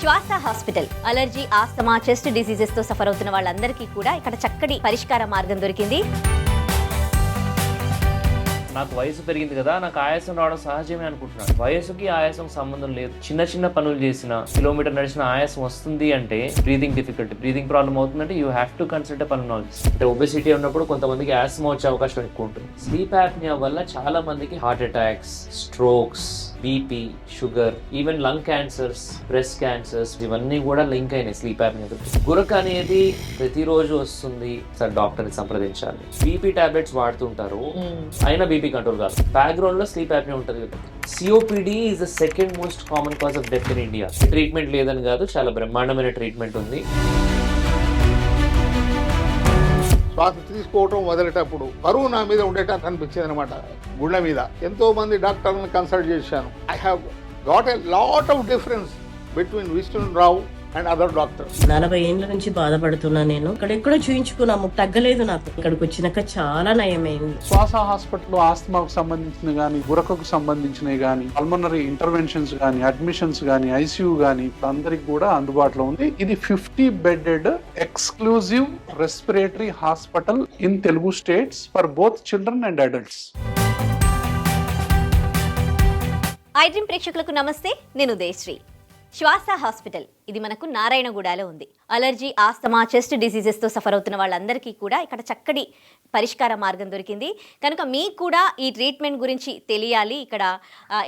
శ్వాస hospital allergy, asthma, chest diseases తో suffer అవుతున్న వాళ్ళందరికీ కూడా ఇక్కడ చక్కటి పరిష్కార మార్గం దొరికింది. నాకు వయసు పెరిగింది కదా, నాకు ఆయాసం రావడం సహజమే అనుకుంటున్నాను. వయసుకి ఆయాసం సంబంధం లేదు. చిన్న చిన్న పనులు చేసిన, కిలోమీటర్ నడిచిన ఆయాసం వస్తుంది అంటే బ్రీదింగ్ డిఫికల్టీ, బ్రీదింగ్ ప్రాబ్లం అవుతుందంటే you have to consult pulmonologist. అంటే ఒబెసిటీ ఉన్నప్పుడు కొంతమందికి ఆస్మా వచ్చే అవకాశం ఎక్కువ ఉంటుంది. స్లీప్ యాప్నియా వల్ల చాలా మందికి heart attacks, strokes, BP, sugar, even lung cancers, breast cancers ఇవన్నీ కూడా లింక్ అయినాయి స్లీప్ యాప్నియా. గురక అనేది ప్రతిరోజు వస్తుంది సార్, డాక్టర్ని సంప్రదించాలి. బీపీ టాబ్లెట్స్ వాడుతుంటారు, అయినా బీపీ కంట్రోల్ కాదు. బ్యాక్గ్రౌండ్ లో స్లీప్ యాప్నియా ఉంటుంది కదా. COPD is the second most common cause of death in India. Treatment లేదని కాదు, చాలా బ్రహ్మాండమైన ట్రీట్మెంట్ ఉంది. శ్వాస తీసుకోవటం వదిలేటప్పుడు బరువు నా మీద ఉండేటట్టు అనిపించింది అనమాట. గుండె మీద ఎంతో మంది డాక్టర్లను కన్సల్ట్ చేశాను. I have got a lot of difference between Vishnu Rao and other doctors. 40 ఏళ్ల నుంచి బాధపడుతున్నా నేను. ఇక్కడెక్కడో చూయించుకున్నాము, తగ్గలేదు నాకు. ఇక్కడికి వచ్చినాక చాలా నయమైంది. శ్వాస హాస్పిటల్ ఆస్తమాకు సంబంధించిన గానీ, గురకకు సంబంధించినవి గానీ, పల్మనరీ ఇంటర్వెన్షన్స్ గానీ, అడ్మిషన్స్ గానీ, ఐసీయూ గానీ అందరికి కూడా అందుబాటులో ఉంది. ఇది 50 bedded exclusive respiratory hospital in Telugu states for both children and adults. I dream ప్రేక్షకులకు నమస్తే, నేను ఉదయశ్రీ. శ్వాస హాస్పిటల్ ఇది మనకు నారాయణగూడలో ఉంది. అలర్జీ, ఆస్తమా, చెస్ట్ డిసీజెస్ తో సఫర్ అవుతున్న వాళ్ళందరికీ కూడా ఇక్కడ చక్కటి పరిష్కార మార్గం దొరికింది. కనుక మీకు కూడా ఈ ట్రీట్మెంట్ గురించి తెలియాలి, ఇక్కడ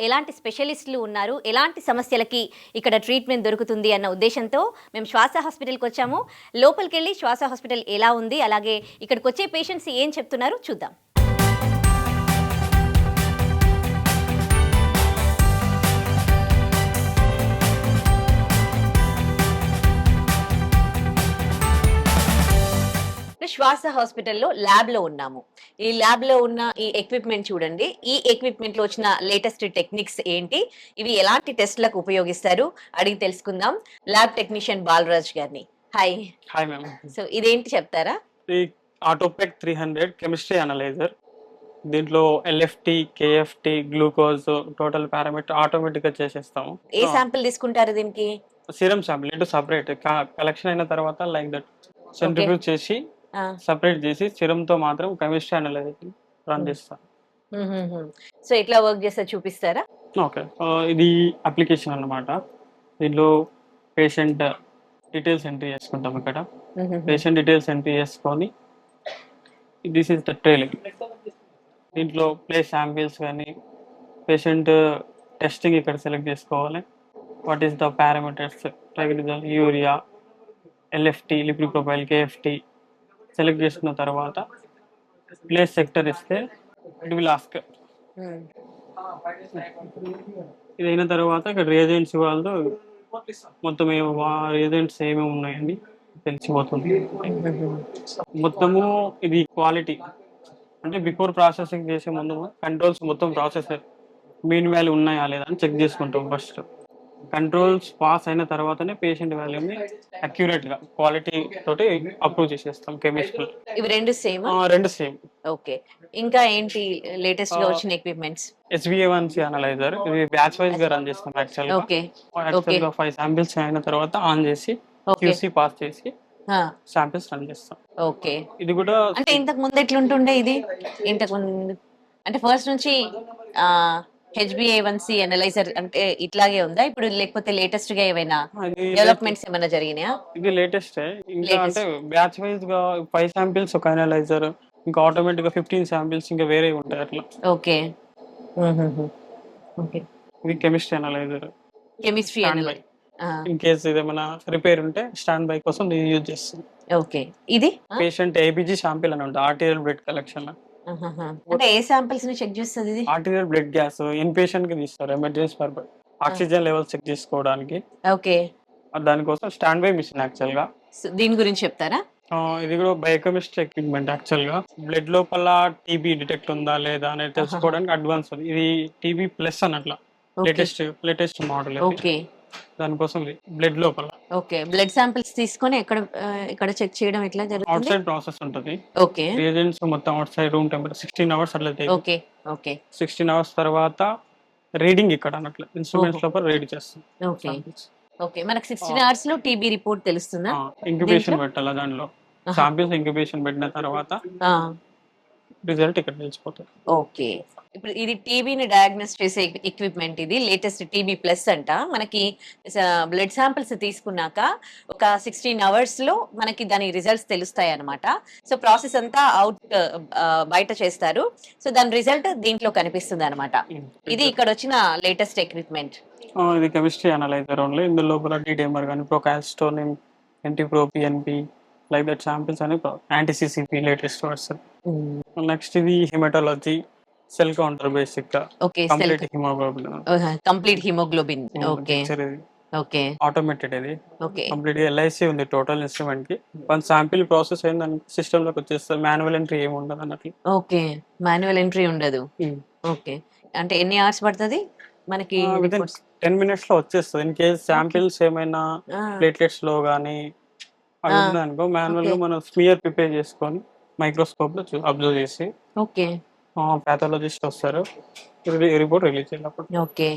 ఎలాంటి స్పెషలిస్టులు ఉన్నారు, ఎలాంటి సమస్యలకి ఇక్కడ ట్రీట్మెంట్ దొరుకుతుంది అన్న ఉద్దేశంతో మేము శ్వాస హాస్పిటల్కి వచ్చాము. లోపలికి వెళ్ళి శ్వాస హాస్పిటల్ ఎలా ఉంది, అలాగే ఇక్కడికి వచ్చే పేషెంట్స్ ఏం చెప్తున్నారు చూద్దాం. శ్వాస హాస్పిటల్లో ల్యాబ్లో ఉన్నాము. ఈ ల్యాబ్లో ఉన్న ఈ ఎక్విప్మెంట్ చూడండి. ఈ ఎక్విప్మెంట్లో వచ్చిన లేటెస్ట్ టెక్నిక్స్ ఏంటి, ఇవి ఎలాంటి టెస్ట్లకు ఉపయోగిస్తారు అడిగి తెలుసుకుందాం ల్యాబ్ టెక్నీషియన్ బాలరాజ్ గారిని. హాయ్. Hi ma'am. సో ఇదేంటి చెప్తారా? ఈ ఆటోపెక్ 300 కెమిస్ట్రీ అనలైజర్. దీంట్లో LFT, KFT, glucose, total parameter automatic గా చేసేస్తాము. ఏ శాంపిల్ తీసుకుంటారు దీనికి? Serum sample into separate collection అయిన తర్వాత లైక్ దట్ సెంట్రిఫ్యూజ్ చేసి సపరేట్ చేసి సిరంతో మాత్రం కెమిస్ట్రీ అనలైజర్ రన్ చేస్తాం. సో ఎట్లా వర్క్ చేస్తా చూపిస్తారా? ఓకే, ఇది అప్లికేషన్ అన్నమాట. దీంట్లో పేషెంట్ డీటెయిల్స్ ఎంట్రీ చేసుకుంటాం. ఇక్కడ పేషెంట్ డీటెయిల్స్ ఎంట్రీ చేసుకొని దిస్ ఇస్ ద ట్రైలింగ్. దీంట్లో ప్లేస్ శాంపిల్స్ కానీ పేషెంట్ టెస్టింగ్ ఇక్కడ సెలెక్ట్ చేసుకోవాలి. What is the parameters, triglyceride, urea, LFT, lipid profile, KFT select చేసుకున్న తర్వాత ప్లేస్ సెక్టర్ ఇస్తే ఇట్ విల్ ఆస్క్. ఇది అయిన తర్వాత ఇక్కడ రియేజెంట్స్ ఇవ్వాలి. మొత్తం రియేజెంట్స్ ఏమేమి ఉన్నాయని తెలిసిపోతుంది. మొత్తము ఇది క్వాలిటీ అంటే బిఫోర్ ప్రాసెసింగ్ చేసే ముందు కంట్రోల్స్ మొత్తం ప్రాసెస్ మీన్ వాల్యూ ఉన్నాయా లేదా అని చెక్ చేసుకుంటాం. ఫస్ట్ కంట్రోల్స్ పాస్ అయిన తర్వాతనే పేషెంట్ వాల్యూని అక్యురేట్ గా క్వాలిటీ తోటి అప్రూవ్ చేసేస్తాం. కెమిస్ట్రీ ఇవి రెండు సేమ్? రెండు సేమ్. ఓకే, ఇంకా ఏంటి లేటెస్ట్ గా వచ్చిన ఎక్విప్మెంట్స్? HbA1c analyser. ఇది బ్యాచ్ వైజ్ గా రన్ చేస్తాం. యాక్చువల్ గా 5 శాంపిల్స్ అయిన తర్వాత ఆన్ చేసి QC పాస్ చేసి శాంపిల్స్ రన్ చేస్తాం. ఓకే, ఇది కూడా అంటే ఇంతకు ముందు ఎట్లుంటుండే ఇది? ఇంతకు ముందు అంటే ఫస్ట్ నుంచి HbA1c అనలైజర్ అంటే ఇట్లాగే ఉందా ఇప్పుడు, లేకపోతే లేటెస్ట్ గా ఏమైనా డెవలప్మెంట్స్ ఏమైనా జరిగినాయా? ఇది లేటెస్ట్. ఇంకా అంటే బ్యాచ్ వైజ్ గా 5 శాంపిల్స్ ఒక అనలైజర్, ఇంకా ఆటోమేటిక్ గా 15 శాంపిల్స్ ఇంకా వేరే ఉంటాయి అట్లా. ఓకే ఓకే, ఇది chemistry analyser. Chemistry analyser in case ఏమైనా రిపేర్ ఉంటే స్టాండ్ బై కోసం నేను యూజ్ చేస్తాను. ఓకే, ఇది పేషెంట్ ABG శాంపిల్ అని ఉంటుంది, ఆర్టీరియల్ బ్లడ్ కలెక్షన్. అంటే ఏ శాంపిల్స్ ని చెక్ చేస్తుంది ఇది? Arterial blood gas in patient కి తీస్తారు emergency purpose, oxygen level check చేసుకోవడానికి. ఓకే, దానికోసం స్టాండ్ బై మిషన్ యాక్చువల్ గా. దీని గురించి చెప్తారా? ఇది కూడా బయోకెమిస్ట్రీ ఎక్విప్మెంట్. యాక్చువల్ గా బ్లడ్ లోపల టీబీ డిటెక్ట్ ఉందా లేదా అనేది తెలుసుకోవడానికి అడ్వాన్స్. ఇది టీబీ ప్లస్ అన్నట్ల లేటెస్ట్ మోడల్. ఓకే, దానికోసం బ్లడ్ లోపల. ఓకే, బ్లడ్ శాంపిల్స్ తీసుకొని ఇక్కడ చెక్ చేయడం ఎట్లా జరుగుతుంది? అవుట్ సైడ్ ప్రాసెస్ ఉంటుంది. ఓకే, రియేజెంట్స్ మొత్తం out side room temperature 16 hours అట్లా. ఓకే ఓకే, 16 అవర్స్ తర్వాత రీడింగ్ ఇక్కడ అన్నట్లు ఇన్స్ట్రుమెంట్స్ లోపల రీడ్ చేస్తాం. ఓకే ఓకే, మనకి 16 అవర్స్ లో టీబీ రిపోర్ట్ తెలుస్తుందా? ఇంక్యుబేషన్ పెట్టాలి దానిలో. శాంపిల్స్ ఇంక్యుబేషన్ పెట్టిన తర్వాత రిజల్ట్ ఇక్కడ తెలిసిపోతుంది. ఓకే, ఇప్పుడు ఇది టీబీని డయాగ్నోస్ చేసే ఎక్విప్మెంట్, ఇది లేటెస్ట్ టీబీ ప్లస్ అంట. మనకి బ్లడ్ శాంపిల్స్ తీసుకున్నాక ఒక 16 అవర్స్ లో మనకి దాని రిజల్ట్స్ తెలుస్తాయి అనమాట. సో ప్రాసెస్ అంతా బయట చేస్తారు. సో దాని రిజల్ట్ దీంట్లో కనిపిస్తుంది అనమాట. ఇది ఇక్కడ వచ్చిన లేటెస్ట్ ఎక్విప్మెంట్. ఇది కెమిస్ట్రీ అనలైజర్ ఓన్లీ. ఇందులో లోపల డీడైమర్ కానీ ప్రోకాల్స్టోనిన్, ఎన్టీప్రో, పిఎన్పి లైక్ దట్ శాంపిల్స్ అని యాంటీసీసీపీ లేటెస్ట్ వర్షన్. నెక్స్ట్ ఇది హెమటాలజీ, సెల్ కౌంటర్ బేసిక్ గా okay, complete haemoglobin. Complete haemoglobin. Okay okay automated ఇది ఓకే కంప్లీట్ గా ఎల్ఐసి ఉంది టోటల్ ఇన్స్ట్రుమెంట్ కి. వన్ శాంపిల్ ప్రాసెస్ అయిందని సిస్టమ్ లోకి వచ్చేస్తుంది. మాన్యువల్ ఎంట్రీ ఏమి ఉండదు అన్నట్లు. ఓకే, మాన్యువల్ ఎంట్రీ ఉండదు. ఓకే, అంటే ఎన్ని అవర్స్ పడుతుంది మనకి? వితిన్ 10 minutes లో వచ్చేస్తుంది. ఇన్ కేస్ శాంపిల్స్ ఏమైనా ప్లేట్లెట్స్ లో గానీ అవి ఉన్నాయనుకో, మాన్యువల్ గా మనం స్మియర్ ప్రిపేర్ చేసుకొని మైక్రోస్కోప్ లో అబ్జర్వ్ చేసి ఓకే పాథాలజిస్ట్ వస్తారు, రిపోర్ట్ రిలీజ్ చేయాలి. ఓకే,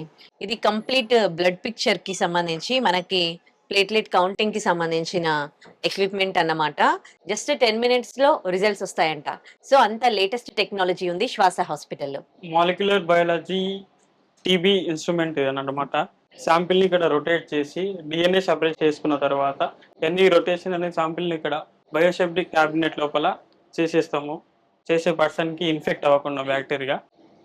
ఇది కంప్లీట్ బ్లడ్ పిక్చర్ కి సంబంధించి మనకి ప్లేట్లెట్ కౌంటింగ్ కి సంబంధించిన ఎక్విప్మెంట్ అన్నమాట. జస్ట్ 10 minutes లో రిజల్ట్స్ వస్తాయంట. సో అంత లేటెస్ట్ టెక్నాలజీ ఉంది శ్వాస హాస్పిటల్లో. మాలిక్యులర్ బయాలజీ టీబీ ఇన్స్ట్రుమెంట్ అన్నమాట. శాంపిల్ ని ఇక్కడ రొటేట్ చేసి డిఎన్ఏ సెపరేట్ చేసుకున్న తర్వాత ఎన్ని రొటేషన్ అనే శాంపిల్ ని ఇక్కడ బయోసెప్టిక్ క్యాబినెట్ లోపల చేసేస్తాము. చేసే పర్సన్ కి ఇన్ఫెక్ట్ అవ్వకుండా బ్యాక్టీరియా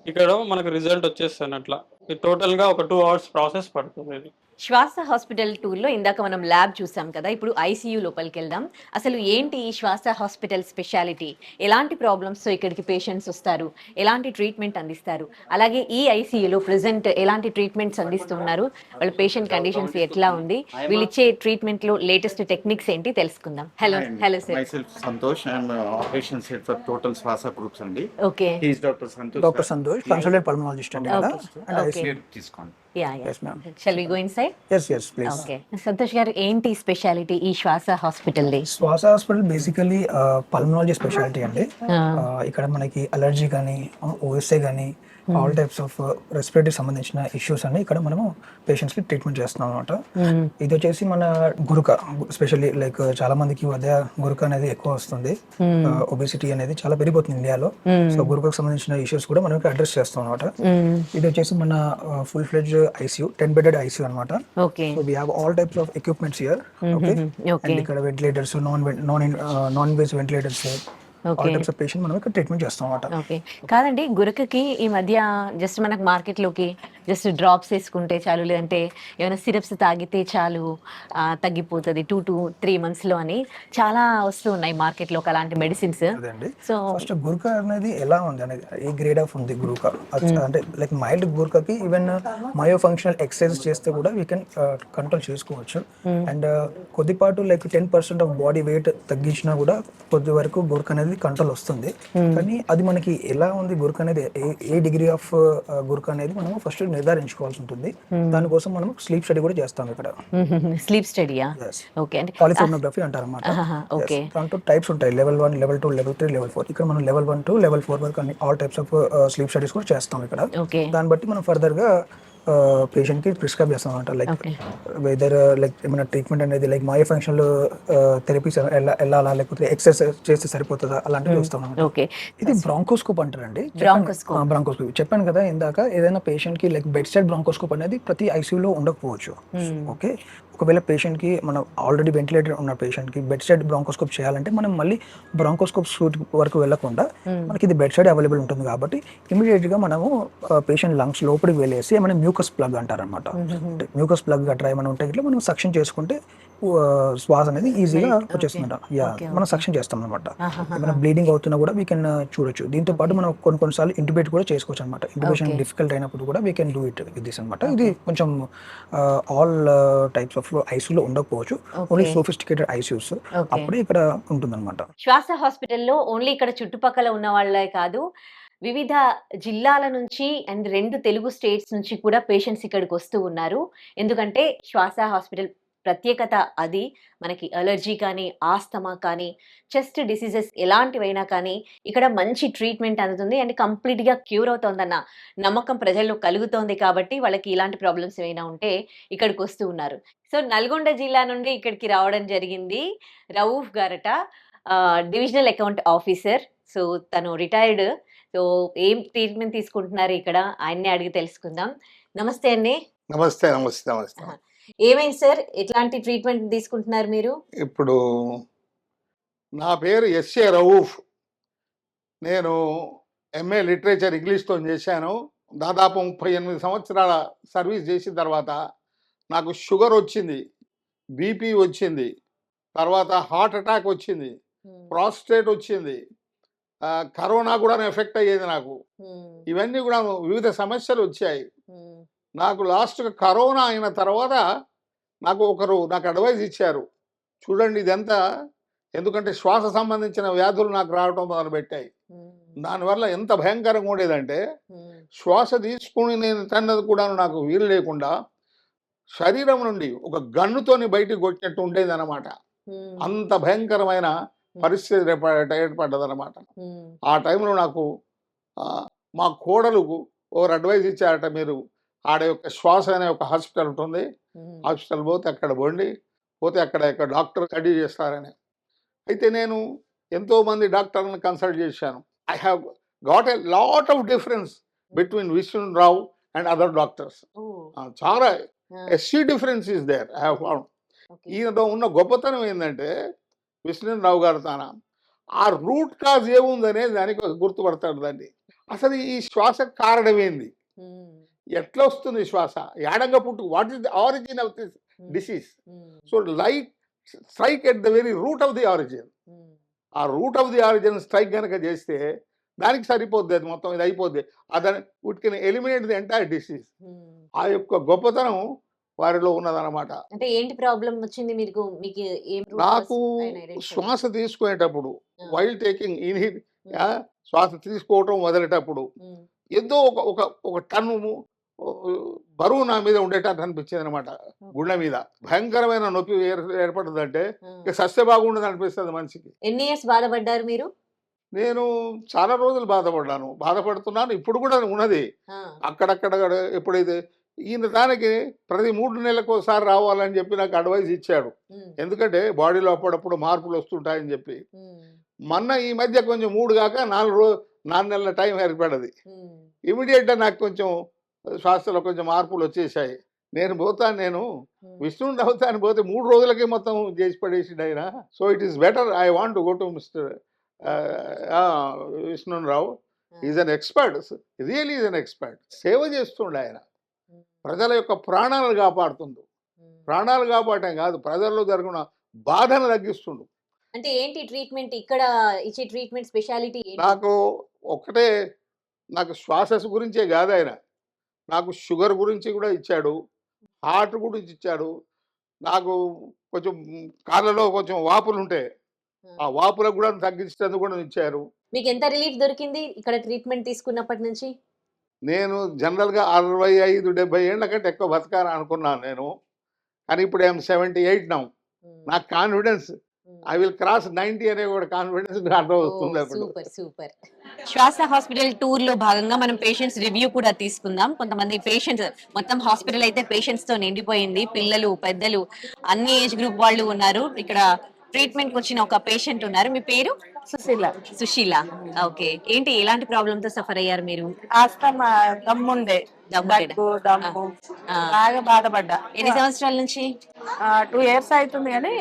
ఇక్కడ మనకు రిజల్ట్ వచ్చేస్తుంది. అట్లా టోటల్ గా ఒక 2 hours ప్రాసెస్ పడుతుంది ఇది. శ్వాస హాస్పిటల్ టూర్లో ఇందాక మనం ల్యాబ్ చూసాం కదా, ఇప్పుడు ఐసీయూ లోపలికి వెళ్దాం. అసలు ఏంటి ఈ శ్వాస హాస్పిటల్ స్పెషాలిటీ? ఎలాంటి ప్రాబ్లమ్స్తో ఇక్కడికి పేషెంట్స్ వస్తారు, ఎలాంటి ట్రీట్మెంట్ అందిస్తారు, అలాగే ఈ ఐసీయూలో ప్రెసెంట్ ఎలాంటి ట్రీట్మెంట్స్ అందిస్తున్నారు, వాళ్ళ పేషెంట్ కండిషన్స్ ఎట్లా ఉంది, వీళ్ళు ఇచ్చే ట్రీట్మెంట్లో లేటెస్ట్ టెక్నిక్స్ ఏంటి తెలుసుకుందాం. Hello hello sir. Myself Santosh, I am operations head for Total Swasa Groups అండి. ఓకే, He is Dr. Santosh. Doctor Santosh, consultant pulmonologist అండి ఇక్కడ. అండ్ ఓకే, తీసుకోండి. Yeah Yes, ma'am. Shall we go inside? Yes please. Okay, Santosh గారు ఏంటి speciality ఈ శ్వాస హాస్పిటల్ది? శ్వాస హాస్పిటల్ బేసికలీ పల్మనాలజీ స్పెషాలిటీ అండి. ఇక్కడ మనకి అలర్జీ కానీ ఓఎస్ఏ కానీ ఆల్ టైప్స్ ఆఫ్ రెస్పిరేటరీ సంబంధించిన ఇష్యూస్ అన్ని ఇక్కడ మనము పేషెంట్స్ కి ట్రీట్మెంట్ చేస్తున్నాం అనమాట. ఇది వచ్చేసి మన గురుక, ఎస్పెషల్లీ లైక్ చాలా మందికి మధ్య గురుక అనేది ఎక్కువ వస్తుంది. ఒబేసిటీ అనేది చాలా పెరిగిపోతుంది ఇండియాలో. సో గురుకకు సంబంధించిన ఇష్యూస్ కూడా మనం అడ్రస్ చేస్తాం అనమాట. ఇది వచ్చేసి మన full fledged ICU, 10-bedded ICU అనమాట. Okay, so we have all types of equipments here. Okay, and ఇక్కడ ventilators, non invasive ventilators, all types of patient మనం ఇక్కడ ట్రీట్మెంట్ చేస్తాం అనమాట. ఓకే, కాదండి, గురకకి ఈ మధ్య జస్ట్ మనకు మార్కెట్లోకి జస్ట్ డ్రాప్స్ వేసుకుంటే చాలు, లేదంటే ఏమైనా సిరప్స్ తాగితే చాలు తగ్గిపోతుంది 2 to 3 months లో అని చాలా వస్తూ ఉన్నాయి మార్కెట్లోకి అలాంటి మెడిసిన్స్. అదండి. సో ఫస్ట్ గురుక అనేది ఎలా ఉంది అనేది, ఏ గ్రేడ్ ఆఫ్ ఉంది గురుక అంటే లైక్ మైల్డ్ గురుకకి ఈవెన్ మయో ఫంక్షనల్ ఎక్సర్సైజ్ చేస్తే కూడా వీ కెన్ కంట్రోల్ చేసుకోవచ్చు. అండ్ కొద్దిపాటు లైక్ 10% ఆఫ్ బాడీ వెయిట్ తగ్గించినా కూడా కొద్ది వరకు గురుక అనేది కంట్రోల్ వస్తుంది. కానీ అది మనకి ఎలా ఉంది గురుక అనేది, ఏ డిగ్రీ ఆఫ్ గురుక అనేది మనం ఫస్ట్ నిర్ధారించుకోవాల్సి ఉంటుంది. దానికోసం మనం స్లీప్ స్టడీ కూడా చేస్తాం ఇక్కడ. స్లీప్ స్టడీయా? ఓకే, అంటే పాలిసోనోగ్రఫీ అంటారు అన్నమాట. ఓకే, దాంట్లో టైప్స్ ఉంటాయి, లెవెల్ 1, లెవెల్ 2, లెవెల్ 3, లెవెల్ 4. ఇక్కడ మనం లెవెల్ 1 to లెవెల్ 4 వరకు అన్ని all types of sleep studies కూడా చేస్తాం ఇక్కడ. ఓకే, దాన్ని బట్టి మనం ఫర్దర్ గా పేషెంట్ కి ప్రిస్క్రైబ్ చేస్తాం అనమాట. లైక్ వెదర్ లైక్ ఏమైనా ట్రీట్మెంట్ అనేది లైక్ మయో ఫంక్షనల్ థెరపీస్ వెళ్ళాలా, లేకపోతే ఎక్సర్సైజ్ చేస్తే సరిపోతుందా, అలాంటివి చూస్తాం అనమాట. ఓకే, ఇది బ్రాంకోస్కోప్ అంటారండి. బ్రాంకోస్కోప్ చెప్పాను కదా ఇందాక, ఏదైనా పేషెంట్ కి లైక్ బెడ్ సైడ్ బ్రాంకోస్కోప్ అనేది ప్రతి ఐసీయూలో ఉండకపోవచ్చు. ఓకే, ఒకవేళ పేషెంట్ కి మనం ఆల్రెడీ వెంటిలేటర్ ఉన్న పేషెంట్ కి బెడ్ సైడ్ బ్రాంకోస్కోప్ చేయాలంటే మనం మళ్ళీ బ్రాంకోస్కోప్ సూట్ వరకు వెళ్ళకుండా మనకి ఇది బెడ్ సైడ్ అవైలబుల్ ఉంటుంది కాబట్టి ఇమీడియట్ గా మనము పేషెంట్ లంగ్స్ లోపలికి వెళ్ళేసి ఏమైనా మ్యూకస్ ప్లగ్ అంటారనమాట. మ్యూకస్ ప్లగ్ గట్రా ఏమైనా ఉంటే ఇట్లా మనం సక్షన్ చేసుకుంటే శ్వాస అనేది ఈజీగా వచ్చేస్తుందట. మనం సక్షన్ చేస్తాం అనమాట. ఏమైనా బ్లీడింగ్ అవుతున్నా కూడా వీ కెన్ చూడొచ్చు. దీంతో పాటు మనం కొన్నిసార్లు ఇంటిబేట్ కూడా చేసుకోవచ్చు అనమాట. ఇంటిబేషన్ డిఫికల్ట్ అయినప్పుడు కూడా we can do it with this అనమాట. ఇది కొంచెం ఆల్ టైప్స్ ఆఫ్ ఐసీయూలో ఉండకపోవచ్చు, ఓన్లీ సోఫిస్టికేటెడ్ ఐసీయూస్ అప్పుడే ఇక్కడ ఉంటుందన్నమాట. శ్వాస హాస్పిటల్లో ఓన్లీ ఇక్కడ చుట్టుపక్కల ఉన్న వాళ్ళే కాదు, వివిధ జిల్లాల నుంచి అండ్ 2 తెలుగు స్టేట్స్ నుంచి కూడా పేషెంట్స్ ఇక్కడికి వస్తూ ఉన్నారు. ఎందుకంటే శ్వాస హాస్పిటల్ ప్రత్యేకత అది. మనకి అలర్జీ కానీ, ఆస్తమా కానీ, చెస్ట్ డిసీజెస్ ఎలాంటివైనా కానీ ఇక్కడ మంచి ట్రీట్మెంట్ అందుతుంది. అండ్ కంప్లీట్‌గా క్యూర్ అవుతోందన్న నమ్మకం ప్రజల్లో కలుగుతోంది కాబట్టి వాళ్ళకి ఇలాంటి ప్రాబ్లమ్స్ ఏమైనా ఉంటే ఇక్కడికొస్తూ ఉన్నారు. సో, నల్గొండ జిల్లా నుండి ఇక్కడికి రావడం జరిగింది. రవూఫ్ గారట. Divisional account officer. సో, తను రిటైర్డ్. సో, ఏం ట్రీట్మెంట్ తీసుకుంటున్నారు ఇక్కడ ఆయన్నే అడిగి తెలుసుకుందాం. నమస్తే అండి. నమస్తే నమస్తే నమస్తే. ఆహా! ఏమైంది సార్? ఎట్లాంటి ట్రీట్మెంట్ తీసుకుంటున్నారు మీరు? ఇప్పుడు నా పేరు ఎస్ఏ రవూఫ్. నేను ఎంఏ లిటరేచర్ ఇంగ్లీష్తో చేశాను. దాదాపు 38 సంవత్సరాల సర్వీస్ చేసిన తర్వాత నాకు షుగర్ వచ్చింది, బీపీ వచ్చింది, తర్వాత హార్ట్ అటాక్ వచ్చింది, హ్మ్. ప్రాస్టేట్ వచ్చింది, కరోనా కూడా ఎఫెక్ట్ అయ్యేది నాకు. హ్మ్. ఇవన్నీ కూడా వివిధ సమస్యలు వచ్చాయి. హ్మ్. నాకు లాస్ట్‌గా కరోనా అయిన తర్వాత ఒకరు నాకు అడ్వైస్ ఇచ్చారు. చూడండి ఇదంతా ఎందుకంటే శ్వాస సంబంధించిన వ్యాధులు నాకు రావటం మొదలుపెట్టాయి. హ్మ్. దానివల్ల ఎంత భయంకరంగా ఉండేదంటే హ్మ్. శ్వాస తీసుకుని నేను తన్నది కూడా నాకు వీలు లేకుండా శరీరం నుండి ఒక గన్నుతోని బయటికి కొట్టినట్టు ఉండేదన్నమాట. హ్మ్. అంత భయంకరమైన పరిస్థితి ఏర్పడ్డదన్నమాట. హ్మ్. ఆ టైంలో నాకు మా కోడలుకు ఓవర్ అడ్వైస్ ఇచ్చారట, మీరు ఆడ యొక్క శ్వాస అనే ఒక హాస్పిటల్ ఉంటుంది, హ్మ్. హాస్పిటల్ పోతే అక్కడ పోతే అక్కడ డాక్టర్ స్టడీ చేస్తారని. అయితే నేను ఎంతోమంది డాక్టర్లను కన్సల్ట్ చేశాను. I have got a lot of difference between Vishnu Rao and other doctors. Oh! చాలా ఆ! ఎస్సీ difference is there I have found. Okay. ఈయనలో ఉన్న గొప్పతనం ఏంటంటే విష్ణురావు గారు ఆ రూట్ కాజ్ ఏముందనేది దానికి గుర్తుపడతాడు దాన్ని. అసలు ఈ శ్వాసకు కారణం ఏంది, హ్మ్. ఎట్లా వస్తుంది శ్వాస, ఏడంగా పుట్టు, what is the origin of this disease. Hmm. So strike at the very root of the origin. Hmm. ఆ root of the origin strike కనుక చేస్తే దానికి సరిపోద్ది, అది మొత్తం ఇది అయిపోద్ది. అదని it can eliminate the entire disease. Hmm. ఆ యొక్క గొప్పతనం వారిలో ఉన్నదన్నమాట. అంటే ఏంటి ప్రాబ్లమ్ వచ్చింది మీకు? మీకు ఏం రూట్ నాకు కాజ్ ఆయన ఐడెంటిఫై శ్వాస తీసుకునేటప్పుడు ఆ! వైల్ టేకింగ్ ఇన్హేల్, హ్మ్. శ్వాస తీసుకోవటం వదిలేటప్పుడు హ్మ్. ఏదో ఒక టన్ను బరువు నా మీద ఉండేటట్టు అనిపించింది అనమాట. గుండె మీద భయంకరమైన నొప్పి ఏర్పడుతుందంటే ఆ! ఇక సస్య బాగుండదు అనిపిస్తుంది మనిషికి. ఎన్ని ఇయర్స్ బాధపడ్డారు మీరు? నేను చాలా రోజులు బాధపడుతున్నాను, ఇప్పుడు కూడా ఉన్నది. ఆ! అక్కడక్కడ ఎప్పుడైతే ఈయన దానికి ప్రతి 3 నెలలకోసారి రావాలని చెప్పి నాకు అడ్వైస్ ఇచ్చాడు. హ్మ్. ఎందుకంటే బాడీలో అప్పుడప్పుడు మార్పులు వస్తుంటాయని చెప్పి. హ్మ్. మొన్న ఈ మధ్య కొంచెం 3 కాక 4 నెలల టైం ఏర్పడ్డది. హ్మ్. ఇమీడియట్‌గా నాకు కొంచెం శ్వాసలో కొంచెం మార్పులు వచ్చేసాయి. నేను హ్మ్. విష్ణువుని నమ్ముతాను పోతే 3 రోజులకే మొత్తం చేసి పడేసిండు ఆయన. So it is better, I want to go to mister Vishnu Rao. ఆ! Is an expert. Really is an expert. సేవ చేస్తుండు ఆయన. హ్మ్. ప్రజల యొక్క ప్రాణాలను కాపాడుతుండు. హ్మ్. ప్రాణాలు కాపాడటం కాదు, ప్రజల్లో జరుగుతున్న బాధను తగ్గిస్తుండు. అంటే ఏంటి ట్రీట్మెంట్ ఇక్కడ ఇచ్చే ట్రీట్మెంట్ స్పెషాలిటీ ఏంటి? నాకు ఒక్కటే, నాకు శ్వాస గురించే కాదాయన. నాకు షుగర్ గురించి కూడా ఇచ్చాడు, హార్ట్ గురించి ఇచ్చాడు. నాకు కొంచెం కాళ్ళలో కొంచెం వాపులుంటే, ఆ! ఆ వాపులకు కూడా తగ్గించేందుకు కూడా ఇచ్చారు. మీకెంత రిలీఫ్ దొరికింది ఇక్కడ ట్రీట్మెంట్ తీసుకున్నప్పటి నుంచి? నేను జనరల్‌గా 65, 70 ఏళ్ల కంటే ఎక్కువ బతకాలని అనుకున్నాను నేను. కానీ ఇప్పుడు ఐయామ్ 78 నౌ. హ్మ్. నాకు కాన్ఫిడెన్స్ హ్మ్. ఐ విల్ క్రాస్ 90 అనే కూడా కాన్ఫిడెన్స్ అర్థమవుతుంది ఓహ్! అప్పుడు. సూపర్. సూపర్. శ్వాస హాస్పిటల్ టూర్‌లో భాగంగా మనం పేషెంట్స్ రివ్యూ కూడా తీసుకుందాం. కొంతమంది పేషెంట్స్ మొత్తం హాస్పిటల్ అయితే పేషెంట్స్‌తో నిండిపోయింది. పిల్లలు, పెద్దలు అన్ని ఏజ్ గ్రూప్ వాళ్ళు ఉన్నారు. ఇక్కడ ట్రీట్మెంట్‌కి వచ్చిన ఒక పేషెంట్ ఉన్నారు. మీ పేరు? సుశీల. సుశీల. ఓకే. ఏంటి ఎలాంటి ప్రాబ్లమ్‌తో సఫర్ అయ్యారు మీరు? ఆస్తమా దమ్ముండే. దమ్ముండేనా? దగ్గు, ఆ! దమ్ము ఆ! బాగా బాధపడ్డా. ఎన్ని సంవత్సరాల నుంచి? 2 ఇయర్స్ అయితుంది గానీ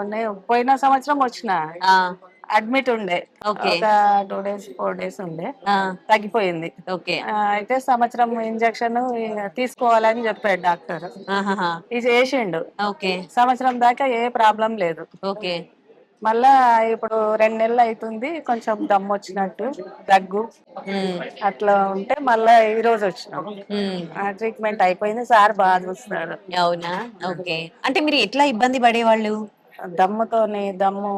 నేను పోయిన సంవత్సరం వచ్చిన. ఆ! అడ్మిట్ ఉండే. ఓకే. ఒక 2 డేస్, 4 డేస్ ఉండే. ఆ! తగ్గిపోయింది. ఓకే. అయితే సంవత్సరం ఇంజెక్షన్ తీసుకోవాలని చెప్పాడు డాక్టర్. ఆహాహా! ఇది చేసిండు. ఓకే. సంవత్సరం దాకా ఏ ప్రాబ్లం లేదు. ఓకే. మళ్ళా ఇప్పుడు 2 నెలలు అయితుంది. కొంచెం దమ్ము వచ్చినట్టు, దగ్గు హ్మ్. అట్లా ఉంటే మళ్ళా ఈ రోజు వచ్చినాం. హ్మ్. ట్రీట్మెంట్ అయిపోయింది. సార్ బాగా చూస్తారు. అవునా? ఓకే. అంటే మీరు ఎట్లా ఇబ్బంది పడేవాళ్ళు? దమ్ము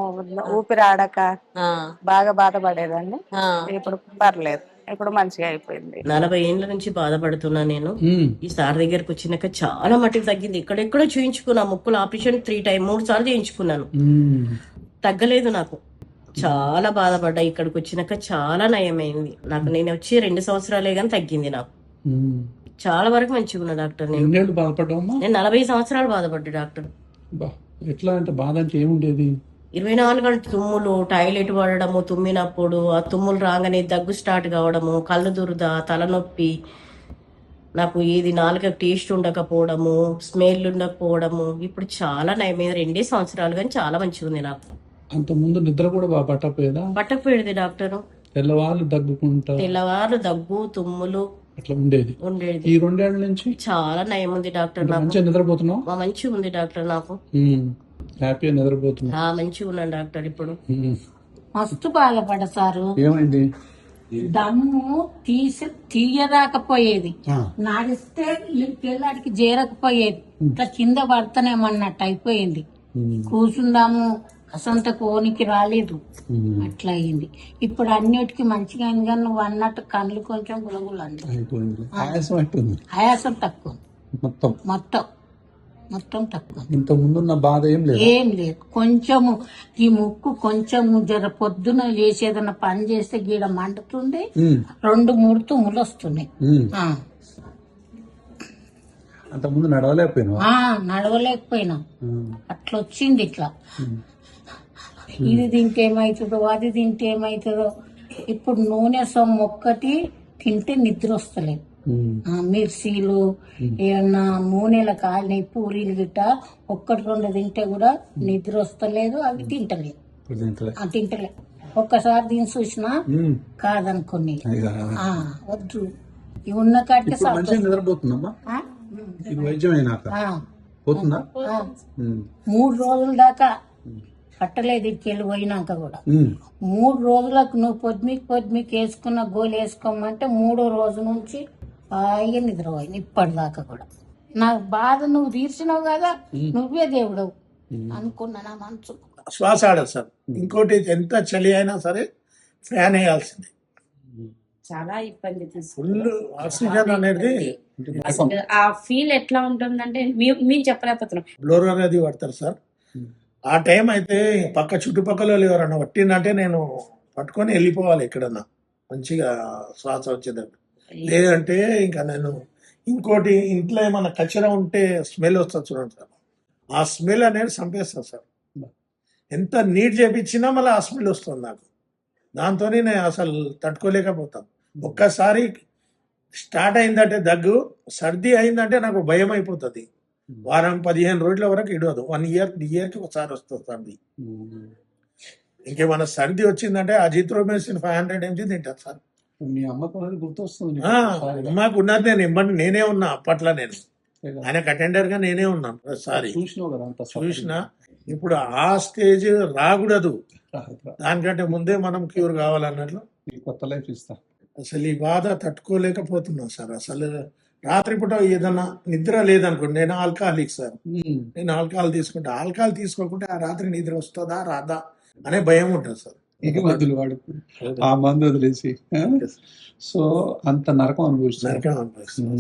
ఊపిరి ఆడక ఆ! బాగా బాధపడేదాన్ని. ఆ! ఇప్పుడు పర్లేదు. ఇప్పుడు మంచిగా అయిపోయింది. 40 ఏళ్ళ నుంచి బాధపడుతున్నా నేను. ఈ సార్ దగ్గరకు వచ్చినాక చాలా మట్టుకు తగ్గింది. ఇక్కడెక్కడో చూయించుకున్నా, ముక్కులు ఆపరేషన్ 3 సార్లు చేయించుకున్నాను, తగ్గలేదు నాకు. చాలా బాధపడ్డా. ఇక్కడికి వచ్చినాక చాలా నయమైంది నాకు. నేను వచ్చి 2 సంవత్సరాలే కానీ తగ్గింది నాకు. చాలా వరకు మంచిగా ఉన్నా డాక్టర్. ఎన్నేళ్ళు బాధపడ్డావమ్మా? నేను 40 సంవత్సరాలు బాధపడ్డా డాక్టర్. ఎట్లా అంటే బాధ అంటే ఏముండేది? 24 గంటలు తుమ్ములు, టాయిలెట్ పడడము, తుమ్మినప్పుడు ఆ తుమ్ములు రాగానే దగ్గు స్టార్ట్ కావడము, కళ్ళు దురద, తలనొప్పి, నాకు ఏది నాలుక టేస్ట్ ఉండకపోవడము, స్మెల్ ఉండకపోవడము. ఇప్పుడు చాలా నయమైన 2 సంవత్సరాలు కానీ చాలా మంచిగా ఉంది నాకు. అంత ముందు నిద్ర కూడా బాగా పట్టపోయేదా? పట్టకపోయేది డాక్టరు. తెల్లవాళ్ళు దగ్గుకుంటా, తెల్లవారు దగ్గు, తుమ్ములు అట్లా ఉండేది. ఈ 2 ఏళ్ల నుంచి చాలా నయం ఉంది డాక్టర్ నాకు. మంచిగా నిద్రపోతున్నావు? మంచిగా ఉంది డాక్టర్ నాకు. హ్యాపీగా నిద్రపోతున్నా? మంచిగా ఉన్నాను డాక్టర్ ఇప్పుడు. మస్తు బాధపడ సారు. ఏమైంది? దమ్ము తీయరాకపోయేది, నాడిస్తే ఈ పిల్లాడికి చేరకపోయేది, ఇట్లా కింద పడతానేమన్నట్టు అయిపోయింది. కూర్చుందాము అసంత కోనికి రాలేదు, అట్లా అయింది. ఇప్పుడు అన్నిటికీ మంచిగా అయింది, కానీ నువ్వు అన్నట్టు కళ్ళు కొంచెం గులగులు అంది. ఆయాసం తక్కువ, మొత్తం తక్కువ. ఇంత ముందున్న బాధ ఏం లేదు. కొంచెము ఈ ముక్కు కొంచెము జర పొద్దున లేచి ఏదైనా పని చేస్తే గీడ మండుతుంది, 2-3 తుమ్ములు వస్తున్నాయి. అంత ముందు నడవలేకపోయినా అట్లా వచ్చింది. ఇట్లా ఇది తింటే ఏమవుతుందో, అది తింటే ఏమవుతుందో. ఇప్పుడు నూనె సొమ్ము ఒక్కటి తింటే నిద్ర వస్తలేదు. మిర్చీలు, ఏమన్నా నూనెల కాలిన పూరీలు గిట్ట 1-2 తింటే కూడా నిద్ర వస్తలేదు. అవి తింటలేదు. ఒక్కసారి దీన్ని చూసినా కాదనుకుని వద్దు. ఇవి ఉన్న కాటికి 3 రోజుల దాకా పట్టలేదు. ఇటుకెళ్ళి పోయినాక కూడా 3 రోజులకు నువ్వు పొద్దుమికి వేసుకున్న గోలు వేసుకోమంటే 3వ రోజు నుంచి హాయిగా నిద్రపోయింది. ఇప్పటిదాకా కూడా నాకు బాధ నువ్వు తీర్చినావు కదా, నువ్వే దేవుడవు అనుకున్నా నా మనసు. శ్వాస ఆడదు సార్. ఇంకోటి ఎంత చలి అయినా సరే ఫ్యాన్ వేయాల్సింది. చాలా ఇబ్బంది ఫుల్ ఆక్సిజన్ అనేది ఆ ఫీల్ ఎట్లా ఉంటుందంటే మేము చెప్పలేకపోతున్నాం. బ్లోర్ అనేది పడతారు సార్. ఆ టైం అయితే చుట్టుపక్కల ఎవరన్నా పట్టిందంటే నేను పట్టుకొని వెళ్ళిపోవాలి ఎక్కడన్నా, మంచిగా శ్వాస వచ్చేటట్టు. లేదంటే ఇంకా నేను ఇంకోటి ఇంట్లో ఏమన్నా కచరా ఉంటే స్మెల్ వస్తుంది చూడండి సార్, ఆ స్మెల్ అనేది చంపేస్తుంది సార్. ఎంత నీట్ చేపించినా మళ్ళీ ఆ స్మెల్ వస్తుంది నాకు. దాంతో నేను అసలు తట్టుకోలేకపోతాను. ఒక్కసారి స్టార్ట్ అయిందంటే దగ్గు, సర్ది అయిందంటే నాకు భయం అయిపోతుంది. 15 రోజుల వరకు ఇడవదు. 1 ఇయర్కి ఒకసారి వస్తుంది సర్ది. ఇంకేమన్నా సర్ది వచ్చిందంటే అజిత్రోమెసిన్ 500 mg తింటాను సార్. మీ అమ్మకు గుర్తొస్తుంది? అమ్మకు ఉన్నది నేనే ఉన్నా అప్పట్లో. నేను ఆయనకు అటెండర్ గా నేనే ఉన్నాను. సారీ చూసినా. ఇప్పుడు ఆ స్టేజ్ రాకూడదు, దానికంటే ముందే మనం క్యూర్ కావాలన్నట్లు కొత్త లైఫ్ ఇస్తా. అసలు ఈ బాధ తట్టుకోలేకపోతున్నాం సార్. అసలు రాత్రిపూట ఏదన్నా నిద్ర లేదనుకోండి, నేను ఆల్కహాలిక్ సార్. నేను ఆల్కహాల్ తీసుకుంటా. ఆల్కహాల్ తీసుకోకుంటే ఆ రాత్రి నిద్ర వస్తుందా రాదా అనే భయం ఉంటుంది సార్. మందులు వాడు ఆ మందు వదిలేసి. సో అంత నరకం అనుభవిస్తుంది.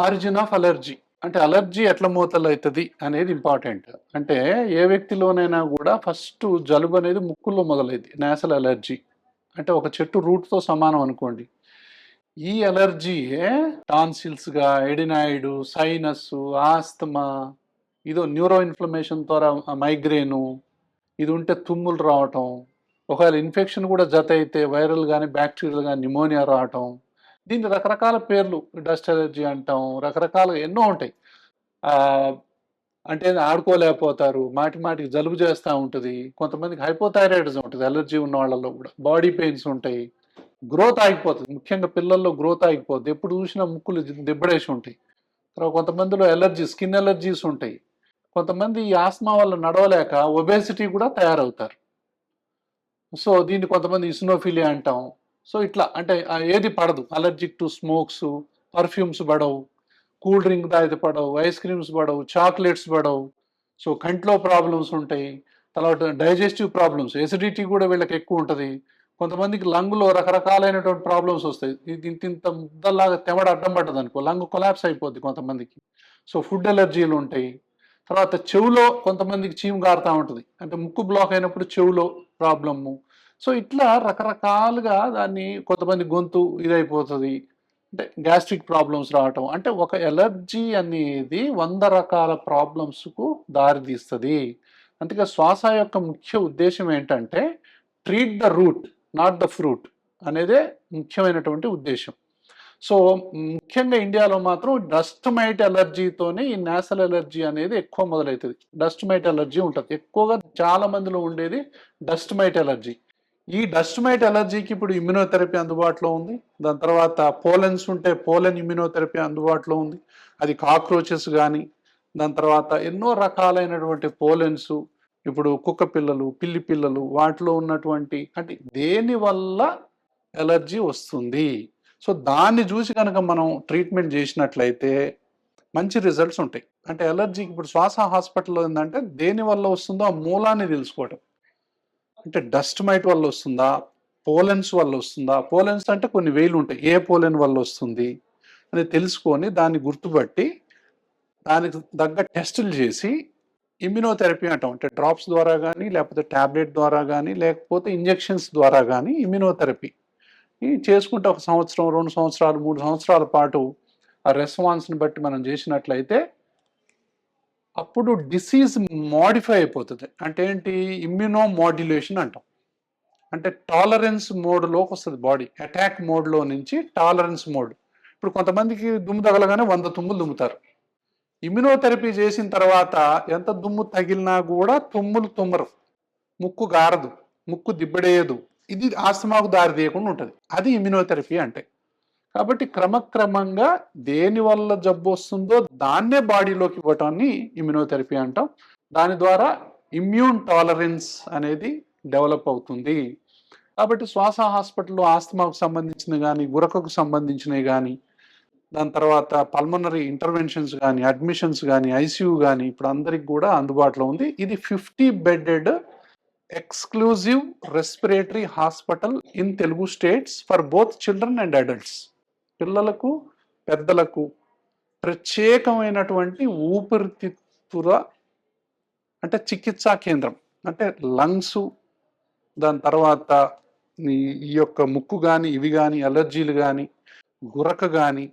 ఆరిజిన్ ఆఫ్ అలర్జీ అంటే అలర్జీ ఎట్లా మూతలు అవుతుంది అనేది ఇంపార్టెంట్. అంటే ఏ వ్యక్తిలోనైనా కూడా ఫస్ట్ జలుబు అనేది ముక్కుల్లో మొదలైంది. నేసల్ అలర్జీ అంటే ఒక చెట్టు రూట్తో సమానం అనుకోండి. ఈ అలర్జీయే టాన్సిల్స్గా, ఎడినాయిడ్, సైనస్, ఆస్తమా, ఇదో న్యూరో ఇన్ఫ్లమేషన్ ద్వారా మైగ్రేను, ఇది ఉంటే తుమ్ములు రావటం, ఒకవేళ ఇన్ఫెక్షన్ కూడా జత అయితే వైరల్ కానీ బ్యాక్టీరియల్ కానీ న్యూమోనియా రావటం. దీన్ని రకరకాల పేర్లు, డస్ట్ అలర్జీ అంటాం, రకరకాలుగా ఎన్నో ఉంటాయి. అంటే ఆడుకోలేకపోతారు, మాటికి జలుబు చేస్తూ ఉంటుంది. కొంతమందికి హైపోథైరాయిడిజం ఉంటుంది అలర్జీ ఉన్న వాళ్ళలో కూడా. బాడీ పెయిన్స్ ఉంటాయి, గ్రోత్ ఆగిపోతుంది. ముఖ్యంగా పిల్లల్లో గ్రోత్ ఆగిపోతుంది, ఎప్పుడు చూసినా ముక్కులు దిబ్బడేసి ఉంటాయి. తర్వాత కొంతమందిలో స్కిన్ ఎలర్జీస్ ఉంటాయి. కొంతమంది ఈ ఆస్మా వల్ల నడవలేక ఒబేసిటీ కూడా తయారవుతారు. సో దీన్ని కొంతమంది ఇసినోఫిలియా అంటాం. సో ఇట్లా అంటే ఏది పడదు. అలర్జిక్ టు స్మోక్స్, పర్ఫ్యూమ్స్ పడవు, కూల్ డ్రింక్ తాగితే పడవు, ఐస్ క్రీమ్స్ పడవు, చాక్లెట్స్ పడవు. సో కంట్లో ప్రాబ్లమ్స్ ఉంటాయి. తర్వాత డైజెస్టివ్ ప్రాబ్లమ్స్, ఎసిడిటీ కూడా వీళ్ళకి ఎక్కువ ఉంటుంది. కొంతమందికి లంగ్లో రకరకాలైనటువంటి ప్రాబ్లమ్స్ వస్తాయి. ఇది ఇంత ముద్దలాగా తెమడ అడ్డం పడ్డది అనుకో లంగ్ కొలాప్స్ అయిపోద్ది కొంతమందికి. సో ఫుడ్ ఎలర్జీలు ఉంటాయి. తర్వాత చెవులో కొంతమందికి చీము గారుతూ ఉంటుంది, అంటే ముక్కు బ్లాక్ అయినప్పుడు చెవులో ప్రాబ్లము. సో ఇట్లా రకరకాలుగా దాన్ని కొంతమంది గొంతు ఇదైపోతుంది, అంటే గ్యాస్ట్రిక్ ప్రాబ్లమ్స్ రావటం. అంటే ఒక ఎలర్జీ అనేది 100 రకాల ప్రాబ్లమ్స్కు దారితీస్తుంది. అందుకే శ్వాస యొక్క ముఖ్య ఉద్దేశం ఏంటంటే treat the route not the fruit అనేదే ముఖ్యమైనటువంటి ఉద్దేశం. సో ముఖ్యంగా ఇండియాలో మాత్రం డస్ట్ మైట్ ఎలర్జీతోనే ఈ నేసల్ ఎలర్జీ అనేది ఎక్కువ మొదలవుతుంది. డస్ట్ మైట్ ఎలర్జీ ఉంటుంది ఎక్కువగా, చాలా మందిలో ఉండేది డస్ట్ మైట్ ఎలర్జీ. ఈ డస్ట్ మైట్ ఎలర్జీకి ఇప్పుడు ఇమ్యునోథెరపీ అందుబాటులో ఉంది. దాని తర్వాత పోలెన్స్ ఉంటే పోలెన్ ఇమ్యునోథెరపీ అందుబాటులో ఉంది. అది కాక్రోచెస్ కానీ, దాని తర్వాత ఎన్నో రకాలైనటువంటి పోలెన్స్, ఇప్పుడు కుక్క పిల్లలు, పిల్లి పిల్లలు, వాటిలో ఉన్నటువంటి అంటే దేని వల్ల ఎలర్జీ వస్తుంది. సో దాన్ని చూసి కనుక మనం ట్రీట్మెంట్ చేసినట్లయితే మంచి రిజల్ట్స్ ఉంటాయి. అంటే ఎలర్జీకి ఇప్పుడు శ్వాస హాస్పిటల్లో ఏంటంటే దేని వల్ల వస్తుందో ఆ మూలాన్ని తెలుసుకోవటం. అంటే డస్ట్ మైట్ వల్ల వస్తుందా, పోలెన్స్ వల్ల వస్తుందా, పోలెన్స్ అంటే కొన్ని వేలు ఉంటాయి, ఏ పోలెన్ వల్ల వస్తుంది అని తెలుసుకొని దాన్ని గుర్తుపట్టి దానికి తగ్గ టెస్టులు చేసి ఇమ్యునోథెరపీ అంటాం. అంటే డ్రాప్స్ ద్వారా కానీ, లేకపోతే ట్యాబ్లెట్ ద్వారా కానీ, లేకపోతే ఇంజెక్షన్స్ ద్వారా కానీ ఇమ్యునోథెరపీ చేసుకుంటే 1 సంవత్సరం, 2 సంవత్సరాలు, 3 సంవత్సరాల పాటు ఆ రెస్పాన్స్ని బట్టి మనం చేసినట్లయితే అప్పుడు డిసీజ్ మోడిఫై అయిపోతుంది. అంటే ఏంటి, ఇమ్యూనో మాడ్యులేషన్ అంటాం. అంటే టాలరెన్స్ మోడ్లోకి వస్తుంది బాడీ, అటాక్ మోడ్లో నుంచి టాలరెన్స్ మోడ్. ఇప్పుడు కొంతమందికి దుమ్ము తగలగానే 100 తుమ్ములు దుమ్ముతారు. ఇమ్యునోథెరపీ చేసిన తర్వాత ఎంత దుమ్ము తగిలినా కూడా తుమ్ములు తుమ్మరు, ముక్కు గారదు, ముక్కు దిబ్బడేయదు. ఇది ఆస్తమాకు దారి తీయకుండా ఉంటుంది. అది ఇమ్యునోథెరపీ అంటే. కాబట్టి క్రమక్రమంగా దేని వల్ల జబ్బు వస్తుందో దాన్నే బాడీలోకి ఇవ్వటాన్ని ఇమ్యునోథెరపీ అంటాం. దాని ద్వారా ఇమ్యూన్ టాలరెన్స్ అనేది డెవలప్ అవుతుంది. కాబట్టి శ్వాస హాస్పిటల్లో ఆస్తమాకు సంబంధించినవి కానీ, గురకకు సంబంధించినవి కానీ, దాని తర్వాత పల్మనరీ ఇంటర్వెన్షన్స్ కానీ, అడ్మిషన్స్ కానీ, ఐసీయూ కానీ ఇప్పుడు అందరికి కూడా అందుబాటులో ఉంది. ఇది 50 bedded exclusive respiratory hospital in Telugu states for both children and adults. పిల్లలకు పెద్దలకు ప్రత్యేకమైనటువంటి ఊపిరితిత్తుల అంటే చికిత్సా కేంద్రం. అంటే లంగ్స్, దాని తర్వాత ఈ యొక్క ముక్కు కానీ, ఇవి కానీ, అలర్జీలు కానీ, గురక కానీ,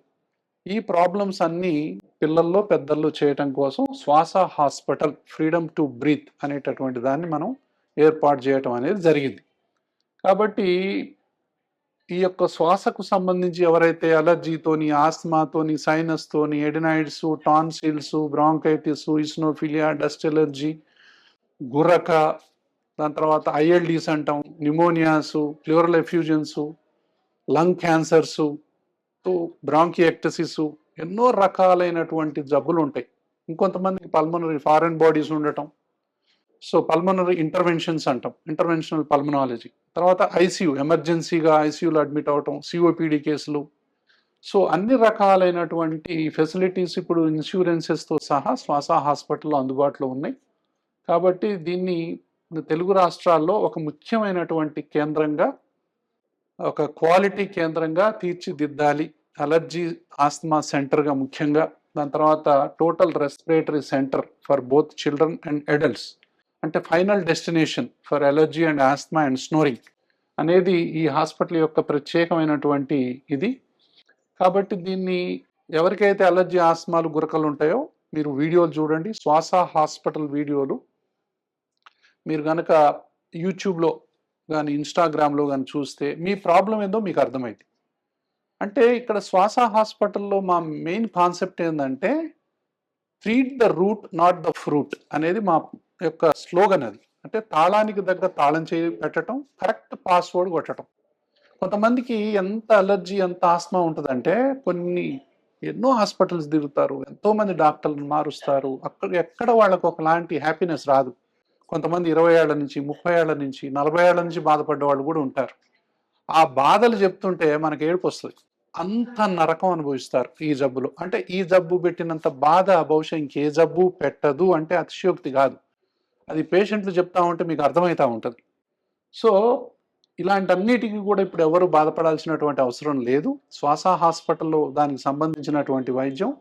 ఈ ప్రాబ్లమ్స్ అన్నీ పిల్లల్లో పెద్దల్లో చేయటం కోసం శ్వాస హాస్పిటల్ ఫ్రీడమ్ టు బ్రీత్ అనేటటువంటి దాన్ని మనం ఏర్పాటు చేయటం అనేది జరిగింది. కాబట్టి ఈ యొక్క శ్వాసకు సంబంధించి ఎవరైతే అలర్జీతోని, ఆస్మాతోని, సైనస్తోని, adenoids, tonsils, bronchitis, eosinophilia, dust allergy, గురక, దాని తర్వాత ఐఎల్డీస్ అంటాం, pneumonias, pleural effusions, lung cancers, bronchiectasis, ఎన్నో రకాలైనటువంటి జబ్బులు ఉంటాయి. ఇంకొంతమందికి పల్మనరీ ఫారెన్ బాడీస్ ఉండటం, సో పల్మనరీ ఇంటర్వెన్షన్స్ అంటాం, ఇంటర్వెన్షనల్ పల్మనాలజీ. తర్వాత ఐసీయూ, ఎమర్జెన్సీగా ఐసీయూలో అడ్మిట్ అవటం, సిఓపిడి కేసులు. సో అన్ని రకాలైనటువంటి ఫెసిలిటీస్ ఇప్పుడు ఇన్సూరెన్సెస్తో సహా శ్వాస హాస్పిటల్లో అందుబాటులో ఉన్నాయి. కాబట్టి దీన్ని తెలుగు రాష్ట్రాల్లో ఒక ముఖ్యమైనటువంటి కేంద్రంగా, ఒక క్వాలిటీ కేంద్రంగా తీర్చిదిద్దాలి. అలర్జీ ఆస్తమా సెంటర్గా ముఖ్యంగా, దాని తర్వాత total respiratory centre for both children and adults, అంటే final destination for allergy and asthma and snoring అనేది ఈ హాస్పిటల్ యొక్క ప్రత్యేకమైనటువంటి ఇది. కాబట్టి దీన్ని ఎవరికైతే అలర్జీ, ఆస్తమాలు, గురకలు ఉంటాయో మీరు వీడియోలు చూడండి. శ్వాస హాస్పిటల్ వీడియోలు మీరు కనుక యూట్యూబ్లో కానీ, ఇన్స్టాగ్రామ్లో కానీ చూస్తే మీ ప్రాబ్లం ఏందో మీకు అర్థమైంది. అంటే ఇక్కడ శ్వాస హాస్పిటల్లో మా మెయిన్ కాన్సెప్ట్ ఏంటంటే treat the route not the fruit అనేది మా యొక్క స్లోగన్. అది అంటే తాళానికి దగ్గర తాళం చేయి పెట్టడం, కరెక్ట్ పాస్వర్డ్ కొట్టడం. కొంతమందికి ఎంత అలర్జీ, ఎంత ఆస్మా ఉంటుందంటే ఎన్నో హాస్పిటల్స్ తిరుగుతారు, ఎంతోమంది డాక్టర్లను మారుస్తారు, ఎక్కడ వాళ్ళకు ఒకలాంటి హ్యాపీనెస్ రాదు. కొంతమంది 20 ఏళ్ల నుంచి, 30 ఏళ్ల నుంచి, 40 ఏళ్ల నుంచి బాధపడ్డ వాళ్ళు కూడా ఉంటారు. ఆ బాధలు చెప్తుంటే మనకు ఏడుపు వస్తుంది. అంత నరకం అనుభవిస్తారు ఈ జబ్బులు. అంటే ఈ జబ్బు పెట్టినంత బాధ బహుశా ఇంకే జబ్బు పెట్టదు అంటే అతిశయోక్తి కాదు. అది పేషెంట్లు చెప్తా ఉంటే మీకు అర్థమవుతూ ఉంటుంది. సో ఇలాంటన్నిటికీ కూడా ఇప్పుడు ఎవరు బాధపడాల్సినటువంటి అవసరం లేదు. శ్వాస హాస్పిటల్లో దానికి సంబంధించినటువంటి వైద్యం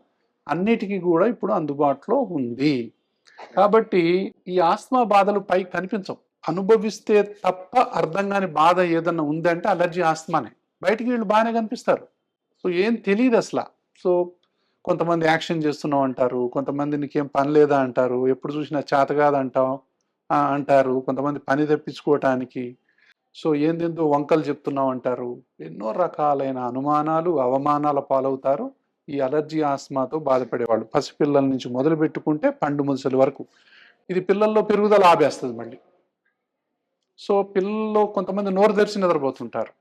అన్నిటికీ కూడా ఇప్పుడు అందుబాటులో ఉంది. కాబట్టి ఈ ఆస్తమా బాధలు పైకి కనిపించవు. అనుభవిస్తే తప్ప అర్థం కాని బాధ ఏదన్నా ఉందంటే అలర్జీ ఆస్తమానే. బయటికి వీళ్ళు బాగానే కనిపిస్తారు. సో ఏం తెలియదు అసలు. సో కొంతమంది యాక్షన్ చేస్తున్నాం అంటారు, కొంతమంది నీకేం పని లేదా అంటారు, ఎప్పుడు చూసినా చేత కాదంటాం అంటారు, కొంతమంది పని తెప్పించుకోవటానికి సో ఏందేందో వంకలు చెప్తున్నాం అంటారు. ఎన్నో రకాలైన అనుమానాలు అవమానాల పాలవుతారు ఈ అలర్జీ ఆస్మాతో బాధపడేవాళ్ళు. పసిపిల్లల నుంచి మొదలు పెట్టుకుంటే పండు ముసలి వరకు ఇది పిల్లల్లో పెరుగుదల ఆపేస్తుంది మళ్ళీ. సో పిల్లల్లో కొంతమంది నోరు తెరిచి నిద్రపోతుంటారు.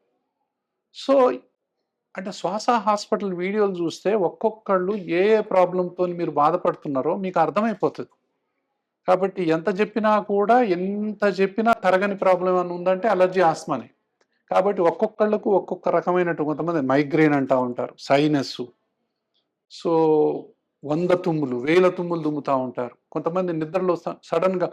సో అంటే శ్వాస హాస్పిటల్ వీడియోలు చూస్తే ఒక్కొక్కళ్ళు ఏ ప్రాబ్లంతో మీరు బాధపడుతున్నారో మీకు అర్థమైపోతుంది. కాబట్టి ఎంత చెప్పినా తరగని ప్రాబ్లం అని ఉందంటే అలర్జీ ఆస్మానే. కాబట్టి ఒక్కొక్కళ్ళకు ఒక్కొక్క రకమైనట్టు కొంతమంది మైగ్రేన్ అంటూ ఉంటారు, సైనస్, సో 100 తుమ్ములు 1000 తుమ్ములు దుమ్ముతూ ఉంటారు. కొంతమంది నిద్రలో సడన్గా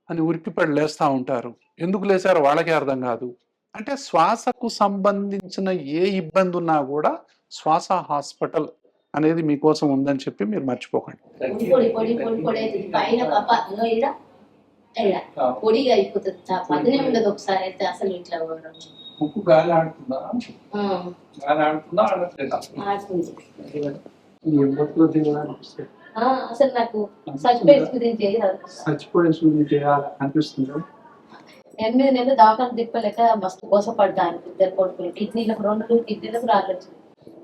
అని ఉరికిపడి లేస్తూ ఉంటారు. ఎందుకు లేచారో వాళ్ళకే అర్థం కాదు. అంటే శ్వాసకు సంబంధించిన ఏ ఇబ్బంది ఉన్నా కూడా శ్వాస హాస్పిటల్ అనేది మీకోసం ఉందని చెప్పి మీరు మర్చిపోకండి. పొడిగా అయిపోతుంది, పదనే ఉండదు. ఒకసారి అయితే అసలు ఇట్లా ముక్కు గాలి ఆడుతుందా? గాలి ఆడుతుందా ఆడట్లేదా? ఆడుతుంది. అసలు నాకు చచ్చిపోయే గురించి చచ్చిపోయే సూది చేయాలి అనిపిస్తుంది. 8 నెలలు దాకా తిప్పలేక మస్తు కోసపడ్డాను. 2 కొడుకులు కిడ్నీలకు 2 కిడ్నీలకు రాలేదు.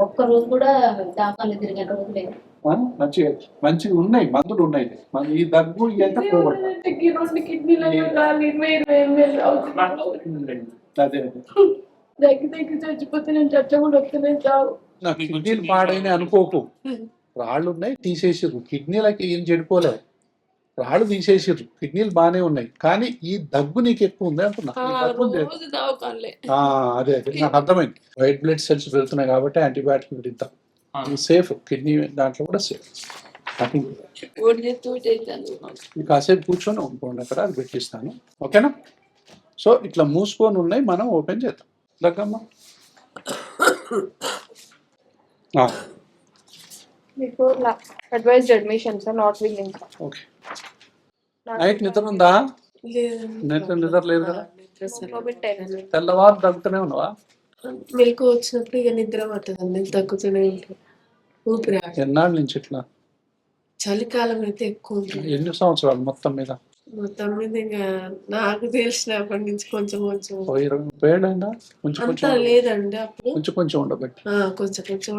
ఒక్క రోజు కూడా దాకాలు తిరిగిన రోజు లేదు. మంచిగా ఉన్నాయి, మందులు ఉన్నాయి. ఈ దగ్గు ఎంత అదే దగ్గర చచ్చిపోతే నేను చచ్చ కూడా వస్తున్నాను చావు. నాకు కిడ్నీలు పాడైన అనుకోకు, రాళ్ళు ఉన్నాయి తీసేసిర్రు. కిడ్నీలకి ఏం చెడిపోలేవు, రాళ్ళు తీసేసిర్రు, కిడ్నీలు బాగానే ఉన్నాయి. కానీ ఈ దగ్గు నీకు ఎక్కువ ఉంది అంటున్నా. అదే నాకు అర్థమైంది. వైట్ బ్లడ్ సెల్స్ పెరుగుతున్నాయి కాబట్టి యాంటీబయాటిక్ ఇద్దాం. సేఫ్, కిడ్నీ దాంట్లో కూడా సేఫ్. కాసేపు కూర్చొని ఉండిపోండి అక్కడ, అది పెట్టిస్తాను. ఓకేనా? సో ఇట్లా మూసుకొని ఉన్నాయి, మనం ఓపెన్ చేద్దాం. దగ్గమ్మా మీకు advised admission sir, not willing. Okay. Night నిద్ర ఉందా? నిద్ర లేదు కదా? తెల్లవారు దగ్గుతూనే ఉన్నావా? మెలకు వచ్చినప్పుడు ఇక నిద్ర పట్టదండి, తగ్గుతూనే ఉంటుంది. ఊపిరి ఎన్నాళ్ళ నుంచి ఇట్లా? చలికాలం అయితే ఎక్కువ ఉంటుంది. ఎన్ని సంవత్సరాలు మొత్తం మీద? మొత్తం మీద ఇంకా నాకు తెలిసినప్పటి నుంచి కొంచెం 20-30 ఏళ్ళైందా? అంతా లేదండి. అప్పుడు కొంచెం ఉండబట్టి కొంచెం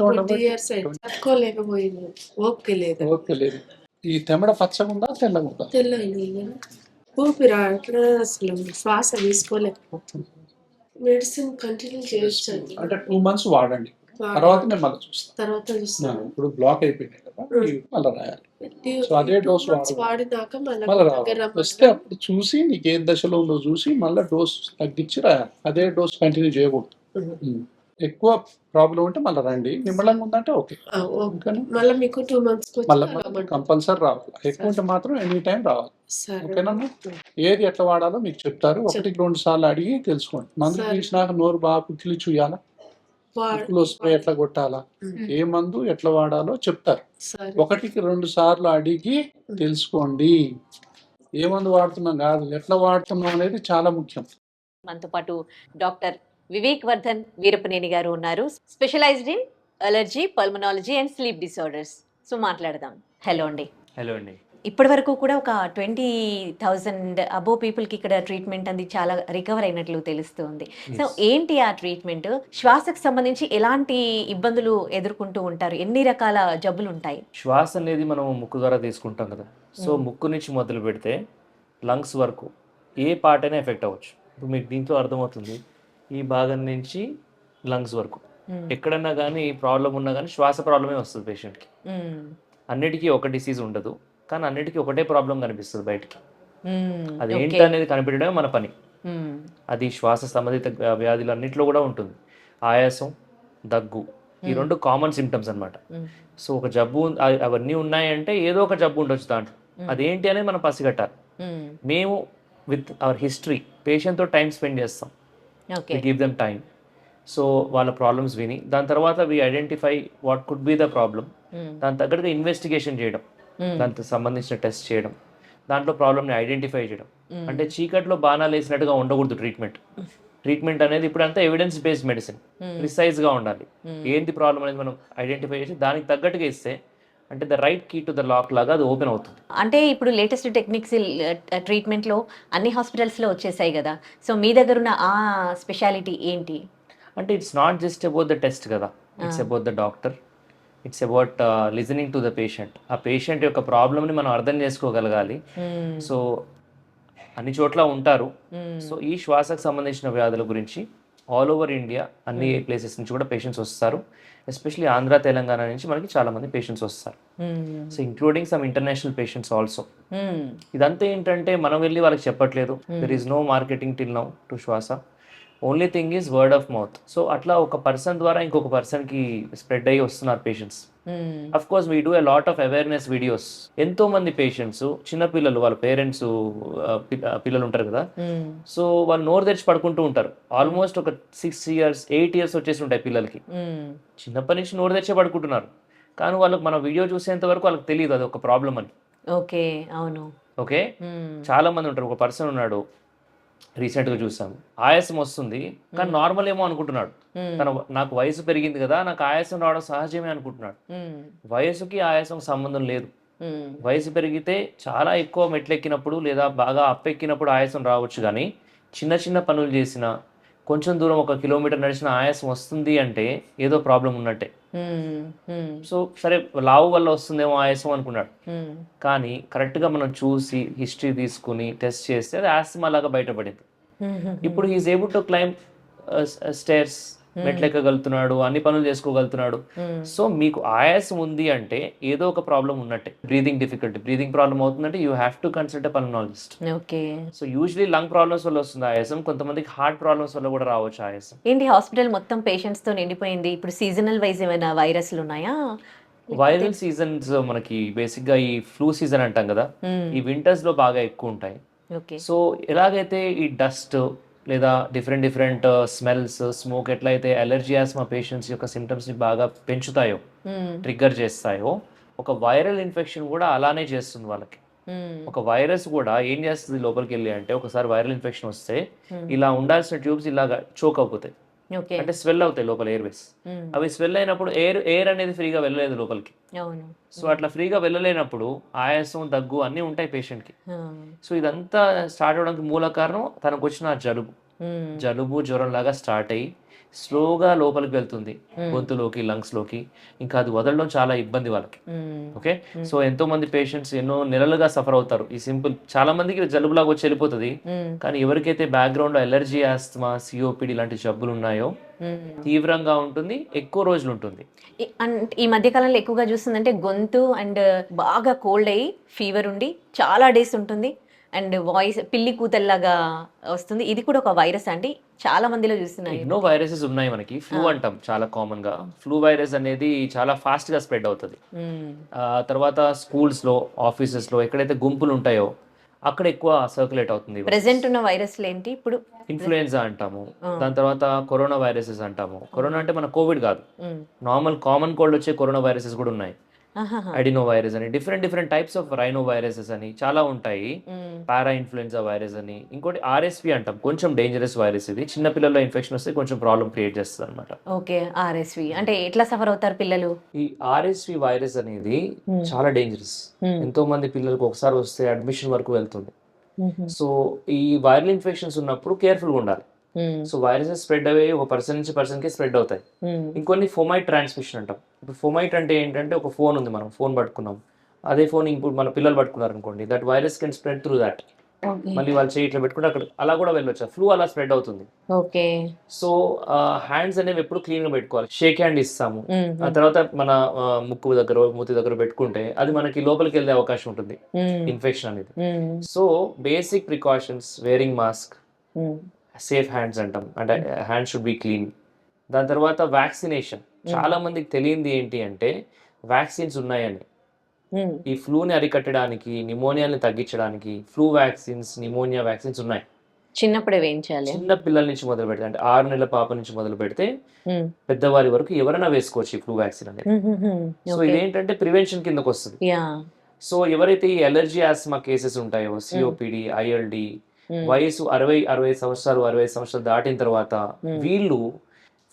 ఉండబట్టి ఇయర్స్ తట్టుకోలేకపోయింది. ఓపిక లేదు. ఈ తెమ్మడ పచ్చగా ఉందా తెల్లగా ఉందా? తెల్లది. ఊపిరి అట్లా అసలు శ్వాస తీసుకోలేకపోతుంది. మెడిసిన్ కంటిన్యూ చేయొచ్చండి. అంటే 2 months వాడండి, తర్వాత నేను మళ్ళీ చూస్తాను. ఇప్పుడు బ్లాక్ అయిపోయినాయి కదా, మళ్ళీ రాయాలి. సో అదే డోస్ వాడినాక మళ్ళీ వస్తే అప్పుడు చూసి నీకు ఏ దశలో ఉందో చూసి మళ్ళీ డోస్ తగ్గించి రాయాలి. అదే డోస్ కంటిన్యూ చేయకూడదు. ఎక్కువ ప్రాబ్లం ఉంటే మళ్ళీ రండి, నిమ్మలంగా ఉందంటే ఓకే. మళ్ళీ మీకు 2 months మళ్ళీ కంపల్సరీ రావాలి. ఎక్కువ ఉంటే మాత్రం ఎనీ టైం రావాలి. ఓకేనా? ఏది ఎట్లా వాడాలో మీకు చెప్తారు. 1-2 సార్లు అడిగి తెలుసుకోండి. మందు తీసినాక నోరు బాగా పుక్కిలి చూయాలా, ముక్కులో స్ప్రే ఎట్లా కొట్టాలా, ఏ మందు ఎట్లా వాడాలో చెప్తారు. 1-2 సార్లు అడిగి తెలుసుకోండి. ఏ మందు వాడుతున్నాం కాదు, ఎట్లా వాడుతున్నాం అనేది చాలా ముఖ్యం. మనతో పాటు డాక్టర్ వివేక్ వర్ధన్ వీరపనేని గారు ఉన్నారు, specialised in allergy, pulmonology and sleep disorders. So మాట్లాడదాం. హలో అండి. హలో అండి. ఇప్పటి వరకు కూడా ఒక 20,000 అబో పీపుల్కి ఇక్కడ ట్రీట్మెంట్ అంది చాలా రికవర్ అయినట్లు తెలుస్తుంది. సో ఏంటి ఆ ట్రీట్మెంట్? శ్వాసకు సంబంధించి ఎలాంటి ఇబ్బందులు ఎదుర్కొంటూ ఉంటారు? ఎన్ని రకాల జబ్బులు ఉంటాయి? శ్వాస అనేది మనం ముక్కు ద్వారా తీసుకుంటాం కదా. సో ముక్కు నుంచి మొదలు పెడితే లంగ్స్ వరకు ఏ పార్ట్ అయినా ఎఫెక్ట్ అవ్వచ్చు. ఇప్పుడు మీకు దీంట్లో అర్థమవుతుంది, ఈ భాగం నుంచి లంగ్స్ వరకు ఎక్కడన్నా కానీ ప్రాబ్లం ఉన్నా కానీ శ్వాస ప్రాబ్లమే వస్తుంది పేషెంట్కి. అన్నిటికీ ఒక డిసీజ్ ఉండదు, కానీ అన్నిటికీ ఒకటే ప్రాబ్లం కనిపిస్తుంది బయటికి. అది ఏంటి అనేది కనిపెట్టడమే మన పని. అది శ్వాస సంబంధిత వ్యాధులు అన్నింటిలో కూడా ఉంటుంది. ఆయాసం, దగ్గు, ఈ 2 కామన్ సిమ్టమ్స్ అనమాట. సో ఒక జబ్బు అవన్నీ ఉన్నాయంటే ఏదో ఒక జబ్బు ఉండొచ్చు దాంట్లో. అదేంటి అనేది మనం పసిగట్టాలి. మేము విత్ అవర్ హిస్టరీ పేషెంట్తో టైం స్పెండ్ చేస్తాం. Okay give them time. So వాళ్ళ ప్రాబ్లమ్స్ విని దాని తర్వాత we identify what could be the problem. దాని తగ్గట్టుగా ఇన్వెస్టిగేషన్ చేయడం, దానికి సంబంధించిన టెస్ట్ చేయడం, దాంట్లో ప్రాబ్లమ్ని ఐడెంటిఫై చేయడం. అంటే చీకట్లో బాణాలు వేసినట్టుగా ఉండకూడదు ట్రీట్మెంట్ అనేది. ఇప్పుడు అంతా ఎవిడెన్స్ బేస్డ్ మెడిసిన్, ప్రిసైజ్గా ఉండాలి. ఏంటి ప్రాబ్లం అనేది మనం ఐడెంటిఫై చేసి దానికి తగ్గట్టుగా ఇస్తే అంటే the right key to the lock లాగా అది ఓపెన్ అవుతుంది. అంటే ఇప్పుడు లేటెస్ట్ టెక్నిక్స్ ట్రీట్మెంట్లో అన్ని హాస్పిటల్స్లో వచ్చేసాయి కదా, సో మీ దగ్గర ఉన్న ఆ స్పెషాలిటీ ఏంటి? అంటే it's not just about the test కదా, it's about the doctor, it's about listening to the patient. ఆ పేషెంట్ యొక్క ప్రాబ్లమ్ని మనం అర్థం చేసుకోగలగాలి. సో అన్ని చోట్ల ఉంటారు. సో ఈ శ్వాసకు సంబంధించిన వ్యాధుల గురించి ఆల్ ఓవర్ ఇండియా అన్ని ప్లేసెస్ నుంచి కూడా పేషెంట్స్ వస్తారు. ఎస్పెషలీ ఆంధ్ర తెలంగాణ నుంచి మనకి చాలా మంది పేషెంట్స్ వస్తారు. So including some international patients also. ఇదంతా ఏంటంటే మనం వెళ్ళి వాళ్ళకి చెప్పట్లేదు. There is no marketing till now to Swasa. Only thing is word of mouth. So అట్లా ఒక పర్సన్ ద్వారా ఇంకొక పర్సన్కి స్ప్రెడ్ అయ్యి వస్తున్నారు patients. Of course we do a lot of awareness videos. ఎంతో మంది పేషెంట్స్, చిన్నపిల్లలు, వాళ్ళ పేరెంట్స్ పిల్లలు ఉంటారు కదా, సో వాళ్ళు నోరు తెరిచి పడుకుంటూ ఉంటారు. ఆల్మోస్ట్ ఒక 6 years 8 years వచ్చేసి ఉంటాయి పిల్లలకి. చిన్నప్పటి నుంచి నోరు తెరిచే పడుకుంటున్నారు. కానీ వాళ్ళకి మన వీడియో చూసేంత వరకు వాళ్ళకి తెలియదు అది ఒక ప్రాబ్లం అని. ఓకే, అవును. ఓకే, చాలా మంది ఉంటారు. ఒక పర్సన్ ఉన్నాడు, రీసెంట్గా చూసాము, ఆయాసం వస్తుంది కానీ నార్మల్ ఏమో అనుకుంటున్నాడు. నాకు వయసు పెరిగింది కదా, నాకు ఆయాసం రావడం సహజమే అనుకుంటున్నాడు. వయసుకి ఆయాసం సంబంధం లేదు. వయసు పెరిగితే చాలా ఎక్కువ మెట్లెక్కినప్పుడు లేదా బాగా అప్పెక్కినప్పుడు ఆయాసం రావచ్చు. కానీ చిన్న చిన్న పనులు చేసిన, కొంచెం దూరం 1 kilometer నడిచిన ఆయాసం వస్తుంది అంటే ఏదో ప్రాబ్లం ఉన్నట్టే. సో సరే లావు వల్ల వస్తుందేమో ఆయాసం అనుకున్నాడు. కానీ కరెక్ట్గా మనం చూసి హిస్టరీ తీసుకుని టెస్ట్ చేస్తే అది ఆస్తమా లాగా బయటపడింది. ఇప్పుడు he is able to climb stairs, మెట్లెక్కగలుగుతున్నాడు, అన్ని పనులు చేసుకోగలుగుతున్నాడు. సో మీకు ఆయాసం ఉంది అంటే ఏదో ఒక ప్రాబ్లం ఉన్నట్టే. బ్రీదింగ్ డిఫికల్టీ, బ్రీదింగ్ ప్రాబ్లం అవుతుందంటే you have to consult a pulmonologist. Okay. So usually lung problems వల్ల వస్తుంది ఆయాసం, కొంతమందికి హార్ట్ ప్రాబ్లమ్స్ వల్ల కూడా రావచ్చు ఆయాసం. ఏంటి హాస్పిటల్ మొత్తం పేషెంట్స్ తో నిండిపోయింది? ఇప్పుడు సీజనల్ వైజ్ ఏమైనా వైరస్లు ఉన్నాయా? వైరల్ సీజన్స్ మనకి బేసిక్ గా ఈ ఫ్లూ సీజన్ అంటాం కదా, ఈ వింటర్స్ లో బాగా ఎక్కువ ఉంటాయి. సో ఎలాగైతే ఈ డస్ట్ లేదా డిఫరెంట్ స్మెల్స్, స్మోక్ ఎట్లయితే అలర్జీ ఆస్మా పేషెంట్స్ యొక్క సిమ్టమ్స్ని బాగా పెంచుతాయో, ట్రిగ్గర్ చేస్తాయో, ఒక వైరల్ ఇన్ఫెక్షన్ కూడా అలానే చేస్తుంది వాళ్ళకి. ఒక వైరస్ కూడా ఏం చేస్తుంది లోపలికి వెళ్ళి అంటే, ఒకసారి వైరల్ ఇన్ఫెక్షన్ వస్తే ఇలా ఉండాల్సిన ట్యూబ్స్ ఇలాగా చోక్ అయిపోతాయి, అంటే స్వెల్ అవుతాయి లోపల ఎయిర్వేస్. అవి స్వెల్ అయినప్పుడు ఎయిర్ అనేది ఫ్రీగా వెళ్ళలేదు లోపలికి. సో అట్లా ఫ్రీగా వెళ్ళలేనప్పుడు ఆయాసం, దగ్గు అన్నీ ఉంటాయి పేషెంట్కి. సో ఇదంతా స్టార్ట్ అవడానికి మూల కారణం తనకు వచ్చిన జలుబు జ్వరం లాగా స్టార్ట్ అయ్యి స్లోగా లోపలికి వెళ్తుంది, గొంతులోకి, లంగ్స్ లోకి. ఇంకా అది వదలడం చాలా ఇబ్బంది వాళ్ళకి. ఓకే, సో ఎంతో మంది పేషెంట్స్ ఎన్నో నెలలుగా సఫర్ అవుతారు. ఈ సింపుల్, చాలా మందికి జలుబులాగా వచ్చి వెళ్ళిపోతుంది. కానీ ఎవరికైతే బ్యాక్గ్రౌండ్ లో అలర్జీ, ఆస్తమా, సిఓపిడి లాంటి జబ్బులు ఉన్నాయో తీవ్రంగా ఉంటుంది, ఎక్కువ రోజులు ఉంటుంది. ఈ మధ్య కాలంలో ఎక్కువగా చూస్తుందంటే గొంతు అండ్ బాగా కోల్డ్ అయ్యి ఫీవర్ ఉండి చాలా డేస్ ఉంటుంది, అండ్ వాయిస్ పిల్లి కూతల్లాగా వస్తుంది. ఇది కూడా ఒక వైరస్ అండి, చాలా మందిలో చూస్తున్నాయి. ఎన్నో వైరసెస్ ఉన్నాయి మనకి. ఫ్లూ అంటాం చాలా కామన్ గా. ఫ్లూ వైరస్ అనేది చాలా ఫాస్ట్ గా స్ప్రెడ్ అవుతుంది. తర్వాత స్కూల్స్ లో, ఆఫీసెస్ లో ఎక్కడైతే గుంపులు ఉంటాయో అక్కడ ఎక్కువ సర్క్యులేట్ అవుతుంది. ప్రెసెంట్ ఉన్న వైరస్లు ఏంటి? ఇప్పుడు ఇన్ఫ్లుయెన్జా అంటాము, దాని తర్వాత కరోనా వైరసెస్ అంటాము. కరోనా అంటే మన కోవిడ్ కాదు, నార్మల్ కామన్ కోల్డ్ వచ్చే కరోనా వైరసెస్ కూడా ఉన్నాయి. అడినో వైరస్ అని, different types of rhino viruses అని చాలా ఉంటాయి. పారా ఇన్ఫ్లుయెన్జా వైరస్ అని, ఇంకోటి ఆర్ఎస్వి అంటాం, కొంచెం డేంజరస్ వైరస్. ఇది చిన్న పిల్లల్లో ఇన్ఫెక్షన్ వస్తే కొంచెం ప్రాబ్లం క్రియేట్ చేస్తుంది అనమాట. ఓకే, ఆర్ఎస్వి అంటే ఎట్లా సఫర్ అవుతారు పిల్లలు? ఈ ఆర్ఎస్వి వైరస్ అనేది చాలా డేంజరస్. ఎంతో మంది పిల్లలకు ఒకసారి వస్తే అడ్మిషన్ వరకు వెళ్తుంది. సో ఈ వైరల్ ఇన్ఫెక్షన్స్ ఉన్నప్పుడు కేర్ఫుల్గా ఉండాలి. సో వైరసెస్ స్ప్రెడ్ అయ్యి ఒక పర్సన్ నుంచి పర్సన్ కి స్ప్రెడ్ అవుతాయి. ఇంకొన్ని ఫోమైట్ ట్రాన్స్మిషన్ అంటాం. ఇప్పుడు ఫోమైట్ అంటే ఏంటంటే, ఒక ఫోన్ ఉంది, మనం ఫోన్ పట్టుకున్నాం, అదే ఫోన్ ఇప్పుడు మన పిల్లలు పట్టుకున్నారు అనుకోండి, that virus can spread through that. మళ్ళీ వాళ్ళు చేయి ఇట్లా పెట్టుకుంటే అక్కడ అలా కూడా వెళ్ళొచ్చు. ఫ్లూ అలా స్ప్రెడ్ అవుతుంది. ఓకే, సో హ్యాండ్స్ అనేవి ఎప్పుడు క్లీన్ గా పెట్టుకోవాలి. షేక్ హ్యాండ్ ఇస్తాము, ఆ తర్వాత మన ముక్కు దగ్గర, మూతి దగ్గర పెట్టుకుంటే అది మనకి లోపలికి వెళ్ళే అవకాశం ఉంటుంది ఇన్ఫెక్షన్ అనేది. So basic precautions, wearing mask, safe hands అంటాం, అంటే హ్యాండ్స్ షుడ్ బి క్లీన్. దాని తర్వాత వ్యాక్సినేషన్. చాలా మందికి తెలియంది ఏంటి అంటే వ్యాక్సిన్స్ ఉన్నాయని. ఈ ఫ్లూని అరికట్టడానికి, నిమోనియాని తగ్గించడానికి ఫ్లూ వ్యాక్సిన్స్, నిమోనియా వ్యాక్సిన్స్ ఉన్నాయి. చిన్నప్పుడే వేయించాలి. చిన్న పిల్లల నుంచి మొదలు పెడితే, అంటే 6 నెలల పాప నుంచి మొదలు పెడితే పెద్దవారి వరకు ఎవరైనా వేసుకోవచ్చు ఈ ఫ్లూ వ్యాక్సిన్ అనేది. సో ఇదేంటంటే ప్రివెన్షన్ కిందకు వస్తుంది. సో ఎవరైతే ఈ అలర్జీ ఆస్మా కేసెస్ ఉంటాయో, సిఓపిడి, ఐఎల్డి, వయసు 65 సంవత్సరాలు 65 సంవత్సరాలు దాటిన తర్వాత వీళ్ళు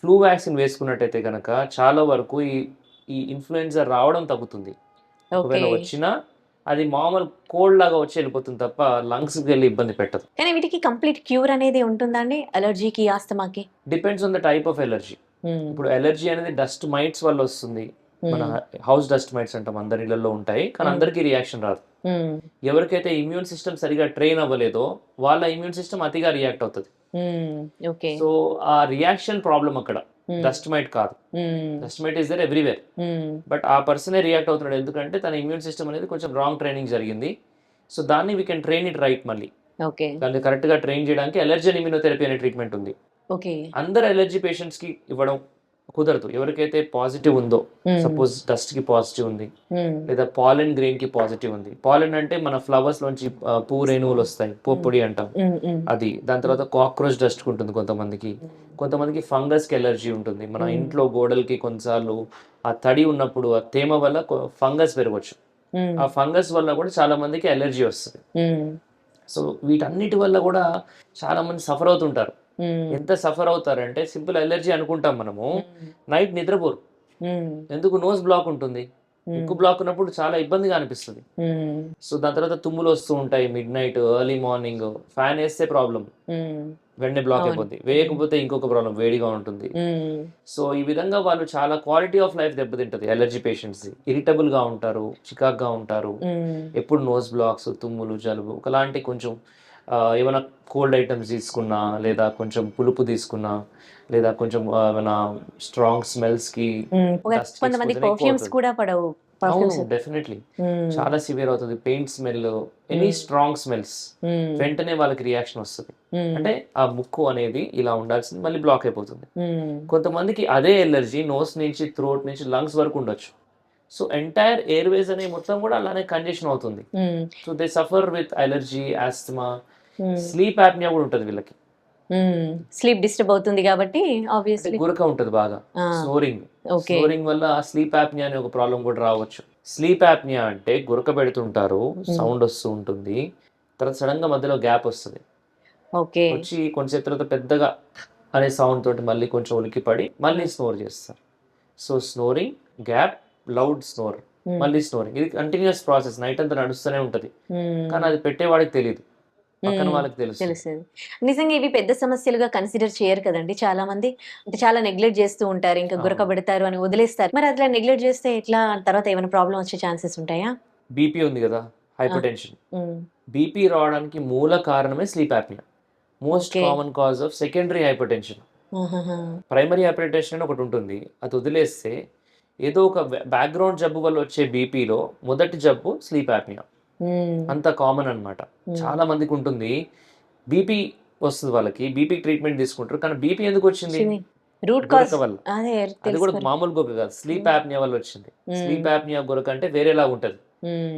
ఫ్లూ వ్యాక్సిన్ వేసుకున్నట్టయితే కనుక చాలా వరకు ఈ ఇన్ఫ్లుయెన్జా రావడం తగ్గుతుంది. ఒకవేళ వచ్చినా అది మామూలు కోల్డ్ లాగా వచ్చి వెళ్ళిపోతుంది తప్ప లంగ్స్ కి వెళ్ళి ఇబ్బంది పెట్టదు. కానీ వీటికి కంప్లీట్ క్యూర్ అనేది ఉంటుందండి అలర్జీకి, ఆస్తమాకి? Depends on the type of allergy. ఇప్పుడు ఎలర్జీ అనేది డస్ట్ మైట్స్ వల్ల వస్తుంది. మన హౌస్ డస్ట్ మైట్స్ అంటాం, అందరి ఇళ్లలో ఉంటాయి, కానీ అందరికీ రియాక్షన్ రాదు. ఎవరికైతే ఇమ్యూన్ సిస్టమ్ సరిగా ట్రైన్ అవ్వలేదో వాళ్ళ ఇమ్యూన్ సిస్టమ్ అతిగా రియాక్ట్ అవుతుంది. సో ఆ రియాక్షన్ ప్రాబ్లం అక్కడ, డస్ట్ మైట్ కాదు. Dust mite is there everywhere, but ఆ పర్సనే రియాక్ట్ అవుతున్నాడు ఎందుకంటే తన ఇమ్యూన్ సిస్టమ్ అనేది కొంచెం రాంగ్ ట్రైనింగ్ జరిగింది. సో దాన్ని we can train it right. మళ్ళీ దాన్ని కరెక్ట్ గా ట్రైన్ చేయడానికి ఎలర్జీ ఇమ్యూనోథెరపీ అనే ట్రీట్మెంట్ ఉంది. అందరు ఎలర్జీ పేషెంట్స్ కి ఇవ్వడం కుదరదు. ఎవరికైతే పాజిటివ్ ఉందో, సపోజ్ డస్ట్ కి పాజిటివ్ ఉంది, లేదా పాలెన్ గ్రెయిన్ కి పాజిటివ్ ఉంది. పాలెన్ అంటే మన ఫ్లవర్స్ లోంచి పువ్వు రేణువులు వస్తాయి, పొడి అంటాం అది. దాని తర్వాత కాక్రోచ్ డస్ట్ ఉంటుంది కొంతమందికి ఫంగస్ కి ఎలర్జీ ఉంటుంది. మన ఇంట్లో గోడలకి కొన్నిసార్లు ఆ తడి ఉన్నప్పుడు ఆ తేమ వల్ల ఫంగస్ పెరగవచ్చు. ఆ ఫంగస్ వల్ల కూడా చాలా మందికి ఎలర్జీ వస్తుంది. సో వీటన్నిటి వల్ల కూడా చాలా మంది సఫర్ అవుతుంటారు. ఎంత సఫర్ అవుతారంటే, సింపుల్ ఎలర్జీ అనుకుంటాం మనము, నైట్ నిద్రపోరు. ఎందుకు? నోస్ బ్లాక్ ఉంటుంది. ముక్కు బ్లాక్ ఉన్నప్పుడు చాలా ఇబ్బందిగా అనిపిస్తుంది. సో దాని తర్వాత తుమ్ములు వస్తూ ఉంటాయి mid night, early morning. Fan వేస్తే ప్రాబ్లం, వెంటనే బ్లాక్ అయిపోద్ది. వేయకపోతే ఇంకొక ప్రాబ్లం, వేడిగా ఉంటుంది. సో ఈ విధంగా వాళ్ళు చాలా క్వాలిటీ ఆఫ్ లైఫ్ దెబ్బతింటది. ఎలర్జీ పేషెంట్స్ ఇరిటబుల్ గా ఉంటారు, చికాక్గా ఉంటారు, ఎప్పుడు నోస్ బ్లాక్స్, తుమ్ములు, జలుబు. ఒకలాంటి కొంచెం ఏమైనా కోల్డ్ ఐటమ్స్ తీసుకున్నా, లేదా కొంచెం పులుపు తీసుకున్నా, లేదా కొంచెం ఏమైనా స్ట్రాంగ్ స్మెల్స్ కి డెఫినెట్లీ చాలా సివియర్ అవుతుంది. Paint smell, any strong smells, వెంటనే వాళ్ళకి రియాక్షన్ వస్తుంది. అంటే ఆ ముక్కు అనేది ఇలా ఉండాల్సింది మళ్ళీ బ్లాక్ అయిపోతుంది. కొంతమందికి అదే ఎలర్జీ నోస్ నుంచి, థ్రోట్ నుంచి లంగ్స్ వరకు ఉండొచ్చు. సో ఎంటైర్ ఎయిర్వేస్ అనే మొత్తం కూడా అలానే కంజెషన్ అవుతుంది. So they suffer with allergy, asthma. Sleep apnoea కూడా ఉంటుంది వీళ్ళకి. స్లీప్ డిస్టర్బ్ అవుతుంది కాబట్టి ఆబ్వియస్లీ గురక ఉంటుంది బాగా, స్నోరింగ్ వల్ల స్లీప్ యాప్నియా అనే ఒక ప్రాబ్లం కూడా రావచ్చు. స్లీప్ యాప్నియా అంటే గురక పెడుతుంటారు, సౌండ్ వస్తూ ఉంటుంది, తర్వాత సడన్ గా మధ్యలో గ్యాప్ వస్తుంది, వచ్చి కొంచెం తర్వాత పెద్దగా అనే సౌండ్ తోటి మళ్ళీ కొంచెం ఉలికి పడి మళ్ళీ స్నోర్ చేస్తారు. So snoring, gap, loud snore, మళ్ళీ స్నోరింగ్, ఇది కంటిన్యూస్ ప్రాసెస్. నైట్ అంతా నడుస్తూనే ఉంటది, కానీ అది పెట్టేవాడికి తెలియదు, పక్కన వాళ్ళకి తెలుస్తుంది. నిజంగా ఇవి పెద్ద సమస్యలుగా కన్సిడర్ చేయరు కదండి చాలా మంది. అంటే చాలా నెగ్లెక్ట్ చేస్తూ ఉంటారు, ఇంకా గురక పెడతారు అని వదిలేస్తారు. మరి అట్లా నెగ్లెక్ట్ చేస్తే ఎట్లా, తర్వాత ఏమైనా ప్రాబ్లం వచ్చే ఛాన్సెస్ ఉంటాయా? బీపీ ఉంది కదా, హైపర్ టెన్షన్. బీపీ రావడానికి మూల కారణమే sleep apnoea. Most common cause of secondary hypertension. Primary hypertension అని ఒకటి ఉంటుంది, అది వదిలేస్తే ఏదో ఒక బ్యాక్గ్రౌండ్ జబ్బు వల్ల వచ్చే బీపీలో మొదటి జబ్బు స్లీప్ యాప్నియా. అంత కామన్ అన్నమాట. చాలా మందికి ఉంటుంది, బీపీ వస్తుంది వాళ్ళకి, బీపీ ట్రీట్మెంట్ తీసుకుంటారు, కానీ బీపీ ఎందుకు వచ్చింది? గురక వల్ల. అది కూడా మామూలు గురక కాదు, స్లీప్ యాప్నియా వల్ల వచ్చింది. స్లీప్ యాప్నియా గురక అంటే వేరేలా ఉంటది,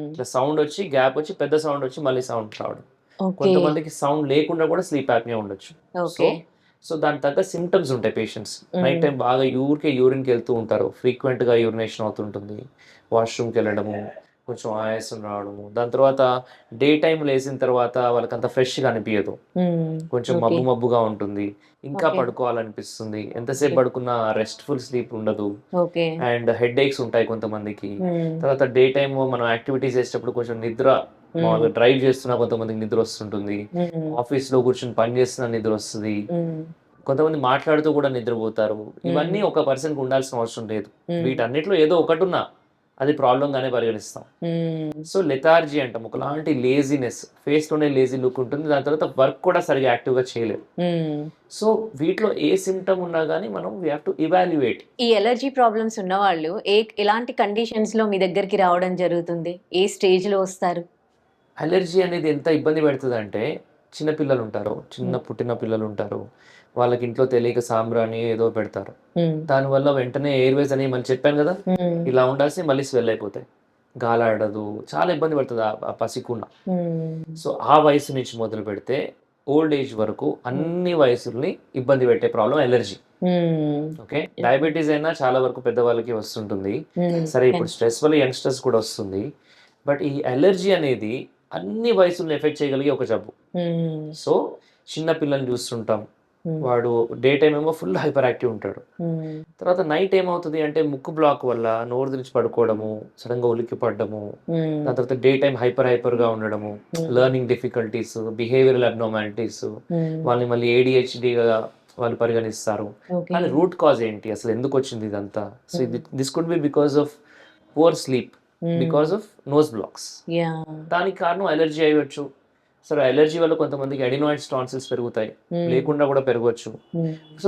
ఇట్లా సౌండ్ వచ్చి, గ్యాప్ వచ్చి, పెద్ద సౌండ్ వచ్చి మళ్ళీ సౌండ్ రావడం. కొంతమందికి సౌండ్ లేకుండా కూడా స్లీప్ యాప్నియా ఉండొచ్చు. సో దాని తగ్గ సిమ్టమ్స్ ఉంటాయి పేషెంట్స్. నైట్ టైం బాగా యూరిన్కి వెళ్తూ ఉంటారు, ఫ్రీక్వెంట్ గా యూరినేషన్ అవుతుంటుంది, వాష్రూమ్కి వెళ్ళడము, కొంచెం ఆయాసం రావడము. దాని తర్వాత డే టైం లేచిన తర్వాత వాళ్ళకి అంత ఫ్రెష్గా అనిపించదు, కొంచెం మబ్బుగా ఉంటుంది, ఇంకా పడుకోవాలనిపిస్తుంది, ఎంతసేపు పడుకున్నా రెస్ట్ఫుల్ స్లీప్ ఉండదు, అండ్ హెడ్ ఏక్స్ ఉంటాయి కొంతమందికి. తర్వాత డే టైమ్ మనం యాక్టివిటీస్ చేసేటప్పుడు కొంచెం నిద్ర, డ్రైవ్ చేస్తున్నా కొంతమందికి నిద్ర వస్తుంటుంది, ఆఫీస్ లో కూర్చొని పని చేస్తున్నా నిద్ర వస్తుంది, కొంతమంది మాట్లాడుతూ కూడా నిద్రపోతారు. ఇవన్నీ ఒక పర్సన్ కి ఉండాల్సిన అవసరం లేదు. వీటన్నిటిలో ఏదో ఒకటి ఉన్నా అది ప్రాబ్లం గానే పరిగణిస్తాం. సో లెథార్జీ అంటాం, ఒకలాంటి లేజినెస్, ఫేస్ లోనే లేజీ లుక్ ఉంటుంది, దాని తర్వాత వర్క్ కూడా సరిగా యాక్టివ్ గా చేయలేరు. సో వీటిలో ఏ సిమ్టమ్ ఉన్నా గానీ మనం వీ హావ్ టు ఇవాల్యుయేట్. ఈ ఎలర్జీ ప్రాబ్లమ్స్ ఉన్న వాళ్ళు ఎలాంటి కండిషన్స్ లో మీ దగ్గరికి రావడం జరుగుతుంది? ఏ స్టేజ్ లో వస్తారు? అలర్జీ అనేది ఎంత ఇబ్బంది పెడుతుంది అంటే, చిన్న పిల్లలు ఉంటారు, చిన్న పుట్టిన పిల్లలు ఉంటారు, వాళ్ళకి ఇంట్లో తెలియక సాంబ్రాణి ఏదో పెడతారు, దానివల్ల వెంటనే ఎయిర్వేస్ అని మళ్ళీ చెప్పాను కదా, ఇలా ఉండాల్సి మళ్ళీ స్వెల్ అయిపోతాయి. గాలాడదు, చాలా ఇబ్బంది పడుతుంది ఆ పసికున్న. సో ఆ వయసు నుంచి మొదలు పెడితే ఓల్డ్ ఏజ్ వరకు అన్ని వయసుల్ని ఇబ్బంది పెట్టే ప్రాబ్లం ఎలర్జీ. ఓకే, డయాబెటీస్ అయినా చాలా వరకు పెద్దవాళ్ళకి వస్తుంటుంది. సరే, ఇప్పుడు స్ట్రెస్ వల్ల యంగ్స్టర్స్ కూడా వస్తుంది. బట్ ఈ ఎలర్జీ అనేది అన్ని వయసులను ఎఫెక్ట్ చేయగలిగే ఒక జబ్బు. సో చిన్న పిల్లల్ని చూస్తుంటాం, వాడు డే టైం ఏమో ఫుల్ హైపర్ యాక్టివ్ ఉంటాడు. తర్వాత నైట్ ఏమవుతుంది అంటే ముక్కు బ్లాక్ వల్ల నోరు తెరిచి పడుకోవడము, సడన్ గా ఉలిక్కి పడడము, దాని తర్వాత డే టైం హైపర్ గా ఉండడము, లెర్నింగ్ డిఫికల్టీస్, బిహేవియరల్ అబ్నార్మాలిటీస్, వాళ్ళని మళ్ళీ ADHDగా వాళ్ళు పరిగణిస్తారు. కానీ రూట్ కాజ్ ఏంటి, అసలు ఎందుకు వచ్చింది ఇదంతా? So this could be because of poor sleep, because of nose blocks. దానికి కారణం ఎలర్జీ అయ్యవచ్చు. సరే, ఎలర్జీ వల్ల కొంతమందికి అడినాయిడ్స్ టాన్సిల్స్ పెరుగుతాయి, లేకుండా కూడా పెరగవచ్చు. సో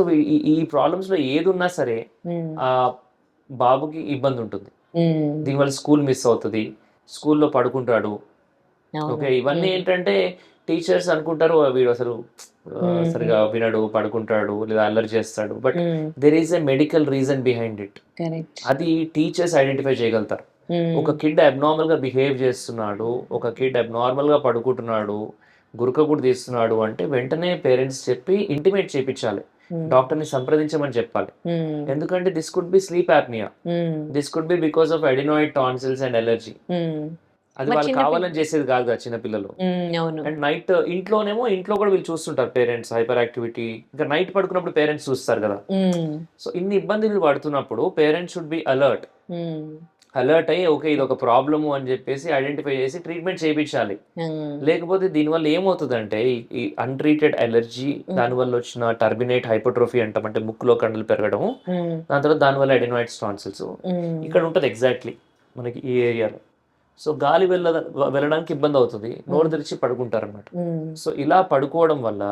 ఈ ప్రాబ్లమ్స్ లో ఏది ఉన్నా సరే ఆ బాబుకి ఇబ్బంది ఉంటుంది. దీనివల్ల స్కూల్ మిస్ అవుతుంది, స్కూల్లో పడుకుంటాడు. ఓకే, ఇవన్నీ ఏంటంటే టీచర్స్ అనుకుంటారు వీడు అసలు సరిగా వినడు, పడుకుంటాడు, లేదా అల్లరి చేస్తాడు. But there is a medical reason behind it. అది టీచర్స్ ఐడెంటిఫై చేయగలుగుతారు. ఒక కిడ్ అబ్నార్మల్ గా బిహేవ్ చేస్తున్నాడు, ఒక కిడ్ అబ్నార్మల్ గా పడుకుంటున్నాడు, గురక కూడా తీస్తున్నాడు అంటే వెంటనే పేరెంట్స్ చెప్పి ఇంటిమేట్ చేయించాలి, డాక్టర్ ని సంప్రదించమని చెప్పాలి. ఎందుకంటే this could be sleep apnoea, this could be because of adenoid tonsils and allergy. అది వాళ్ళు కావాలని చేసేది కాదు కదా చిన్నపిల్లలు. అండ్ నైట్ ఇంట్లో కూడా వీళ్ళు చూస్తుంటారు పేరెంట్స్ హైపర్ యాక్టివిటీ. ఇంకా నైట్ పడుకున్నప్పుడు పేరెంట్స్ చూస్తారు కదా. సో ఇన్ని ఇబ్బందులు పడుతున్నప్పుడు పేరెంట్స్ షుడ్ బి అలర్ట్ అయ్యి ఓకే ఇది ఒక ప్రాబ్లము అని చెప్పేసి ఐడెంటిఫై చేసి ట్రీట్మెంట్ చేయించాలి. లేకపోతే దీనివల్ల ఏమవుతుందంటే ఈ అన్ట్రీటెడ్ ఎలర్జీ, దానివల్ల వచ్చిన టర్బినేట్ హైపోట్రోఫీ అంటాం, అంటే ముక్కులో కండలు పెరగడము, దాని తర్వాత దానివల్ల అడినాయిడ్స్ టాన్సిల్స్ ఇక్కడ ఉంటుంది ఎగ్జాక్ట్లీ మనకి ఈ ఏరియాలో. సో గాలి వెళ్ళడానికి ఇబ్బంది అవుతుంది, నోరు తెరిచి పడుకుంటారు అన్నమాట. సో ఇలా పడుకోవడం వల్ల,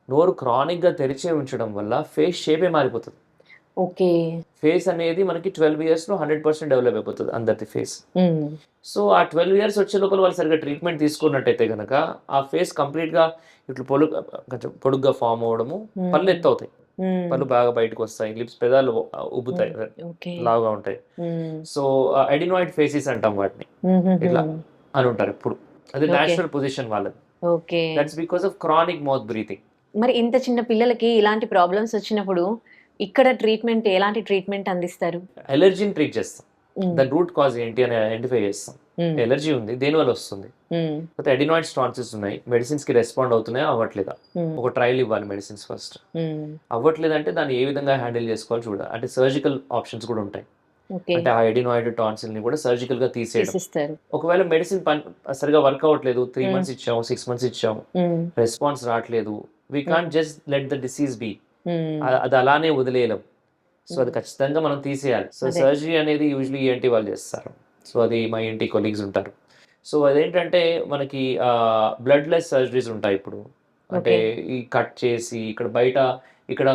నోరు క్రానిక్ గా తెరిచే ఉంచడం వల్ల ఫేస్ షేపే మారిపోతుంది. ఓకే, ఫేస్ అనేది మనకి 12 years లో 100% డెవలప్ అయిపోతుంది అందరి ఫేస్. సో ఆ 12 years వచ్చే లోపల వాళ్ళు సరిగ్గా ట్రీట్మెంట్ తీసుకున్నట్టయితే కనుక ఆ ఫేస్ కంప్లీట్ గా ఇట్లా కొంచెం పొడుగ్గా ఫామ్ అవడము, పళ్ళు ఎత్తవుతాయి, పళ్ళు బాగా బయటకు వస్తాయి, లిప్స్ పెదాలు ఉబ్బుతాయి, లావుగా ఉంటాయి. సో అడినాయిడ్ ఫేసెస్ అంటాం వాటిని, ఇట్లా అని ఉంటారు ఇప్పుడు. అది నేచురల్ పొజిషన్ వాళ్ళది. That's because of chronic mouth breathing. మరి ఇంత చిన్న పిల్లలకి ఇలాంటి ప్రాబ్లమ్స్ వచ్చినప్పుడు ఇక్కడ ట్రీట్మెంట్, ఎలాంటి ట్రీట్మెంట్ అందిస్తారు? ఎలర్జీని ట్రీట్ చేస్తాం, దాని రూట్ కాజ్ ఏంటి అని ఐడెంటిఫై చేస్తాం. ఎలర్జీ ఉంది, దేని వల్ల వస్తుంది, అయితే అడినాయిడ్స్ టాన్సిల్స్ ఉన్నాయి, మెడిసిన్స్ కి రెస్పాండ్ అవుతున్నాయా అవ్వట్లేదా, ఒక ట్రయల్ ఇవ్వాలి మెడిసిన్స్ ఫస్ట్. అవ్వట్లేదంటే దాన్ని ఏ విధంగా హ్యాండిల్ చేసుకోవాలి చూడాలి. అంటే సర్జికల్ ఆప్షన్స్ కూడా ఉంటాయి, అంటే ఆ అడినాయిడ్ టాన్సిల్ ని కూడా సర్జికల్ గా తీసేయడం. ఒకవేళ మెడిసిన్ సరిగా వర్క్ అవ్వట్లేదు, 3 months ఇచ్చాము, 6 months ఇచ్చాము, రెస్పాన్స్ రావట్లేదు, we can't just let the disease be, అది అలానే వదిలేయలేం. సో అది ఖచ్చితంగా మనం తీసేయాలి. సో సర్జరీ అనేది యూజువల్లీ ENT వాళ్ళు చేస్తారు. సో అది మా ENT కొలీగ్స్ ఉంటారు. సో అదేంటంటే మనకి బ్లడ్ లెస్ సర్జరీస్ ఉంటాయి ఇప్పుడు. అంటే ఈ కట్ చేసి ఇక్కడ బయట ఇక్కడ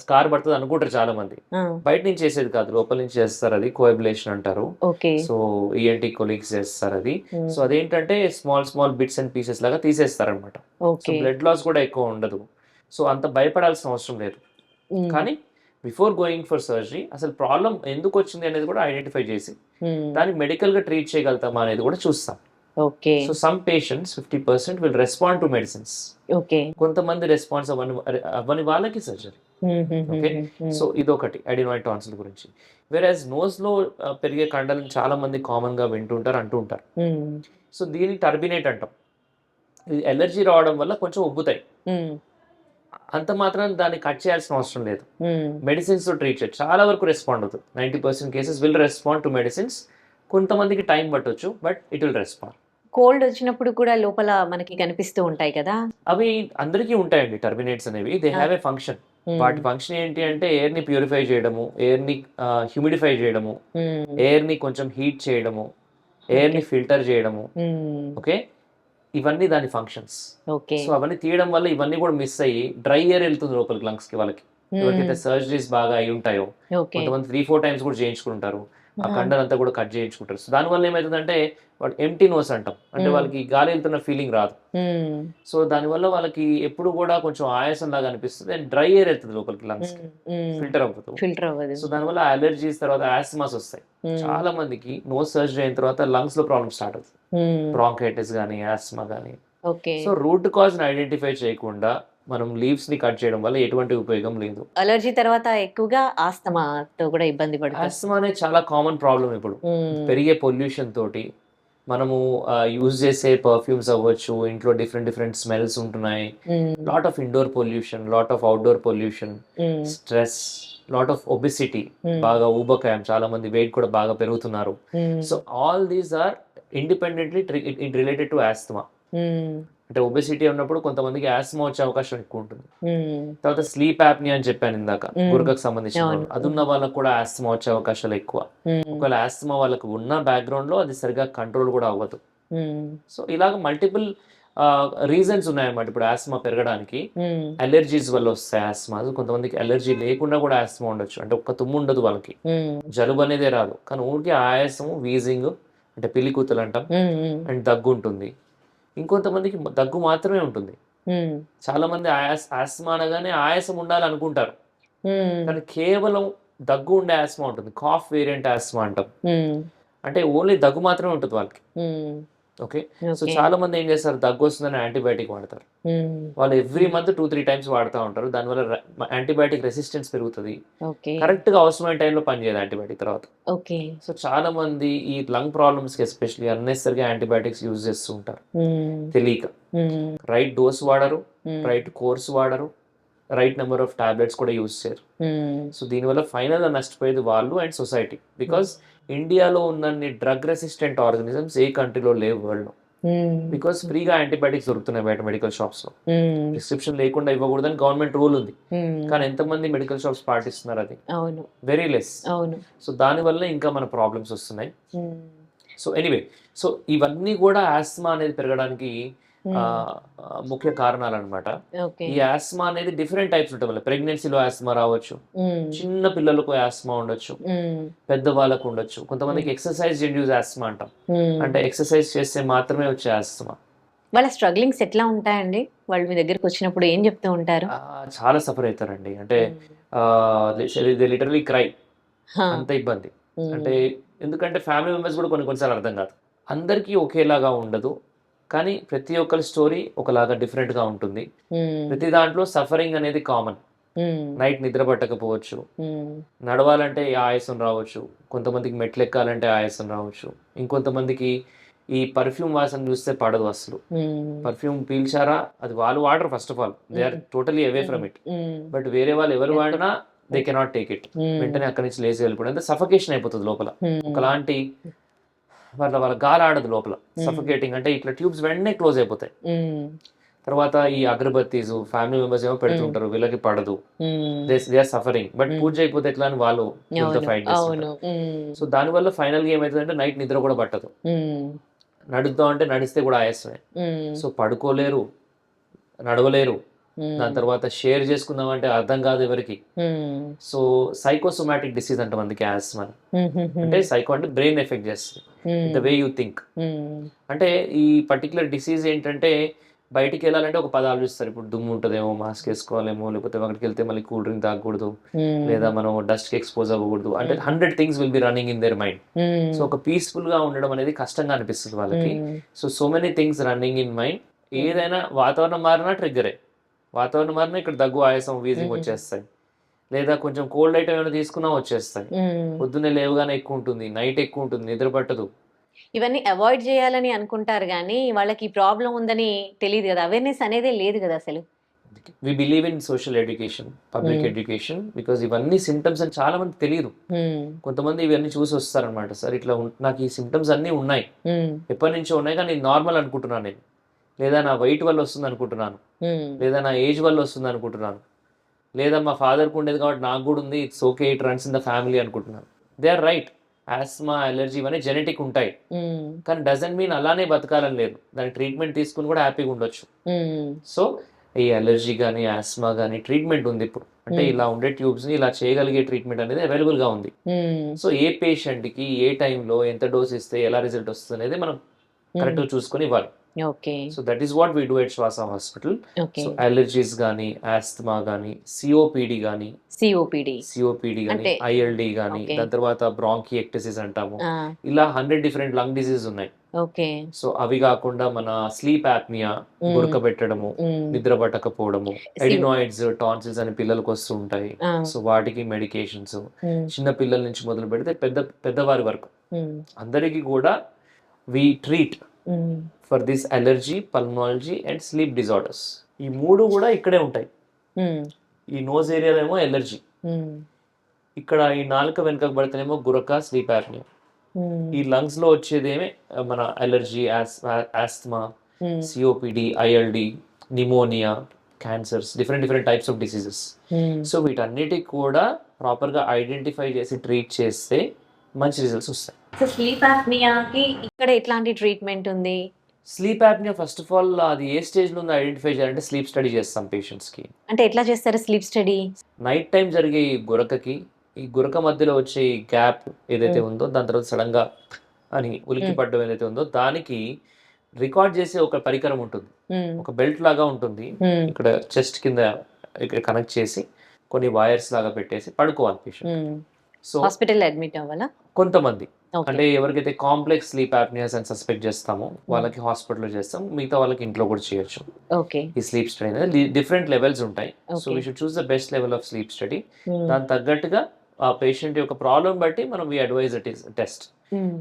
స్కార్ పడుతుంది అనుకుంటారు చాలా మంది, బయట నుంచి చేసేది కాదు, లోపల నుంచి చేస్తారు. అది కోఎబులేషన్ అంటారు. సో ENT కొలీగ్స్ చేస్తారు అది. సో అదేంటంటే స్మాల్ బిట్స్ అండ్ పీసెస్ లాగా తీసేస్తారు అనమాట. సో బ్లడ్ లాస్ కూడా ఎక్కువ ఉండదు. సో అంత భయపడాల్సిన అవసరం లేదు. కానీ బిఫోర్ గోయింగ్ ఫర్ సర్జరీ అసలు ప్రాబ్లం ఎందుకు వచ్చింది అనేది కూడా ఐడెంటిఫై చేసి దాన్ని మెడికల్ గా ట్రీట్ చేయగలుగుతామా అనేది కూడా చూస్తాం. So some patients 50% will respond to medicines. కొంతమంది రెస్పాన్స్ అవ్వని వాళ్ళకి సర్జరీ. ఓకే, సో ఇదొకటి అడినాయిడ్ టాన్సిల్ గురించి. వేరేస్ నోస్ లో పెరిగే కండలను చాలా మంది కామన్ గా వింటుంటారు, అంటూ ఉంటారు. సో దీన్ని టర్బినేట్ అంటాం. ఎలర్జీ రావడం వల్ల కొంచెం ఉబ్బుతాయి, అంత మాత్రం దాన్ని కట్ చేయాల్సిన అవసరం లేదు. మెడిసిన్స్ తో ట్రీట్ చేయొచ్చు, చాలా వరకు రెస్పాండ్ అవుతుంది. 90% cases will respond to medicines. కొంతమందికి టైం పట్టొచ్చు, but it will respond. Cold వచ్చినప్పుడు కూడా లోపల మనకి కనిపిస్తూ ఉంటాయి కదా, అవి అందరికీ ఉంటాయండి. టర్బినేట్స్ అనేవి దే హ్యావ్ ఏ ఫంక్షన్. వాటి ఫంక్షన్ ఏంటి అంటే ఎయిర్ ని ప్యూరిఫై చేయడము, ఎయిర్ ని హ్యూమిడిఫై చేయడము, ఎయిర్ ని కొంచెం హీట్ చేయడము, ఎయిర్ ని ఫిల్టర్ చేయడము. ఓకే, ఇవన్నీ దాని ఫంక్షన్స్. సో అవన్నీ తీయడం వల్ల ఇవన్నీ కూడా మిస్ అయ్యి డ్రై ఎయిర్ వెళ్తుంది లోపలికి లంగ్స్ కి. వాళ్ళకి ఎవరికైతే సర్జరీస్ బాగా అయి ఉంటాయో, కొంతమంది 3-4 times కూడా చేయించుకుంటారు, ఆ కండనంతా కూడా కట్ చేయించుకుంటారు. సో దానివల్ల ఏమవుతుందంటే వాడు ఎంటీ నోస్ అంటాం, అంటే వాళ్ళకి గాలి వెళ్తున్న ఫీలింగ్ రాదు. సో దానివల్ల వాళ్ళకి ఎప్పుడు కూడా కొంచెం ఆయాసం లాగా అనిపిస్తుంది అండ్ డ్రై ఎయిర్ వెళ్తుంది లోపలికి, లంగ్స్ ఫిల్టర్ అవ్వదు. సో దానివల్ల అలర్జీస్ తర్వాత ఆస్మాస్ వస్తాయి. చాలా మందికి నోస్ సర్జరీ అయిన తర్వాత లంగ్స్ లో ప్రాబ్లమ్ స్టార్ట్ అవుతుంది, బ్రాంకైటిస్ కానీ ఆస్మా కానీ. సో రూట్ కాజ్ ని ఐడెంటిఫై చేయకుండా మనం లీవ్స్ ని కట్ చేయడం వల్ల ఎటువంటి ఉపయోగం లేదు. అలర్జీ తర్వాత ఎక్కువగా ఆస్తమాతో కూడా ఇబ్బంది పడుతుంది. ఆస్తమా అనేది చాలా కామన్ ప్రాబ్లం. ఇప్పుడు పెరిగే పొల్యూషన్ తోటి మనము యూజ్ చేసే పర్ఫ్యూమ్స్ అవ్వచ్చు, ఇంట్లో డిఫరెంట్ స్మెల్స్ ఉంటున్నాయి, lot of indoor pollution, lot of outdoor pollution, stress, lot of obesity, బాగా ఊబకాయం, చాలా మంది వెయిట్ కూడా బాగా పెరుగుతున్నారు. So all these are independently related to asthma. అంటే ఒబెసిటీ ఉన్నప్పుడు కొంతమందికి ఆస్మా వచ్చే అవకాశం ఎక్కువ ఉంటుంది. తర్వాత స్లీప్ యాప్నియా అని చెప్పాను ఇందాక, గురకకు సంబంధించిన అది ఉన్న వాళ్ళకు కూడా ఆస్మా వచ్చే అవకాశాలు ఎక్కువ. ఒకవేళ ఆస్మా వాళ్ళకు ఉన్న బ్యాక్గ్రౌండ్ లో అది సరిగా కంట్రోల్ కూడా అవ్వదు. సో ఇలాగ మల్టిపుల్ రీజన్స్ ఉన్నాయన్నమాట ఇప్పుడు ఆస్మా పెరగడానికి. అలర్జీస్ వల్ల వస్తాయి ఆస్మా. కొంతమందికి అలర్జీ లేకుండా కూడా ఆస్మా ఉండొచ్చు, అంటే ఒక్క తుమ్ము ఉండదు వాళ్ళకి, జలుబు అనేదే రాదు, కానీ ఊరికి ఆయాసం, వీజింగ్ అంటే పిల్లి కూతులు అంటాం, అండ్ దగ్గు ఉంటుంది. ఇంకొంతమందికి దగ్గు మాత్రమే ఉంటుంది. చాలా మంది ఆస్మా అనగానే ఆయాసం ఉండాలనుకుంటారు, కానీ కేవలం దగ్గు ఉండే ఆస్మా ఉంటుంది, కాఫ్ వేరియంట్ ఆస్మా అంటాం. అంటే ఓన్లీ దగ్గు మాత్రమే ఉంటుంది వాళ్ళకి. ఓకే, సో చాలా మంది ఏం చేస్తారు, దగ్గు వస్తుందని యాంటీబయాటిక్ వాడతారు. వాళ్ళు ఎవ్రీ మంత్ 2-3 టైమ్స్ వాడుతూ ఉంటారు. దానివల్ల యాంటీబయాటిక్ రెసిస్టెన్స్ పెరుగుతుంది, కరెక్ట్ గా అవసరమైన టైంలో పనిచేయదు యాంటీబయాటిక్ తర్వాత. సో చాలా మంది ఈ లంగ్ ప్రాబ్లమ్స్ కి ఎస్పెషల్లీ అన్నెసరిగా యాంటీబయాటిక్స్ యూజ్ చేస్తూ ఉంటారు తెలియక. రైట్ డోస్ వాడరు, రైట్ కోర్స్ వాడరు, రైట్ నెంబర్ ఆఫ్ టాబ్లెట్స్ కూడా యూజ్ చేయరు. సో దీనివల్ల ఫైనల్ గా నష్టపోయేది వాళ్ళు అండ్ సొసైటీ. బికాస్ ఇండియాలో ఉన్నన్ని డ్రగ్ రెసిస్టెంట్ ఆర్గానిజమ్స్ ఏ కంట్రీలో లేవు వరల్డ్ లో. బికాస్ ఫ్రీగా యాంటీబయాటిక్స్ దొరుకుతున్నాయి బయట మెడికల్ షాప్స్ లో, ప్రిస్క్రిప్షన్ లేకుండా ఇవ్వకూడదని గవర్నమెంట్ రూల్ ఉంది, కానీ ఎంతమంది మెడికల్ షాప్స్ పాటిస్తున్నారు, అది వెరీ లెస్. సో దానివల్ల ఇంకా మన ప్రాబ్లమ్స్ వస్తున్నాయి. సో ఎనీవే, సో ఇవన్నీ కూడా ఆస్మా అనేది పెరగడానికి ముఖ్య కారణాలు అనమాట. ఈ ఆస్మా అనేది డిఫరెంట్ టైప్స్ ఉంటాయి. ప్రెగ్నెన్సీలో ఆస్మా రావచ్చు, చిన్న పిల్లలకు ఆస్మా ఉండొచ్చు, పెద్దవాళ్ళకు ఉండొచ్చు. కొంతమందికి ఎక్సర్సైజ్ ఇండ్యూస్ ఆస్మా అంటాం, అంటే ఎక్సర్సైజ్ చేస్తే మాత్రమే వచ్చే ఆస్మా. వాళ్ళ స్ట్రగ్లింగ్స్ ఎట్లా ఉంటాయండి? వాళ్ళు మీ దగ్గరికి వచ్చినప్పుడు ఏం చెప్తూ ఉంటారు? చాలా సఫర్ అవుతారండి. అంటే లిటరలీ క్రై, అంత ఇబ్బంది. అంటే ఎందుకంటే ఫ్యామిలీ మెంబర్స్ కూడా కొన్నిసార్లు అర్థం కాదు, అందరికీ ఒకేలాగా ఉండదు, కానీ ప్రతి ఒక్కరి స్టోరీ ఒకలాగా డిఫరెంట్ గా ఉంటుంది. ప్రతి దాంట్లో సఫరింగ్ అనేది కామన్. నైట్ నిద్ర పట్టకపోవచ్చు, నడవాలంటే ఆయాసం రావచ్చు, కొంతమందికి మెట్లు ఎక్కాలంటే ఆయాసం రావచ్చు, ఇంకొంతమందికి ఈ పర్ఫ్యూమ్ వాసన చూస్తే పడదు అసలు. పర్ఫ్యూమ్ పీల్చారా, అది వాళ్ళు వాడరు, first of all they are totally away from it. But వేరే వాళ్ళు ఎవరు వాడినా దే కెనాట్ టేక్ ఇట్. వెంటనే అక్కడి నుంచి లేచి వెళ్ళిపోవడం, అంటే సఫకేషన్ అయిపోతుంది లోపల, ఒకలాంటి వాళ్ళ గాలి ఆడదు లోపల, సఫకేటింగ్. అంటే ఇట్లా ట్యూబ్స్ వెంటనే క్లోజ్ అయిపోతాయి. తర్వాత ఈ అగరబత్తీస్ ఫ్యామిలీ మెంబర్స్ ఏమో పెడుతుంటారు, వీళ్ళకి పడదు, దే ఆర్ సఫరింగ్. బట్ పూజ అయిపోతే ఎట్లా అని వాళ్ళు ఫైట్ చేస్తారు. సో దానివల్ల ఫైనల్ గా ఏమవుతుందంటే నైట్ నిద్ర కూడా పట్టదు, నడుద్దాం అంటే నడిస్తే కూడా ఆయాసమే. సో పడుకోలేరు, నడవలేరు, దాని తర్వాత షేర్ చేసుకుందాం అంటే అర్థం కాదు ఎవరికి. సో సైకోసోమాటిక్ డిసీజ్ అంటే మనకి ఆస్మా, అంటే సైకో అంటే బ్రెయిన్ ఎఫెక్ట్ చేస్తుంది, ద వే యూ థింక్. అంటే ఈ పర్టికులర్ డిసీజ్ ఏంటంటే బయటికి వెళ్ళాలంటే ఒక 10 ఆలోచిస్తారు. ఇప్పుడు దుమ్ము ఉంటుందేమో, మాస్క్ వేసుకోవాలేమో, లేకపోతే అక్కడికి వెళ్తే మళ్ళీ కూల్ డ్రింక్ తాగకూడదు, లేదా మనం డస్ట్ కి ఎక్స్పోజ్ అవ్వకూడదు, అంటే 100 things will be running in their mind. So ఒక పీస్ఫుల్ గా ఉండడం అనేది కష్టంగా అనిపిస్తుంది వాళ్ళకి. So many things running in mind. ఏదైనా వాతావరణం మారినా ట్రిగ్గరే, వాతావరణం మారినా ఇక్కడ దగ్గు, ఆయాసం, వీజింగ్ వచ్చేస్తాయి. లేదా కొంచెం కోల్డ్ ఐటమ్ ఏమైనా తీసుకున్నా వచ్చేస్తాయి. పొద్దున్నే లేవగానే ఎక్కువ ఉంటుంది, నైట్ ఎక్కువ ఉంటుంది, నిద్ర పట్టదు. ఇవన్నీ అవాయిడ్ చేయాలని అనుకుంటారు కానీ వాళ్ళకి ప్రాబ్లం ఉందని తెలియదు కదా, అవేర్నెస్ అనేదే లేదు కదా అసలు. We believe in social education, public education, because ఇవన్నీ సిమ్టమ్స్ అని చాలా మంది తెలియదు. కొంతమంది ఇవన్నీ చూసి వస్తారనమాట, సార్ ఇట్లా నాకు ఈ సిమ్టమ్స్ అన్ని ఉన్నాయి, ఎప్పటి నుంచో ఉన్నాయి, కానీ నార్మల్ అనుకుంటున్నాను నేను, లేదా నా వెయిట్ వల్ల వస్తుంది అనుకుంటున్నాను, లేదా నా ఏజ్ వల్ల వస్తుంది అనుకుంటున్నాను, లేదా మా ఫాదర్కి ఉండేది కాబట్టి నాకు కూడా ఉంది, it's okay, it runs in the family అనుకుంటున్నాను. They are right, asthma, allergy ఇవన్నీ జెనెటిక్ ఉంటాయి, కానీ డజంట్ మీన్ అలానే బతకాలని లేదు, దాని ట్రీట్మెంట్ తీసుకుని కూడా హ్యాపీగా ఉండొచ్చు. సో ఈ అలర్జీ కానీ ఆస్మా కానీ ట్రీట్మెంట్ ఉంది ఇప్పుడు. అంటే ఇలా ఉండే ట్యూబ్స్ని ఇలా చేయగలిగే ట్రీట్మెంట్ అనేది అవైలబుల్గా ఉంది. సో ఏ పేషెంట్కి ఏ టైంలో ఎంత డోస్ ఇస్తే ఎలా రిజల్ట్ వస్తుంది అనేది మనం కరెక్ట్గా చూసుకొని ఇవ్వాలి. Okay. So that is what we do at శ్వాస హాస్పిటల్. ఓకే. సో అలర్జీస్ కానీ ఆస్తమా కానీ సిఓపిడి కానీ కానీ ఐఎల్డి కానీ దాని తర్వాత బ్రాంకియెక్టసిస్ అంటాము. ఇలా 100 డిఫరెంట్ లంగ్ డిసీజ్ ఉన్నాయి. ఓకే. సో అవి కాకుండా మన స్లీప్ యాప్నియా, గురక పెట్టడము, నిద్ర పట్టకపోవడము, ఎడినాయిడ్స్, టాన్సిల్స్ అని పిల్లలకు వస్తూ ఉంటాయి. సో వాటికి మెడికేషన్స్ చిన్న పిల్లల నుంచి మొదలు పెడితే పెద్దవారి వరకు అందరికీ కూడా we treat for this allergy, pulmonology and sleep disorders. ఈ 3 కూడా ఇక్కడే ఉంటాయి. ఈ నోజ్ ఏరియాలో ఏమో ఎలర్జీ, ఇక్కడ ఈ నాలుక వెనుకకు పడితేనేమో గురక, స్లీప్ యాప్నియా. ఈ లంగ్స్ లో వచ్చేదేమే మన allergy, asthma, COPD, ILD, pneumonia, cancers, different types of diseases. So వీటన్నిటికి కూడా ప్రాపర్ గా ఐడెంటిఫై చేసి ట్రీట్ చేస్తే మంచి రిజల్ట్స్ వస్తాయి. సో స్లీప్ యాప్నియాకి ఇక్కడ ఎట్లాంటి ట్రీట్మెంట్ ఉంది? Sleep apnoea first of all అది ఏ స్టేజ్ లో ఉందో ఐడెంటిఫై చేయాలంటే స్లీప్ స్టడీ చేస్తాం పేషెంట్స్ కి. అంటే ఎట్లా చేస్తారు స్లీప్ స్టడీ? నైట్ టైం జరిగే ఈ గురకకి, ఈ గురక మధ్యలో వచ్చే ఈ గ్యాప్ ఏదైతే ఉందో, దాని తర్వాత సడన్ గా అని ఉలికి పడ్డం ఏదైతే ఉందో, దానికి రికార్డ్ చేసే ఒక పరికరం ఉంటుంది, ఒక బెల్ట్ లాగా ఉంటుంది. ఇక్కడ చెస్ట్ కింద ఇక్కడ కనెక్ట్ చేసి కొన్ని వైర్స్ లాగా పెట్టేసి పడుకోవాలి పేషెంట్. సో హాస్పిటల్ అడ్మిట్ అవ్వాలా? కొంతమంది అంటే ఎవరికైతే కాంప్లెక్స్ స్లీప్ యాప్నియాస్ అని సస్పెక్ట్ చేస్తామో వాళ్ళకి హాస్పిటల్లో చేస్తాం, మిగతా వాళ్ళకి ఇంట్లో కూడా చేయొచ్చు. ఓకే. ఈ స్లీప్ స్టడీ అనేది డిఫరెంట్ లెవెల్స్ ఉంటాయి. So we should choose the best level of sleep study. దాని తగ్గట్టుగా ఆ పేషెంట్ యొక్క ప్రాబ్లం బట్టి మనం వి అడ్వైజ్ టెస్ట్.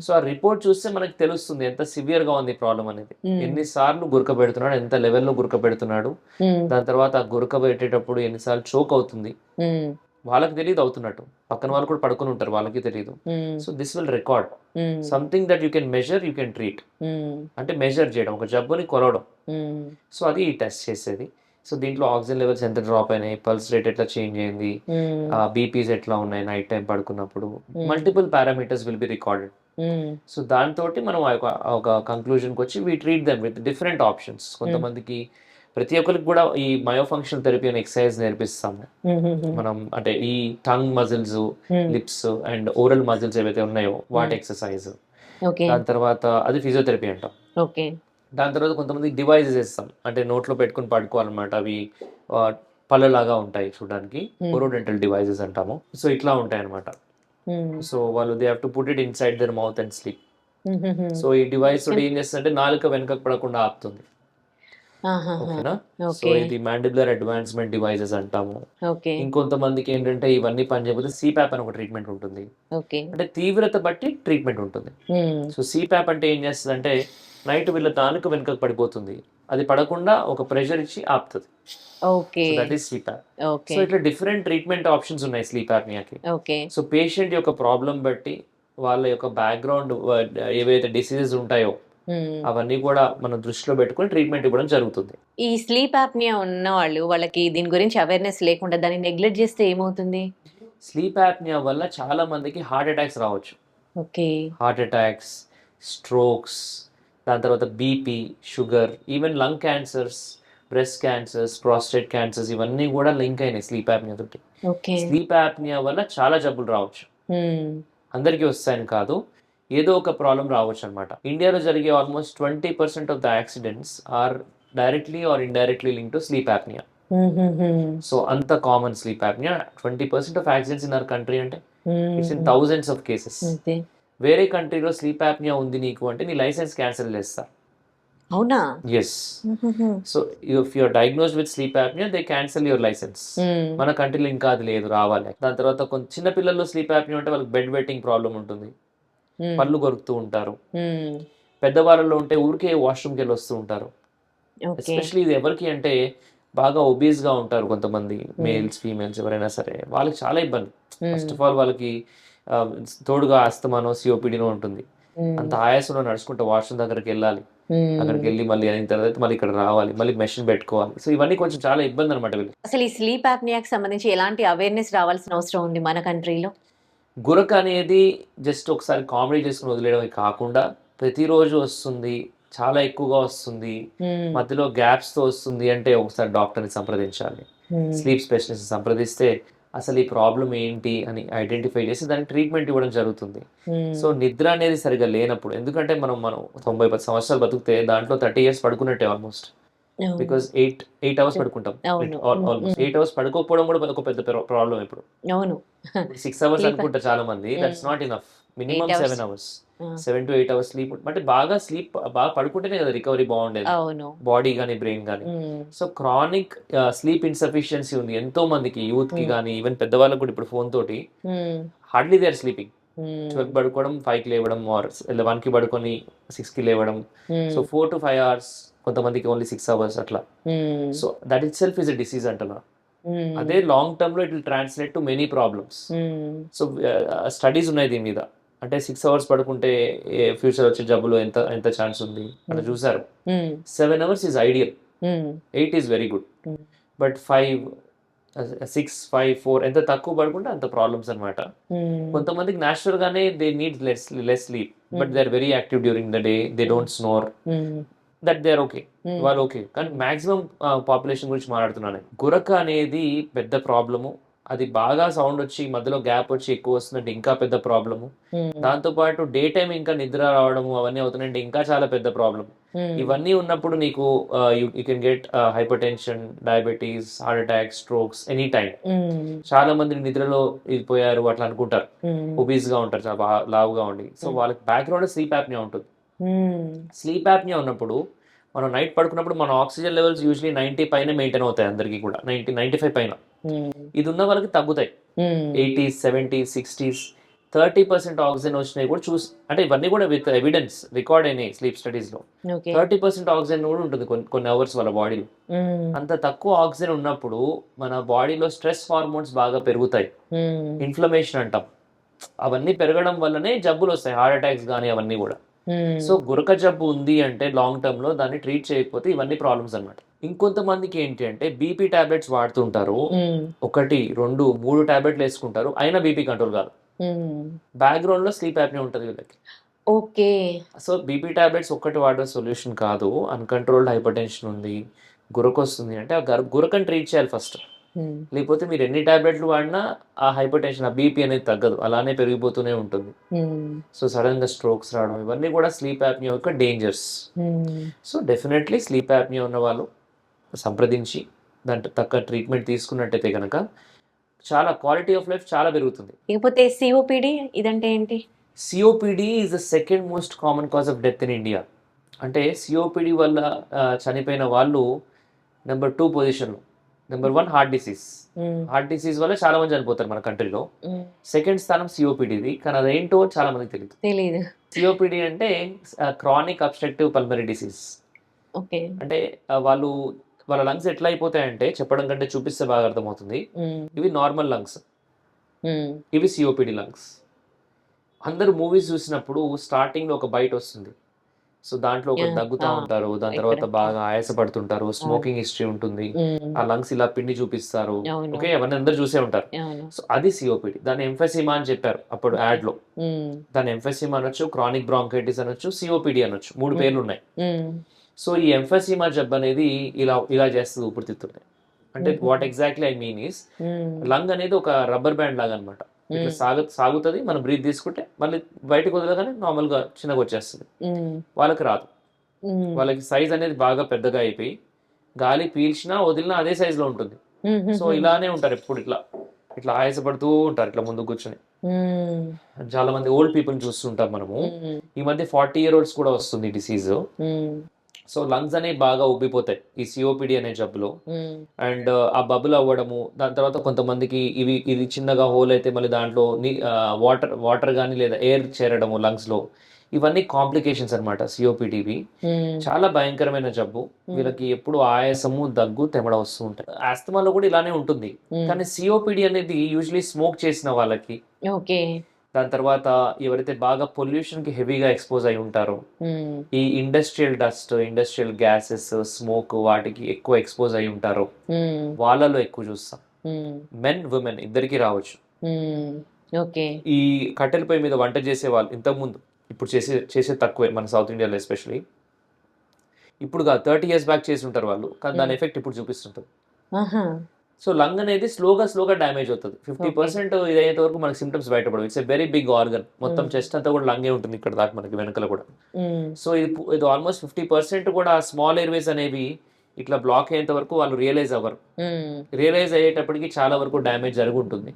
సో ఆ రిపోర్ట్ చూస్తే మనకి తెలుస్తుంది ఎంత సివియర్ గా ఉంది ప్రాబ్లం అనేది, ఎన్నిసార్లు గురక పెడుతున్నాడు, ఎంత లెవెల్లో గురక పెడుతున్నాడు, దాని తర్వాత ఆ గురక పెట్టేటప్పుడు ఎన్నిసార్లు చోక్ అవుతుంది. వాళ్ళకి తెలియదు అవుతున్నట్టు, పక్కన వాళ్ళు కూడా పడుకుని ఉంటారు, వాళ్ళకి తెలియదు. So this will record something that you can measure, you can treat. అంటే మెజర్ చేయడం, ఒక జబ్బుని కొలవడం. సో అది ఈ టెస్ట్ చేసేది. సో దీంట్లో ఆక్సిజన్ లెవెల్స్ ఎంత డ్రాప్ అయినాయి, పల్స్ రేట్ ఎట్లా చేంజ్ అయింది, బీపీస్ ఎట్లా ఉన్నాయి నైట్ టైం పడుకున్నప్పుడు, multiple parameters will be recorded. So దాంతో మనం ఒక కంక్లూజన్కి వచ్చి we treat them with different options. కొంతమందికి ప్రతి ఒక్కరికి కూడా ఈ మయోఫంక్షనల్ థెరపీ అనే ఎక్సర్సైజ్ నేర్పిస్తాము మనం. అంటే ఈ tongue muscles, lips and oral muscles ఏవైతే ఉన్నాయో వాటి ఎక్సర్సైజ్. దాని తర్వాత అది ఫిజియోథెరపీ అంటాం. దాని తర్వాత కొంతమంది డివైజెస్ ఇస్తాం, అంటే నోట్లో పెట్టుకుని పడుకోవాలన్నమాట. అవి పళ్ళలాగా ఉంటాయి చూడడానికి, ఓరోడెంటల్ డివైజెస్ అంటాము. సో ఇట్లా ఉంటాయి అనమాట. సో వాళ్ళు they have to put it inside their mouth and sleep. So ఈ డివైస్ తోటి ఏం చేస్తుందంటే నాలుక వెనకకు పడకుండా ఆపుతుంది. ఓకేనా? సో ఇది మ్యాండిబులర్ అడ్వాన్స్మెంట్ డివైజెస్ అంటాము. ఇంకొంతమందికి ఏంటంటే ఇవన్నీ పనిచేయకపోతే సిప్యాప్ అని ఒక ట్రీట్మెంట్ ఉంటుంది. అంటే తీవ్రత బట్టి ట్రీట్మెంట్ ఉంటుంది. సో సిప్యాప్ అంటే ఏం చేస్తుంది అంటే నైట్ వీళ్ళ నాలుక వెనుకకు పడిపోతుంది, అది పడకుండా ఒక ప్రెషర్ ఇచ్చి ఆపుతుంది. That is CPAP. సో ఇట్లా డిఫరెంట్ ట్రీట్మెంట్ ఆప్షన్స్ ఉన్నాయి స్లీప్ యాప్నియాకి. సో పేషెంట్ యొక్క ప్రాబ్లం బట్టి, వాళ్ళ యొక్క బ్యాక్గ్రౌండ్ ఏవైతే డిసీజెస్ ఉంటాయో అవన్నీ కూడా మనం దృష్టిలో పెట్టుకుని ట్రీట్మెంట్ ఇవ్వడం జరుగుతుంది. ఈ స్లీప్ యాప్నియా ఉన్న వాళ్ళకి దీని గురించి అవేర్నెస్ లేకుండా దాన్ని నెగ్లెక్ట్ చేస్తే ఏమవుతుంది? స్లీప్ యాప్నియా వల్ల చాలా మందికి హార్ట్ అటాక్స్ రావచ్చు. హార్ట్ అటాక్స్, స్ట్రోక్స్, దాని తర్వాత BP, sugar, even lung cancers, breast cancers, prostate cancers, ఇవన్నీ కూడా లింక్ అయినాయి స్లీప్ యాప్నియా తోటి. స్లీప్ యాప్నియా వల్ల చాలా జబ్బులు రావచ్చు. అందరికీ వస్తాయని కాదు, ఏదో ఒక ప్రాబ్లం రావచ్చు అనమాట. ఇండియాలో జరిగే almost 20% of the accidents are directly or indirectly link to sleep apnoea. So అంత common sleep apnoea. 20% of accidents in our country అంటే it's in thousands of cases. వేరే కంట్రీలో స్లీప్ యాప్నియా ఉంది నీకు అంటే నీ లైసెన్స్ క్యాన్సిల్ చేస్తారు. అవునా? Yes. So if you are diagnosed with sleep apnoea they cancel your licence. మన కంట్రీలో ఇంకా అది లేదు, రావాలి. దాని తర్వాత కొంత చిన్న పిల్లల్లో స్లీప్ యాప్నియా అంటే వాళ్ళకి బెడ్ వెట్టింగ్ ప్రాబ్లం ఉంటుంది, పళ్ళు కొరుకుతూ ఉంటారు. పెద్దవాళ్ళలో ఉంటే ఊరికే వాష్రూమ్కి వెళ్ళి వస్తూ ఉంటారు. ఎస్పెషల్లీ ఇది ఎవరికి అంటే బాగా ఒబీస్ గా ఉంటారు కొంతమంది, మేల్స్ ఫీమేల్స్ ఎవరైనా సరే, వాళ్ళకి చాలా ఇబ్బంది. ఫస్ట్ ఆఫ్ ఆల్ వాళ్ళకి తోడుగా ఆస్తమానో సిఓపిడినో ఉంటుంది. అంత ఆయాసంలో నడుచుకుంటే వాష్రూమ్ దగ్గరికి వెళ్ళాలి, అక్కడికి వెళ్ళి మళ్ళీ అయిన తర్వాత మళ్ళీ ఇక్కడ రావాలి, మళ్ళీ మెషిన్ పెట్టుకోవాలి. సో ఇవన్నీ కొంచెం చాలా ఇబ్బంది అనమాట వీళ్ళు. అసలు ఈ స్లీప్ యాప్నియాకి సంబంధించి ఎలాంటి అవేర్నెస్ రావాల్సిన అవసరం ఉంది మన కంట్రీలో? గురక అనేది జస్ట్ ఒకసారి కామెడీ చేసుకుని వదిలేయడం కాకుండా ప్రతిరోజు వస్తుంది, చాలా ఎక్కువగా వస్తుంది, మధ్యలో గ్యాప్స్ తో వస్తుంది అంటే ఒకసారి డాక్టర్ని సంప్రదించాలి. స్లీప్ స్పెషలిస్ట్ సంప్రదిస్తే అసలు ఈ ప్రాబ్లం ఏంటి అని ఐడెంటిఫై చేసి దానికి ట్రీట్మెంట్ ఇవ్వడం జరుగుతుంది. సో నిద్ర అనేది సరిగా లేనప్పుడు, ఎందుకంటే మనం 90 సంవత్సరాలు బతికితే దాంట్లో 30 years పడుకున్నట్టే ఆల్మోస్ట్. బికాస్ 8 hours పడుకుంటాం. ఆల్మోస్ట్ 8 hours పడుకోకపోవడం కూడా ఒక పెద్ద ప్రాబ్లం. ఇప్పుడు అవును 6 hours అనుకుంటారు చాలా మంది. That's not enough. Minimum 7 hours, 7 to 8 hours sleep. అంటే బాగా పడుకుంటేనే కదా రికవరీ బాగుండేది, బాడీ కానీ బ్రెయిన్ కానీ. సో క్రానిక్ స్లీప్ ఇన్సఫిషియన్సీ ఉంది ఎంతో మందికి, యూత్ కి కానీ ఈవెన్ పెద్దవాళ్ళకి కూడా. ఇప్పుడు ఫోన్ తోటి హార్డ్లీ దే ఆర్ స్లీపింగ్. 12 పడుకోవడం, 5కి లేవడం, ఆర్ 1కి పడుకొని 6కి లేవడం. సో 4 to 5 hours, కొంతమందికి ఓన్లీ 6 hours అట్లా. So that it self is a disease అంటున్నా. అదే లాంగ్ టర్మ్ లో it will translate to many problems. So studies ఉన్నాయి దీని మీద. అంటే 6 hours పడుకుంటే ఫ్యూచర్ వచ్చే జబ్బులు ఎంత ఛాన్స్ ఉంది అని చూసారు. 7 hours is ideal, 8 is very good. But 5, 6, 5, 4 ఎంత తక్కువ పడుకుంటే అంత ప్రాబ్లమ్స్ అనమాట. కొంతమందికి న్యాచురల్ గానే they need less sleep, but they are very active during the day, they don't snore, that they are okay, వాళ్ళు ఓకే. కానీ మాక్సిమం పాపులేషన్ గురించి మాట్లాడుతున్నాను. గురక అనేది పెద్ద ప్రాబ్లము. అది బాగా సౌండ్ వచ్చి మధ్యలో గ్యాప్ వచ్చి ఎక్కువ వస్తుందంటే ఇంకా పెద్ద ప్రాబ్లము. దాంతో పాటు డే టైం ఇంకా నిద్ర రావడము అవన్నీ అవుతున్నాయంటే ఇంకా చాలా పెద్ద ప్రాబ్లం. ఇవన్నీ ఉన్నప్పుడు నీకు you can get hyper tension, diabetes, heart attack, strokes any time. చాలా మంది నిద్రలో పోయారు అట్లా అనుకుంటారు, ఒబీస్ గా ఉంటారు, చాలా లావుగా ఉండి. సో వాళ్ళకి బ్యాక్గ్రౌండ్ స్లీప్ యాప్నియా ఉంటుంది. స్లీప్ యాప్నియా ఉన్నప్పుడు మనం నైట్ పడుకున్నప్పుడు మన ఆక్సిజన్ లెవెల్స్ యూజువలీ 90 పైన మెయింటైన్ అవుతాయి అందరికీ కూడా, 95 పైన. ఇది ఉన్న వాళ్ళకి తగ్గుతాయి 80s, 70s, 60s. 30% ఆక్సిజన్ వచ్చినాయి కూడా అంటే ఇవన్నీ కూడా విత్ ఎవిడెన్స్ రికార్డ్ అయినాయి స్లీప్ స్టడీస్ లో. 30% ఆక్సిజన్ కూడా ఉంటుంది కొన్ని అవర్స్ వాళ్ళ బాడీలో. అంత తక్కువ ఆక్సిజన్ ఉన్నప్పుడు మన బాడీలో స్ట్రెస్ హార్మోన్స్ బాగా పెరుగుతాయి, ఇన్ఫ్లమేషన్ అంటాం. అవన్నీ పెరగడం వల్లనే జబ్బులు వస్తాయి, హార్ట్ అటాక్స్ కానీ అవన్నీ కూడా. సో గురక జబ్బు ఉంది అంటే లాంగ్ టర్మ్ లో దాన్ని ట్రీట్ చేయకపోతే ఇవన్నీ ప్రాబ్లమ్స్ అన్నమాట. ఇంకొంతమందికి ఏంటి అంటే బీపీ టాబ్లెట్స్ వాడుతుంటారు, 1, 2, 3 టాబ్లెట్లు వేసుకుంటారు, అయినా బీపీ కంట్రోల్ కాదు. బ్యాక్గ్రౌండ్ లో స్లీప్ యాప్నియా ఉంటుంది వీళ్ళకి. ఓకే. సో బీపీ టాబ్లెట్స్ ఒక్కటి వాడే సొల్యూషన్ కాదు. అన్కంట్రోల్డ్ హైపర్ టెన్షన్ ఉంది, గురక వస్తుంది అంటే ఆ గురకని ట్రీట్ చేయాలి ఫస్ట్. లేకపోతే మీరు ఎన్ని టాబ్లెట్లు వాడినా ఆ హైపర్ టెన్షన్, ఆ బీపీ అనేది తగ్గదు, అలానే పెరిగిపోతూనే ఉంటుంది. సో సడన్ గా స్ట్రోక్స్ రావడం ఇవన్నీ కూడా స్లీప్ యాప్నియా యొక్క dangers. So definitely sleep apnoea ఉన్న వాళ్ళు సంప్రదించి దాంట్లో తగ్గ ట్రీట్మెంట్ తీసుకున్నట్టయితే కనుక చాలా క్వాలిటీ ఆఫ్ లైఫ్ చాలా పెరుగుతుంది. ఇకపోతే సిఓపిడి ఇదంటే ఏంటి? COPD is the second most common cause of death in India. అంటే సిఓపిడి వల్ల చనిపోయిన వాళ్ళు నెంబర్ 2 పొజిషన్లో. Number 1 heart disease. Heart disease వల్ల చాలా మంది చనిపోతారు మన కంట్రీలో. సెకండ్ స్థానం సిఓపిడిది, కానీ అదేంటో చాలా మందికి తెలియదు. సిఓపిడి అంటే క్రానిక్ అబ్స్ట్రక్టివ్ పల్మనరీ డిసీజ్. అంటే వాళ్ళ లంగ్స్ ఎట్లా అయిపోతాయంటే, చెప్పడం కంటే చూపిస్తే బాగా అర్థమవుతుంది. ఇవి నార్మల్ లంగ్స్, ఇవి సిఓపిడి లంగ్స్. అందరు మూవీస్ చూసినప్పుడు స్టార్టింగ్ లో ఒక బైట్ వస్తుంది, సో దాంట్లో ఒక దగ్గుతా ఉంటారు, దాని తర్వాత బాగా ఆయాసపడుతుంటారు, స్మోకింగ్ హిస్టరీ ఉంటుంది, ఆ లంగ్స్ ఇలా పిండి చూపిస్తారు. ఓకే, అవన్నీ అందరు చూసే ఉంటారు. సో అది సిఓపిడి. దాన్ని ఎంఫెసిమా అని చెప్పారు అప్పుడు యాడ్ లో. దాన్ని ఎంఫెసిమా అనొచ్చు, క్రానిక్ బ్రాంకైటిస్ అనొచ్చు, సిఓపిడి అనొచ్చు, 3 పేర్లు ఉన్నాయి. సో ఈ ఎంఫెసిమా జబ్బు అనేది ఇలా చేస్తుంది ఊపిరితిత్తుల్ని. అంటే what exactly I mean is, lung అనేది ఒక రబ్బర్ బ్యాండ్ లాగా అనమాట. ఇట్లా సాగుతుంది, మనం బ్రీత్ తీసుకుంటే మళ్ళీ బయటకు వదలగానే నార్మల్ గా చిన్నగా వచ్చేస్తుంది. వాళ్ళకి రాదు, వాళ్ళకి సైజ్ అనేది బాగా పెద్దగా అయిపోయి గాలి పీల్చినా వదిలినా అదే సైజ్ లో ఉంటుంది. సో ఇలానే ఉంటారు ఎప్పుడు, ఇట్లా ఆయాసపడుతూ ఉంటారు ఇట్లా ముందు కూర్చొని. చాలా మంది ఓల్డ్ పీపుల్ చూస్తుంటాం మనము. ఈ మధ్య 40 year olds కూడా వస్తుంది డిసీజ్. సో లంగ్స్ అనేవి బాగా ఉబ్బిపోతాయి ఈ సిఓపిడి అనే జబ్బులో. అండ్ ఆ బబుల్ అవ్వడము, దాని తర్వాత కొంతమందికి ఇది చిన్నగా హోల్ అయితే మళ్ళీ దాంట్లో వాటర్ కానీ లేదా ఎయిర్ చేరడము లంగ్స్ లో. ఇవన్నీ కాంప్లికేషన్స్ అనమాట సిఓపిడివి. చాలా భయంకరమైన జబ్బు. వీళ్ళకి ఎప్పుడు ఆయాసము, దగ్గు, తెమడ వస్తూ ఉంటాయి. ఆస్తమాలో కూడా ఇలానే ఉంటుంది. కానీ సిఓపిడి అనేది యూజువలీ స్మోక్ చేసిన వాళ్ళకి, దాని తర్వాత ఎవరైతే బాగా పొల్యూషన్ కి హెవీగా ఎక్స్పోజ్ అయి ఉంటారో, ఈ industrial dust, industrial gases, smoke వాటికి ఎక్కువ ఎక్స్పోజ్ అయి ఉంటారో వాళ్ళలో ఎక్కువ చూస్తాం. మెన్, ఉమెన్ ఇద్దరికి రావచ్చు. ఈ కట్టెల పొయ్యి మీద వంట చేసే వాళ్ళు ఇంతకుముందు, ఇప్పుడు చేసే తక్కువే మన సౌత్ ఇండియాలో ఎస్పెషలీ. ఇప్పుడు 30 years బ్యాక్ చేసి ఉంటారు వాళ్ళు, కానీ దాని ఎఫెక్ట్ ఇప్పుడు చూపిస్తుంటుంది. సో లంగ్ అనేది స్లోగా డ్యామేజ్ అవుతుంది. 50% ఇదయ్యేంత వరకు మనకి సిమ్టమ్స్ బయటపడవు. It's a very big organ. మొత్తం చెస్ట్ అంతా కూడా లంగే ఉంటుంది ఇక్కడ దాకా మనకి వెనకల కూడా. సో ఇది ఆల్మోస్ట్ 50% కూడా స్మాల్ ఎయిర్వేస్ అనేవి ఇట్లా బ్లాక్ అయ్యేంత వరకు వాళ్ళు రియలైజ్ అవ్వరు. రియలైజ్ అయ్యేటప్పటికి చాలా వరకు డ్యామేజ్ జరుగుంటుంది.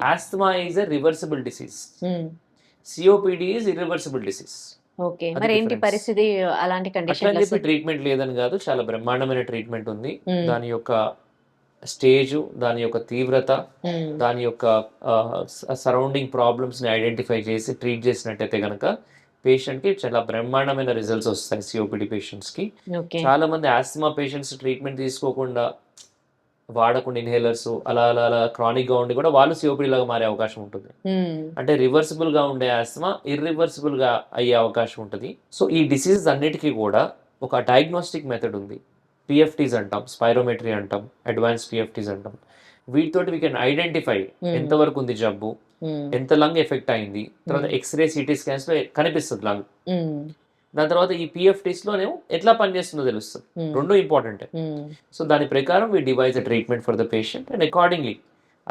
Asthma is a reversible disease, COPD is irreversible disease. Okay, మరి ఏంటి పరిస్థితి అలాంటి కండిషన్? అట్లా చెప్పి ట్రీట్మెంట్ లేదని కాదు, చాలా బ్రహ్మాండమైన ట్రీట్మెంట్ ఉంది. దాని యొక్క స్టేజ్, దాని యొక్క తీవ్రత, దాని యొక్క సరౌండింగ్ ప్రాబ్లమ్స్ ని ఐడెంటిఫై చేసి ట్రీట్ చేసినట్టయితే కనుక పేషెంట్ కి చాలా బ్రహ్మాండమైన రిజల్ట్స్ వస్తాయి. సిఓపిడి పేషెంట్స్ కి చాలా మంది ఆస్తమా పేషెంట్స్ ట్రీట్మెంట్ తీసుకోకుండా వాడకుండా ఇన్హేలర్స్ అలా అలా అలా క్రానిక్ గా ఉండి కూడా వాళ్ళు సిఓపిడి లాగా మారే అవకాశం ఉంటుంది. అంటే రివర్సిబుల్ గా ఉండే ఆస్తమా ఇర్రివర్సిబుల్ గా అయ్యే అవకాశం ఉంటుంది. సో ఈ డిసీజెస్ అన్నిటికీ కూడా ఒక డయాగ్నోస్టిక్ మెథడ్ ఉంది. పిఎఫ్టీస్ అంటాం, స్పైరోమెట్రీ అంటాం, అడ్వాన్స్ పిఎఫ్టీస్ అంటాం. వీటితోటి వీ కెన్ ఐడెంటిఫై ఎంతవరకు ఉంది జబ్బు, ఎంత లంగ్ ఎఫెక్ట్ అయింది, తర్వాత ఎక్స్రే సిటీ స్కాన్స్ లో కనిపిస్తుంది లంగ్. దాని తర్వాత ఈ పిఎఫ్టీస్ లోనే ఎట్లా పనిచేస్తుందో తెలుస్తుంది. రెండు ఇంపార్టెంట్. సో దాని ప్రకారం we device a treatment for the patient and accordingly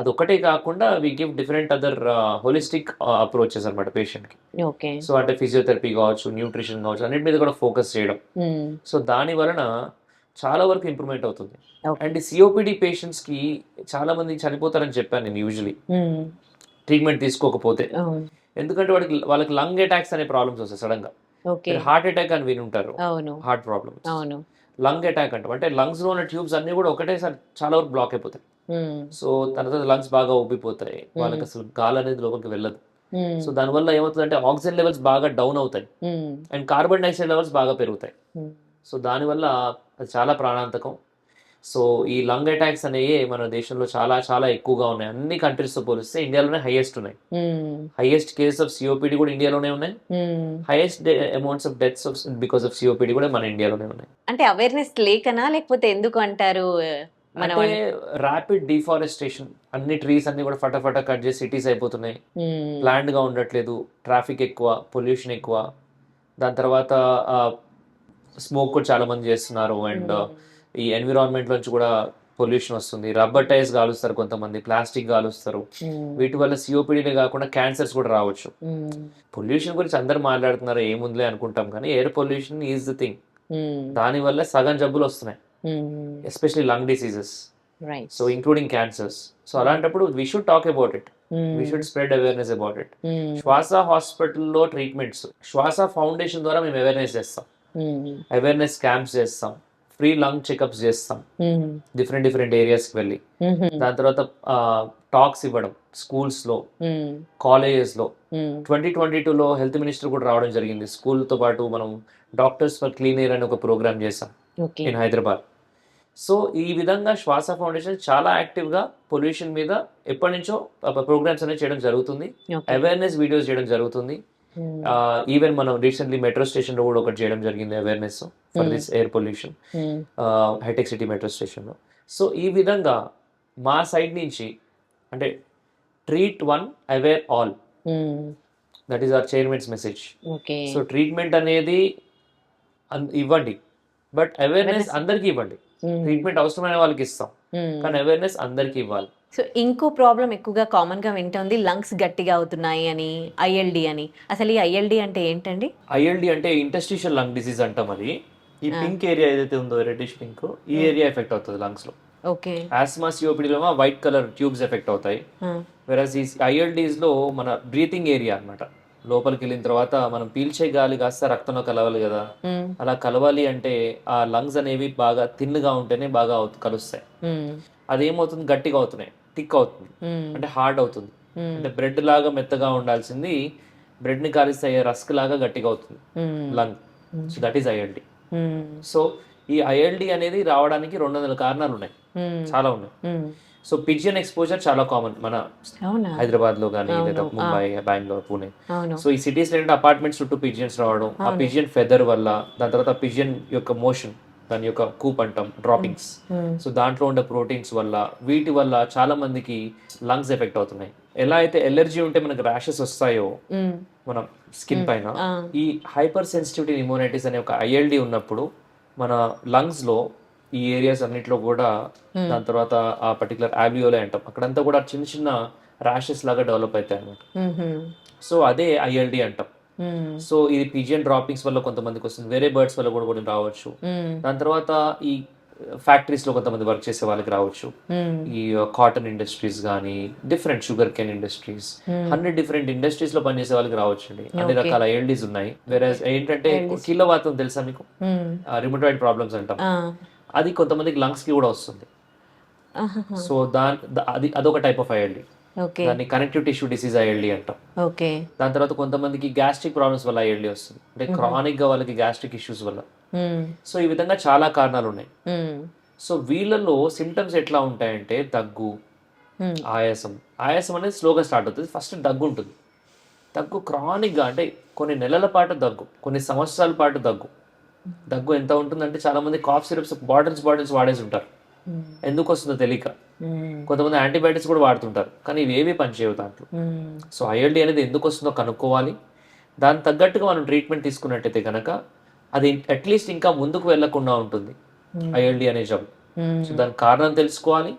అది ఒకటే కాకుండా we give different other holistic approaches అనమాట పేషెంట్ కి. సో అంటే ఫిజియోథెరపీ కావచ్చు, న్యూట్రిషన్ కావచ్చు, అన్నిటి మీద కూడా ఫోకస్ చేయడం. సో దాని వలన చాలా వరకు ఇంప్రూవ్మెంట్ అవుతుంది. అండ్ సిఓపిడి పేషెంట్స్ కి చాలా మంది చనిపోతారని చెప్పాను నేను యూజువలీ ట్రీట్మెంట్ తీసుకోకపోతే. ఎందుకంటే వాళ్ళకి లంగ్ అటాక్స్ అనే ప్రాబ్లమ్స్ వస్తాయి సడన్ గా. హార్ట్ అటాక్ అని విని ఉంటారు, హార్ట్ ప్రాబ్లమ్స్. లంగ్ అటాక్ అంటాం అంటే లంగ్స్ లో ఉన్న ట్యూబ్స్ అన్ని కూడా ఒకటేసారి చాలా వరకు బ్లాక్ అయిపోతాయి. సో తర్వాత లంగ్స్ బాగా ఉబ్బిపోతాయి, వాళ్ళకి అసలు గాలి అనేది లోపలికి వెళ్ళదు. సో దానివల్ల ఏమవుతుందంటే ఆక్సిజన్ లెవెల్స్ బాగా డౌన్ అవుతాయి అండ్ కార్బన్ డైఆక్సైడ్ లెవెల్స్ బాగా పెరుగుతాయి. సో దానివల్ల అది చాలా ప్రాణాంతకం. సో ఈ లంగ్ అటాక్స్ అనేవి మన దేశంలో చాలా చాలా ఎక్కువగా ఉన్నాయి. అన్ని కంట్రీస్ తో పోలిస్తే ఇండియాలోనే హైయెస్ట్ ఉన్నాయి. హైయెస్ట్ కేసెస్ ఆఫ్ సిఓపిడి కూడా ఇండియాలోనే ఉన్నాయి. Highest amounts of deaths because of COPD కూడా మన ఇండియాలోనే ఉన్నాయి. అంటే అవేర్నెస్ లేకనా లేకపోతే ఎందుకు అంటారు? అంటే ర్యాపిడ్ డిఫారెస్టేషన్, అన్ని ట్రీస్ అన్ని కూడా ఫటాఫటా కట్ చేసి సిటీస్ అయిపోతున్నాయి, ప్లాండ్ గా ఉండట్లేదు, ట్రాఫిక్ ఎక్కువ, పొల్యూషన్ ఎక్కువ, దాని తర్వాత స్మోక్ కూడా చాలా మంది చేస్తున్నారు. అండ్ ఈ ఎన్విరాన్మెంట్ నుంచి కూడా పొల్యూషన్ వస్తుంది. రబ్బర్ టైర్స్ కాలుస్తారు కొంతమంది, ప్లాస్టిక్ కాలుస్తారు. వీటి వల్ల సిఓపిడీనే కాకుండా క్యాన్సర్స్ కూడా రావచ్చు. పొల్యూషన్ గురించి అందరు మాట్లాడుతున్నారు, ఏముందిలే అనుకుంటాం, కానీ air pollution is the thing. దాని వల్ల సగం జబ్బులు వస్తున్నాయి, especially lung diseases, so including cancers. So అలాంటప్పుడు we should talk about it, we should spread awareness about it. Swasa హాస్పిటల్లో ట్రీట్మెంట్స్, శ్వాస ఫౌండేషన్ ద్వారా మేము అవేర్నెస్ చేస్తాం, అవేర్నెస్ క్యాంప్స్ చేస్తాం, ఫ్రీ లంగ్ చెకప్స్ చేస్తాం డిఫరెంట్ ఏరియాస్కి వెళ్ళి. దాని తర్వాత టాక్స్ ఇవ్వడం స్కూల్స్ లో, కాలేజెస్ లో. 2022లో హెల్త్ మినిస్టర్ కూడా రావడం జరిగింది. స్కూల్ తో పాటు మనం డాక్టర్స్ ఫర్ క్లీన్ ఎయిర్ అని ఒక ప్రోగ్రామ్ చేసాం ఇన్ హైదరాబాద్. సో ఈ విధంగా శ్వాస ఫౌండేషన్ చాలా యాక్టివ్ గా పొల్యూషన్ మీద ఎప్పటి నుంచో ప్రోగ్రామ్స్ అనేది చేయడం జరుగుతుంది, అవేర్నెస్ వీడియోస్ చేయడం జరుగుతుంది. ఈవెన్ మనం రీసెంట్లీ మెట్రో స్టేషన్ లో కూడా ఒకటి చేయడం జరిగింది awareness for this air pollution, హైటెక్ సిటీ మెట్రో స్టేషన్ లో. సో ఈ విధంగా మా సైడ్ నుంచి అంటే treat one aware all, that is our chairman's message. So treatment అనేది ఇవ్వండి, బట్ అవేర్నెస్ అందరికీ ఇవ్వండి. ట్రీట్మెంట్ అవసరమైన వాళ్ళకి ఇస్తాం, కానీ అవేర్నెస్ అందరికీ ఇవ్వాలి. సో ఇంకో ప్రాబ్లం ఎక్కువగా కామన్ గా వింటుంది, లంగ్స్ గట్టిగా అవుతున్నాయి అని, ఐఎల్డి అని. అసలు ఈ ఐఎల్డి అంటే ఏంటండి? ఐఎల్డి అంటే ఇంటర్స్టిషియల్ లంగ్ డిసీజ్ అంటాం. అది ఈ పింక్ ఏరియా ఏదైతే ఉందో, రెడ్డిష్ పింక్, ఈ ఏరియా ఎఫెక్ట్ అవుతుంది లంగ్స్ లో. ఓకే. ఆస్మా సిఓపిడిలో వైట్ కలర్ ట్యూబ్స్ ఎఫెక్ట్ అవుతాయి. వెరస్ ఈ ఐఎల్డీస్ లో మన బ్రీతింగ్ ఏరియా అన్నమాట. లోపలికి వెళ్ళిన తర్వాత మనం పీల్చే గాలి కాస్త రక్తంలో కలవాలి కదా, అలా కలవాలి అంటే ఆ లంగ్స్ అనేవి బాగా థిన్గా ఉంటేనే బాగా కలుస్తాయి. అదేమవుతుంది, గట్టిగా అవుతున్నాయి, థిక్ అవుతుంది, అంటే హార్డ్ అవుతుంది. అంటే బ్రెడ్ లాగా మెత్తగా ఉండాల్సింది బ్రెడ్ ని కాలిస్తే రస్క్ లాగా గట్టిగా అవుతుంది lung. So that is ILD. So ఈ ఐఎల్డి అనేది రావడానికి 200 కారణాలు ఉన్నాయి, చాలా ఉన్నాయి. సో పిజియన్ ఎక్స్పోజర్ చాలా కామన్ మన హైదరాబాద్ లో కానీ, లేదా ముంబై, బెంగళూరు, పూణే. సో ఈ సిటీస్ లో అపార్ట్మెంట్స్ చుట్టూ పిజియన్స్ రావడం, ఆ పిజియన్ ఫెదర్ వల్ల, దాని తర్వాత పిజియన్ యొక్క మోషన్, దాని యొక్క కూప్ అంటాం, డ్రాపింగ్స్. సో దాంట్లో ఉండే ప్రోటీన్స్ వల్ల, వీటి వల్ల చాలా మందికి లంగ్స్ ఎఫెక్ట్ అవుతున్నాయి. ఎలా అయితే ఎలర్జీ ఉంటే మనకు ర్యాషెస్ వస్తాయో మన స్కిన్ పైన, ఈ హైపర్ సెన్సిటివిటీ ఇమ్యూనైటిస్ అనే ఒక ఐఎల్డి ఉన్నప్పుడు మన లంగ్స్లో ఈ ఏరియాస్ అన్నిట్లో కూడా దాని తర్వాత ఆ పర్టికులర్ ఆల్వియోలే అంటాం, అక్కడంతా కూడా చిన్న చిన్న ర్యాషెస్ లాగా డెవలప్ అవుతాయి అనమాట. సో అదే ఐఎల్డి అంటాం. సో ఇది పిజియన్ డ్రాపింగ్స్ వల్ల కొంతమందికి వస్తుంది, వేరే బర్డ్స్ వల్ల కూడా కొన్ని రావచ్చు. దాని తర్వాత ఈ ఫ్యాక్టరీస్ లో కొంతమంది వర్క్ చేసే వాళ్ళకి రావచ్చు, ఈ కాటన్ ఇండస్ట్రీస్ కానీ different sugar cane industries, 100 different industries లో పనిచేసే వాళ్ళకి రావచ్చు అండి. అన్ని రకాల ఐఎల్డీస్ ఉన్నాయి. వేరే ఏంటంటే కీళ్ళవాతం తెలుసా మీకు, రిమోటాయిడ్ ప్రాబ్లమ్స్ అంటాం, అది కొంతమందికి లంగ్స్ కి కూడా వస్తుంది. సో అదొక టైప్ ఆఫ్ ఐఎల్డి, దాన్ని కనెక్టివ్ టిష్యూ డిసీజ్ ఐఎల్డి అంటాం. దాని తర్వాత కొంతమందికి గ్యాస్ట్రిక్ ప్రాబ్లమ్స్ వల్ల ఐఎల్డి వస్తుంది, అంటే క్రానిక్ గా వాళ్ళకి గ్యాస్ట్రిక్ ఇష్యూస్ వల్ల. సో ఈ విధంగా చాలా కారణాలు ఉన్నాయి. సో వీళ్ళలో సిమ్టమ్స్ ఎట్లా ఉంటాయంటే దగ్గు, ఆయాసం. ఆయాసం అనేది స్లోగా స్టార్ట్ అవుతుంది, ఫస్ట్ దగ్గు ఉంటుంది. దగ్గు క్రానిక్ గా అంటే కొన్ని నెలల పాటు దగ్గు, కొన్ని సంవత్సరాల పాటు దగ్గు. దగ్గు ఎంత ఉంటుందంటే చాలా మంది కాఫ్ సిరప్స్ బాటిల్స్ వాడేసి ఉంటారు, ఎందుకు వస్తుందో తెలియక. కొంతమంది యాంటీబయాటిక్స్ కూడా వాడుతుంటారు, కానీ ఇవేవి పనిచేయవు దాంట్లో. సో ఐఎల్డి అనేది ఎందుకు వస్తుందో కనుక్కోవాలి, దాని తగ్గట్టుగా మనం ట్రీట్మెంట్ తీసుకున్నట్టయితే కనుక అది అట్లీస్ట్ ఇంకా ముందుకు వెళ్లకుండా ఉంటుంది ఐఎల్డి అనే జబ్బు. సో దానికి కారణం తెలుసుకోవాలి,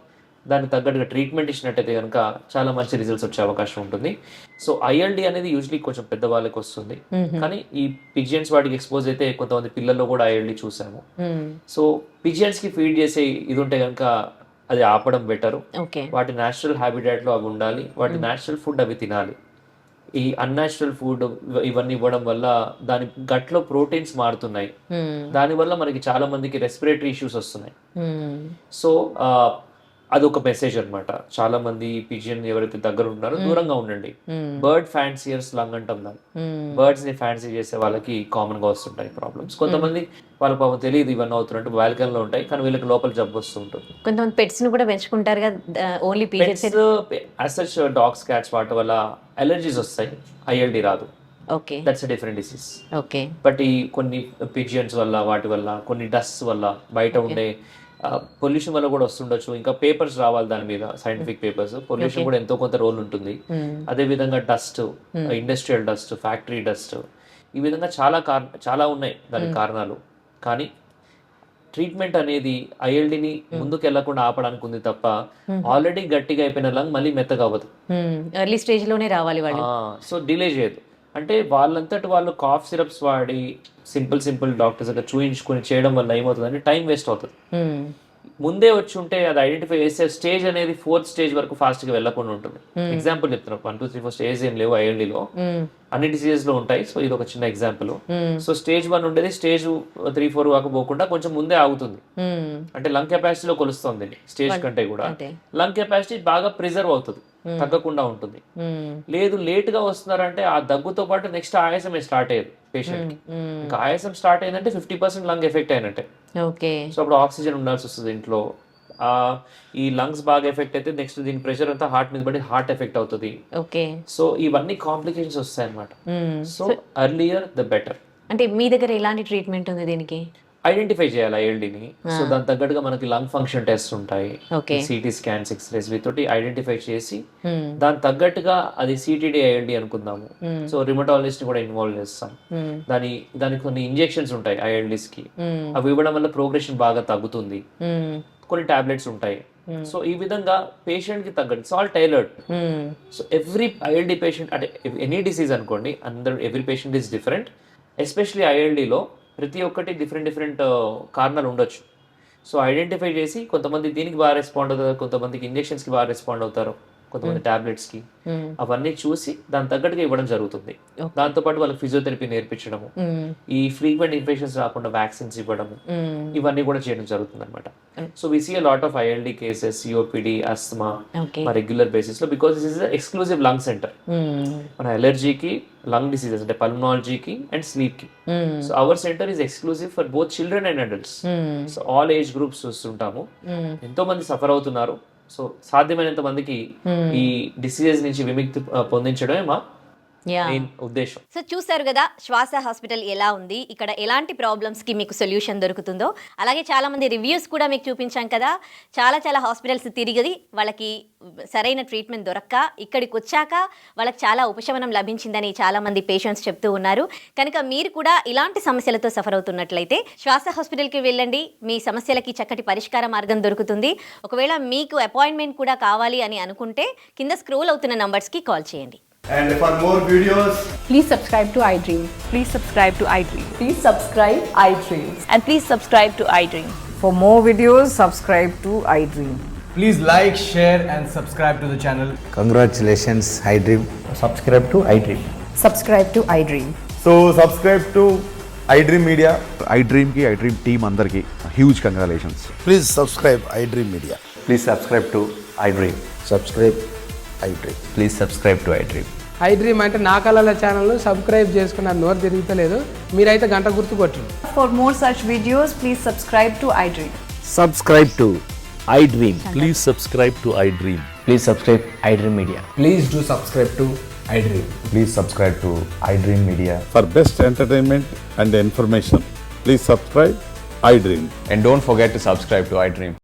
దానికి తగ్గట్టుగా ట్రీట్మెంట్ ఇచ్చినట్టయితే కనుక చాలా మంచి రిజల్ట్స్ వచ్చే అవకాశం ఉంటుంది. సో ఐఎల్డి అనేది యూజువలీ కొంచెం పెద్దవాళ్ళకి వస్తుంది, కానీ ఈ పిజియన్స్ వాటికి ఎక్స్పోజ్ అయితే కొంతమంది పిల్లల్లో కూడా ఐఎల్డి చూసాము. సో పిజియన్స్ కి ఫీడ్ చేసే ఇది ఉంటే కనుక అది ఆపడం బెటరు. వాటి న్యాచురల్ హ్యాబిటాట్ లో అవి ఉండాలి, వాటి న్యాచురల్ ఫుడ్ అవి తినాలి. ఈ అన్యాచురల్ ఫుడ్ ఇవన్నీ ఇవ్వడం వల్ల దాని గట్లో ప్రోటీన్స్ మారుతున్నాయి, దానివల్ల మనకి చాలా మందికి రెస్పిరేటరీ ఇష్యూస్ వస్తున్నాయి. సో అదొక మెసేజ్ అనమాట. చాలా మంది పిజియన్ ఎవరైతే దగ్గర ఉన్నారో దూరంగా ఉండండి. బర్డ్ ఫ్యాన్సియర్స్ లంగ్ అంటాం దాన్ని, బర్డ్స్ ని ఫ్యాన్సీ చేసే వాళ్ళకి కామన్ గా వస్తుంటాయి ప్రాబ్లమ్స్. కొంతమంది వాళ్ళ పాపం తెలియదు ఇవన్నీ అవుతున్నట్టు బాల్కన్ లో ఉంటాయి, కానీ వీళ్ళకి లోపల జబ్బు వస్తుంటుంది. కొంతమంది పెట్స్ ని కూడా పెంచుకుంటారు కదా, ఓన్లీ పిజియన్స్, డాగ్స్, క్యాట్స్ వాటి వల్ల అలర్జీస్ వస్తాయి, ఐఎల్డి రాదు. That's a different disease. But ఈ కొన్ని పిజియన్స్ వల్ల, వాటి వల్ల, కొన్ని డస్ట్ వల్ల, బయట ఉండే పొల్యూషన్ వల్ల కూడా వస్తుండొచ్చు. ఇంకా పేపర్స్ రావాలి దాని మీద, సైంటిఫిక్ పేపర్స్. పొల్యూషన్ కూడా ఎంతో కొంత రోల్ ఉంటుంది. అదే విధంగా dust, industrial dust, factory dust, ఈ విధంగా చాలా ఉన్నాయి దానికి కారణాలు. కానీ ట్రీట్మెంట్ అనేది ఐఎల్డిని ముందుకు వెళ్లకుండా ఆపడానికి ఉంది తప్ప ఆల్రెడీ గట్టిగా అయిపోయిన లంగ్ మళ్ళీ మెత్తగా అవ్వదు, ఎర్లీ స్టేజ్ లోనే రావాలి వాళ్ళు. సో డిలే చేయదు. అంటే వాళ్ళంతటి వాళ్ళు కాఫ్ సిరప్స్ వాడి సింపుల్ డాక్టర్స్ దగ్గర చూయించుకొని చేయడం వల్ల ఏమవుతుందంటే టైం వేస్ట్ అవుతుంది. ముందే వచ్చి ఉంటే అది ఐడెంటిఫై చేసే స్టేజ్ అనేది 4th స్టేజ్ వరకు ఫాస్ట్ గా వెళ్లకుండా ఉంటుంది. ఎగ్జాంపుల్ చెప్తున్నాను, 1, 2, 3, 4 స్టేజ్ ఏం లేవు ఐఎల్డీలో, అన్ని డిసీజెస్ లో ఉంటాయి. సో ఇది ఒక చిన్న ఎగ్జాంపుల్. సో స్టేజ్ 1 ఉండేది స్టేజ్ 3, 4 వరకు పోకుండా కొంచెం ముందే ఆగుతుంది, అంటే లంగ్ కెపాసిటీలో కొలుస్తుంది. స్టేజ్ కంటే కూడా లంగ్ కెపాసిటీ బాగా ప్రిజర్వ్ అవుతుంది, తగ్గకుండా ఉంటుంది. లేదు లేట్ గా వస్తున్నారంటే ఆ దగ్గుతో పాటు నెక్స్ట్ ఆయాసమే స్టార్ట్ అయ్యేది పేషెంట్ కి. ఇంకా ఆయాసం స్టార్ట్ అయిందంటే 50% లంగ్ ఎఫెక్ట్ అయినట్టే. సో అప్పుడు ఆక్సిజన్ ఉండాల్సి వస్తుంది ఇంట్లో. ఈ లంగ్స్ బాగా ఎఫెక్ట్ అయితే నెక్స్ట్ దీని ప్రెషర్ అంతా హార్ట్ మీద పడి హార్ట్ ఎఫెక్ట్ అవుతుంది. సో ఇవన్నీ కాంప్లికేషన్స్ వస్తాయి అన్నమాట. So earlier the better. అంటే మీ దగ్గర ఎలాంటి ట్రీట్మెంట్ ఉంది దీనికి? ఐడెంటిఫై చేయాలి ఐఎల్డిని. సో దాని తగ్గట్టుగా మనకి లంగ్ ఫంక్షన్ టెస్ట్ ఉంటాయి, సిటీ స్కాన్స్, ఎక్స్రేస్, వీటితోటి ఐడెంటిఫై చేసి దాని తగ్గట్టుగా అది సిటీడీ ఐఎల్డి అనుకుందాము. సో రిమటాలజిస్ట్ ని కూడా ఇన్వాల్వ్ చేస్తాం. దానికి కొన్ని ఇంజెక్షన్స్ ఉంటాయి ఐఎల్డిస్ కి, అవి ఇవ్వడం వల్ల ప్రోగ్రెషన్ బాగా తగ్గుతుంది. కొన్ని టాబ్లెట్స్ ఉంటాయి. సో ఈ విధంగా పేషెంట్ కి తగ్గట్టు it's all tailored. So every ILD patient, అంటే ఎనీ డిసీజ్ అనుకోండి, every patient is different. Especially ఐఎల్డిలో ప్రతి ఒక్కటి డిఫరెంట్ కారణాలు ఉండొచ్చు. సో ఐడెంటిఫై చేసి కొంతమంది దీనికి బాగా రెస్పాండ్ అవుతారు, కొంతమందికి ఇంజెక్షన్స్కి బాగా రెస్పాండ్ అవుతారు, కొంతమంది టాబ్లెట్స్కి. అవన్నీ చూసి దాని తగ్గట్టుగా ఇవ్వడం జరుగుతుంది. దాంతోపాటు వాళ్ళకి ఫిజియోథెరపీ నేర్పించడము, ఈ ఫ్రీక్వెంట్ ఇన్ఫెక్షన్స్ రాకుండా వ్యాక్సిన్స్ ఇవ్వడము, ఇవన్నీ కూడా చేయడం జరుగుతుంది అనమాట. So we see a lot of ILD cases, COPD, asthma regular basis లో, because this is exclusive lung centre. మన అలర్జీకి, లంగ్ డిసీజెస్ అంటే పల్మనాలజీకి అండ్ స్లీప్ కి. So our centre is exclusive for both children and adults. So all age groups చూస్తుంటాము. ఎంతో మంది suffer అవుతున్నారు. సో సాధ్యమైనంత మందికి ఈ డిసీజెస్ నుంచి విముక్తి పొందించడమే మా Yeah. మెయిన్ ఉద్దేశం. సో చూసారు కదా శ్వాస హాస్పిటల్ ఎలా ఉంది, ఇక్కడ ఎలాంటి ప్రాబ్లమ్స్కి మీకు సొల్యూషన్ దొరుకుతుందో. అలాగే చాలామంది రివ్యూస్ కూడా మీకు చూపించాం కదా. చాలా హాస్పిటల్స్ తిరిగి వాళ్ళకి సరైన ట్రీట్మెంట్ దొరక్క ఇక్కడికి వచ్చాక వాళ్ళకి చాలా ఉపశమనం లభించిందని చాలామంది పేషెంట్స్ చెప్తూ ఉన్నారు. కనుక మీరు కూడా ఇలాంటి సమస్యలతో సఫర్ అవుతున్నట్లయితే శ్వాస హాస్పిటల్కి వెళ్ళండి, మీ సమస్యలకి చక్కటి పరిష్కార మార్గం దొరుకుతుంది. ఒకవేళ మీకు అపాయింట్మెంట్ కూడా కావాలి అని అనుకుంటే కింద స్క్రోల్ అవుతున్న నంబర్స్కి కాల్ చేయండి. And for more videos, Please subscribe to iDream. Please subscribe to iDream. Please subscribe iDream. And please subscribe to iDream. For more videos, subscribe to iDream. please like, share, and subscribe to the channel. Congratulations, iDream. Subscribe to iDream. Subscribe to iDream. So subscribe to iDream Media. iDream ki iDream team andarki huge congratulations. Please subscribe iDream media. Please subscribe to iDream. Subscribe iDream. Please subscribe to iDream. iDream అంటే నా కళల channel subscribe చేసుకున్న నోరు తిరుగుతలేదు, మీరైతే గంట గుర్తు కొట్టండి. For more such videos, please subscribe to iDream. Subscribe to iDream. Please subscribe to iDream. Please subscribe iDream Media. Please do subscribe to iDream. Please subscribe to iDream Media. For best entertainment and information, please subscribe iDream. And don't forget to subscribe to iDream.